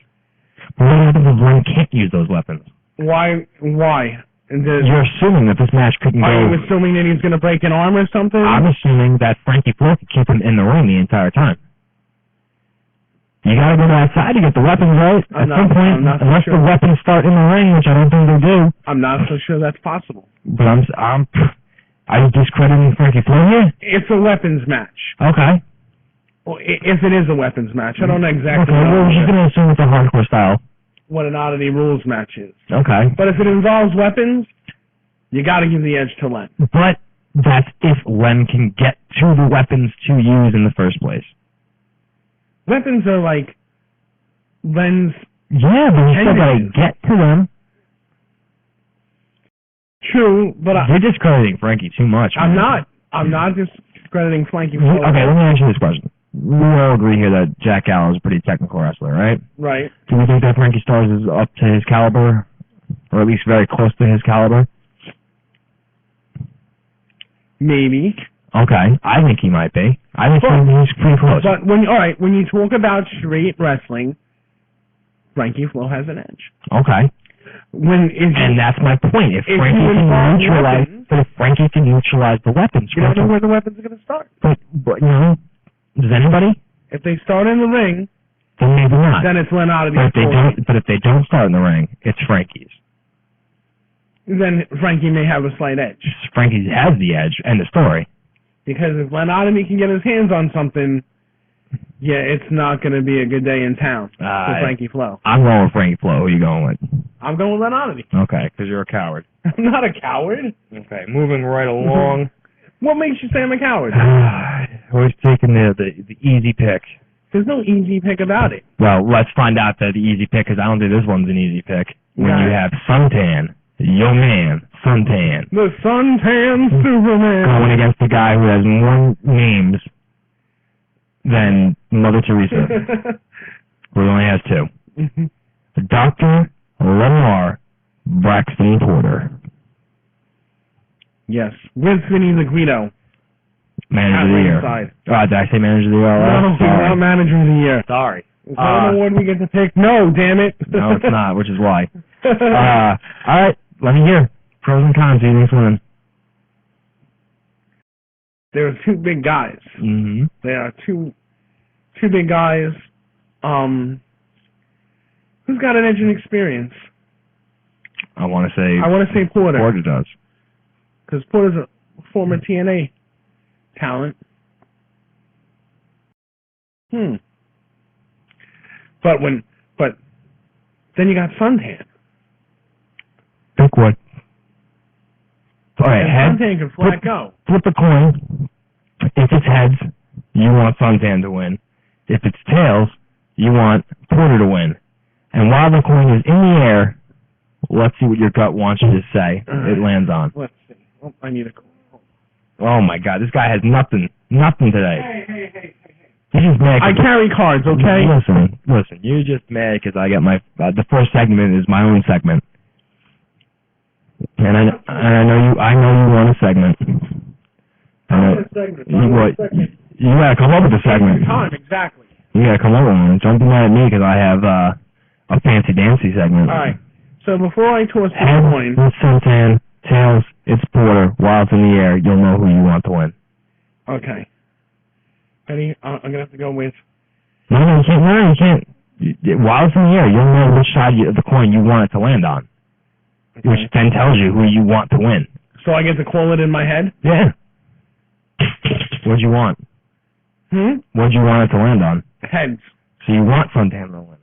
But what happens if Len can't use those weapons? Why? You're assuming that this match couldn't go... Are you assuming that he's going to break an arm or something? I'm assuming that Frankie Flo could keep him in the ring the entire time. You got to go outside to get the weapons, right? At some point, unless the weapons start in the ring, which I don't think they do. I'm not so sure that's possible. But are you discrediting Frankie Flo here? It's a weapons match. Okay. Well, if it is a weapons match, I don't know exactly. Okay, well, we're just going to assume it's a hardcore style. What an oddity rules match is. Okay. But if it involves weapons, you got to give the edge to Len. But that's if Len can get to the weapons to use in the first place. Weapons are like Len's... Yeah, but you still got to get to them. True, but You're discrediting Frankie too much. I'm man. not discrediting Frankie Flo. Okay, let me ask you this question. We all agree here that Jack Gallo is a pretty technical wrestler, right? Right. Do we think that Frankie Stars is up to his caliber? Or at least very close to his caliber? Maybe. Okay, I think he might be. I think he's pretty close. But when you talk about straight wrestling, Frankie Flo has an edge. Okay. And that's my point. If Frankie can neutralize the weapons, you don't know where the weapons are going to start. But you know, does anybody? If they start in the ring, then maybe not. Then it's Len out of But if they don't start in the ring, it's Frankie's. Then Frankie may have a slight edge. Frankie has the edge. End of story. Because if Len Otomy can get his hands on something, yeah, it's not going to be a good day in town for Frankie Flo. I'm going with Frankie Flo. Who are you going with? I'm going with Len Otomy. Okay, because you're a coward. I'm not a coward. Okay, moving right along. What makes you say I'm a coward? Always taking the easy pick. There's no easy pick about it. Well, let's find out the easy pick, because I don't think this one's an easy pick. When you have Suntan, your man, Suntan. The Suntan Superman. Going against the guy who has more names than Mother Teresa. Who only has two. Dr. Lamar Braxton Porter. Yes. With Vinny the Guido. Manager of the year. Did I say manager of the year? No, not manager of the year. Sorry. Is that an award we get to pick? No, damn it. No, it's not, which is why. All right, let me hear. Pros and cons. Who do you think's winning? There are two big guys. Mm-hmm. There are two big guys. Who's got an edge in experience? I want to say Porter. Porter does. Because Porter's a former TNA talent. But then you got Suntan. Pick what? All right, head. Suntan can flat go. Flip a coin. If it's heads, you want Suntan to win. If it's tails, you want Porter to win. And while the coin is in the air, let's see what your gut wants you to say it lands on. Let's see. Oh, I need a coin. Oh my God, this guy has nothing today. Hey. He's just mad. I carry cards, okay? Listen. You're just mad because I got my the first segment is my own segment, and I know you want a segment. You gotta come up with a segment. Time, exactly. You gotta come up with one. Don't be mad at me because I have a fancy dancy segment. All right. So before I toss the Head, coin, it's Suntan. Tails, it's Porter. While it's in the air, you'll know who you want to win. okay. Ready? I'm gonna have to go with. No, you can't. While it's in the air, you'll know which side of the coin you want it to land on, which then tells you who you want to win. So I get to call it in my head? Yeah. What'd you want? What'd you want it to land on? Heads. So you want Suntan to win.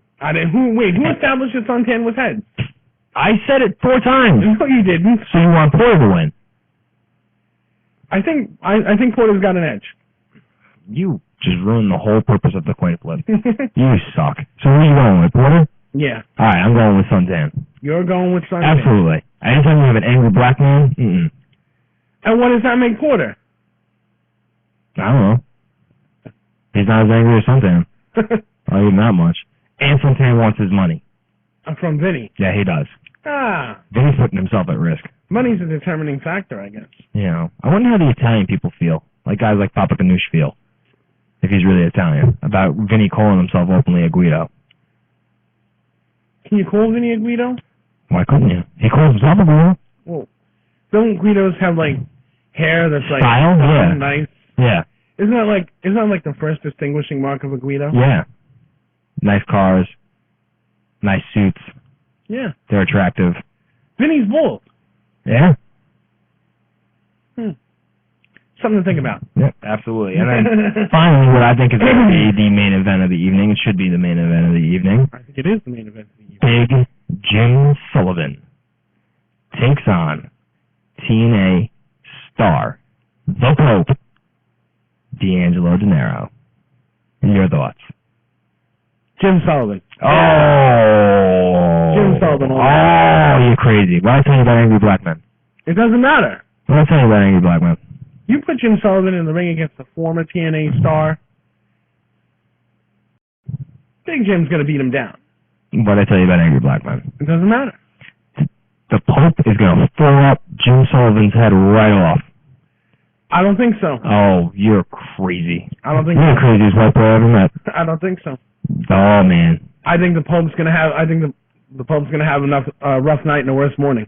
Who established that Suntan was heads? I said it 4 times. No, you didn't. So you want Porter to win. I think Porter's got an edge. You just ruined the whole purpose of the coin flip. You suck. So who are you going with, Porter? Yeah. All right, I'm going with Suntan. You're going with Suntan. Absolutely. Anytime you have an angry black man, And what does that make Porter? I don't know. He's not as angry as Suntan. I'll give him that much. And Suntan wants his money. From Vinny. Yeah, he does. Vinny's putting himself at risk. Money's a determining factor, I guess. You know, I wonder how the Italian people feel, like guys like Papa Ganoush feel, if he's really Italian, about Vinny calling himself openly a Guido. Can you call Vinny a Guido? Why couldn't you? He calls himself a Guido. Well, don't Guidos have, like, hair that's, like, style? Yeah. Nice? Yeah. Isn't that like the first distinguishing mark of a Guido? Yeah. Nice cars. Nice suits. Yeah. They're attractive. Vinny's bald. Yeah. Something to think about. Yeah, absolutely. And then finally, what I think is going to be the main event of the evening, it should be the main event of the evening. I think it is the main event of the evening. Big Jim Sullivan takes on TNA star, the Pope, D'Angelo De Niro. Your thoughts? Jim Sullivan. Oh. Jim Sullivan. Oh, you're crazy. What did I tell you about Angry Black Men? It doesn't matter. What did I tell you about Angry Black Men? You put Jim Sullivan in the ring against the former TNA star, Big Jim's going to beat him down. What did I tell you about Angry Black Men? It doesn't matter. The Pope is going to throw up Jim Sullivan's head right off. I don't think so. Oh, you're crazy. I don't think You're so. the craziest white boy I ever met. I don't think so. Oh, man. I think the Pope's going to have. I think the Pope's going to have enough rough night and a worse morning.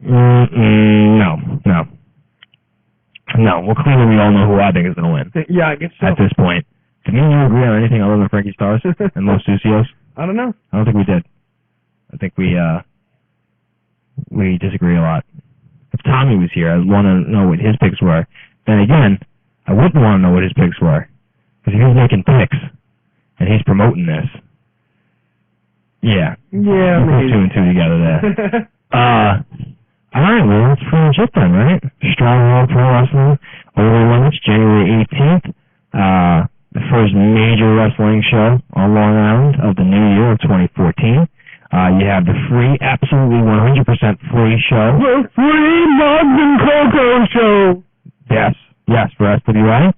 No. Well, clearly we all know who I think is going to win. Yeah, I guess so. At this point. Did me and you agree on anything other than Frankie Stars and Los Sucios? I don't know. I don't think we did. I think we disagree a lot. If Tommy was here, I'd want to know what his picks were. Then again, I wouldn't want to know what his picks were. Because if he's making picks and he's promoting this, yeah. Yeah, we'll put 2 and 2 together there. Alright, well, that's pretty much it then, right? Strong World Pro Wrestling, Over Limits, January 18th. The first major wrestling show on Long Island of the new year of 2014. You have the free, absolutely 100% free show. The free Mugs and Cocoa show. Yes, for SWA.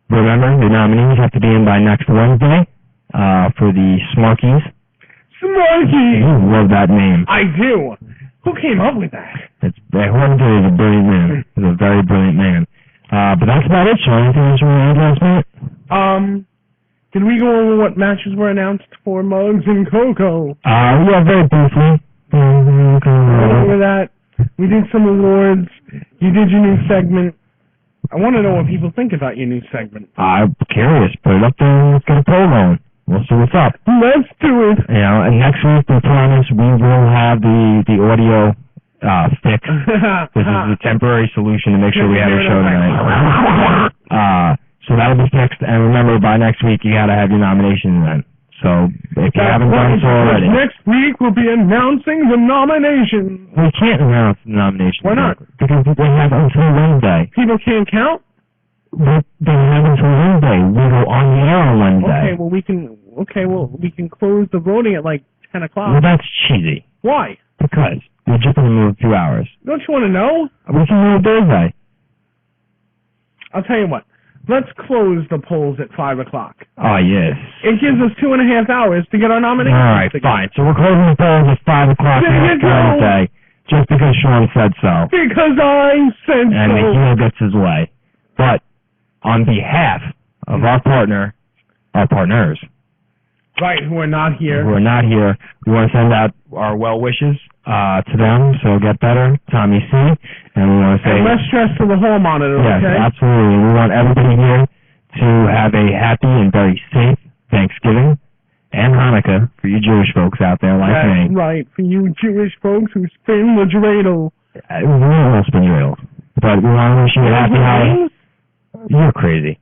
Remember, the nominees have to be in by next Wednesday for the S-Markies. S-Markies! You love that name. I do. Who came up with that? Whoever did is a brilliant man. He's a very brilliant man. But that's about it, Sean. Anything else you want to add last minute? Did we go over what matches were announced for Mugs and Cocoa? Yeah, very briefly. Over that, we did some awards. You did your new segment. I want to know what people think about your new segment. I'm curious. Put it up there and let's get a poll going. We'll see what's up. Let's do it. You know, and next week, we promise we will have the audio fixed. This is a temporary solution to make sure we have a show tonight. So that'll be fixed. And remember, by next week, you got to have your nominations in. So if you haven't done so already. Next week, we'll be announcing the nominations. We can't announce the nominations. Why not? Because they have until Wednesday. People can't count? They have until Wednesday. We go on the air on Wednesday. Okay, well, we can close the voting at like 10 o'clock. Well, that's cheesy. Why? Because we're just going to move 2 hours. Don't you want to know? We can move Thursday. I'll tell you what. Let's close the polls at 5 o'clock. Oh, yes. It gives us 2.5 hours to get our nominations. All right, fine. So we're closing the polls at 5 o'clock next Wednesday, just because Sean said so. Because I said so. And the heel gets his way. But on behalf of our partners, right, who are not here, we want to send out our well wishes to them, so get better, Tommy C. And we want to say... And less stress to the hall monitor, yes, okay? Yes, absolutely. We want everybody here to have a happy and very safe Thanksgiving and Hanukkah for you Jewish folks out there like me. That's right, for you Jewish folks who spin the dreidel. We don't spin dreidels, but we want to wish you a happy holiday. You're crazy.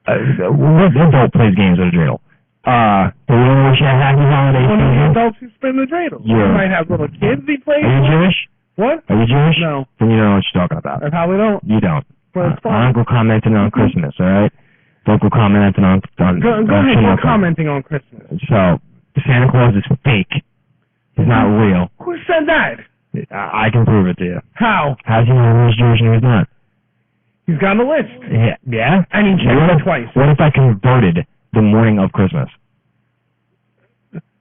Adult plays games with a dreidel. But we want to wish you a happy holiday One of the season. adults who spin the dreidel. You might have little kids he plays Are you with. Jewish? What? Are you Jewish? No. Then you don't know what you're talking about. I probably don't. You don't. But it's fun. Uncle commenting on Christmas, all right? Uncle commenting on Go ahead, we're commenting on Christmas. So, Santa Claus is fake. He's not real. Who said that? I can prove it to you. How? How's he know who's Jewish and who's not? He's got on the list. Yeah? And he checked it twice. What if I converted the morning of Christmas?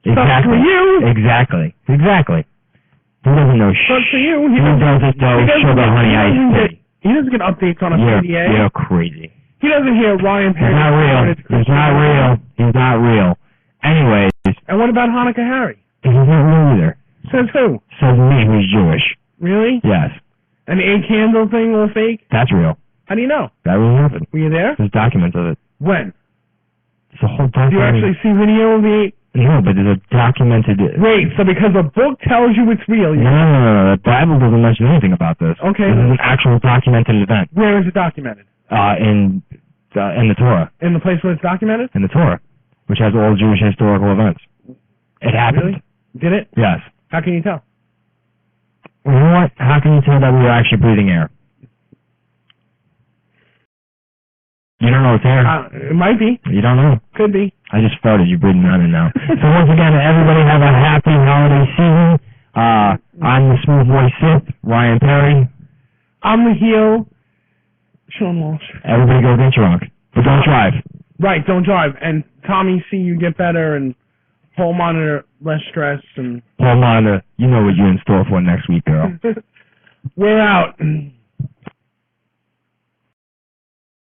Sucks for you. Exactly. He doesn't know Sucks for you. He doesn't know sugar honey iced tea. He doesn't get updates on a PDA. You're crazy. He doesn't hear Ryan Perry. He's not real. Anyways. And what about Hanukkah Harry? He's not real either. Says who? Says me, who's Jewish. Really? Yes. An egg candle thing all fake? That's real. How do you know? That really happened. Were you there? There's documents of it. When? It's a whole Do you document. actually see video of the... No, but there's a documented... Wait, so because the book tells you it's real... No. The Bible doesn't mention anything about this. Okay. This is an actual documented event. Where is it documented? In the Torah. In the place where it's documented? In the Torah, which has all Jewish historical events. It happened. Really? Did it? Yes. How can you tell? You know what? How can you tell that we were actually breathing air? You don't know it's air? It might be. You don't know? Could be. I just farted. You're breathing on it now. So once again, everybody have a happy holiday season. I'm the Smooth Voice Sith, Ryan Perry. I'm the heel, Sean Walsh. Everybody go get drunk. But don't drive. Right, don't drive. And Tommy, see you get better, and Paul Monitor, less stress. And Paul Monitor, you know what you're in store for next week, girl. We're out.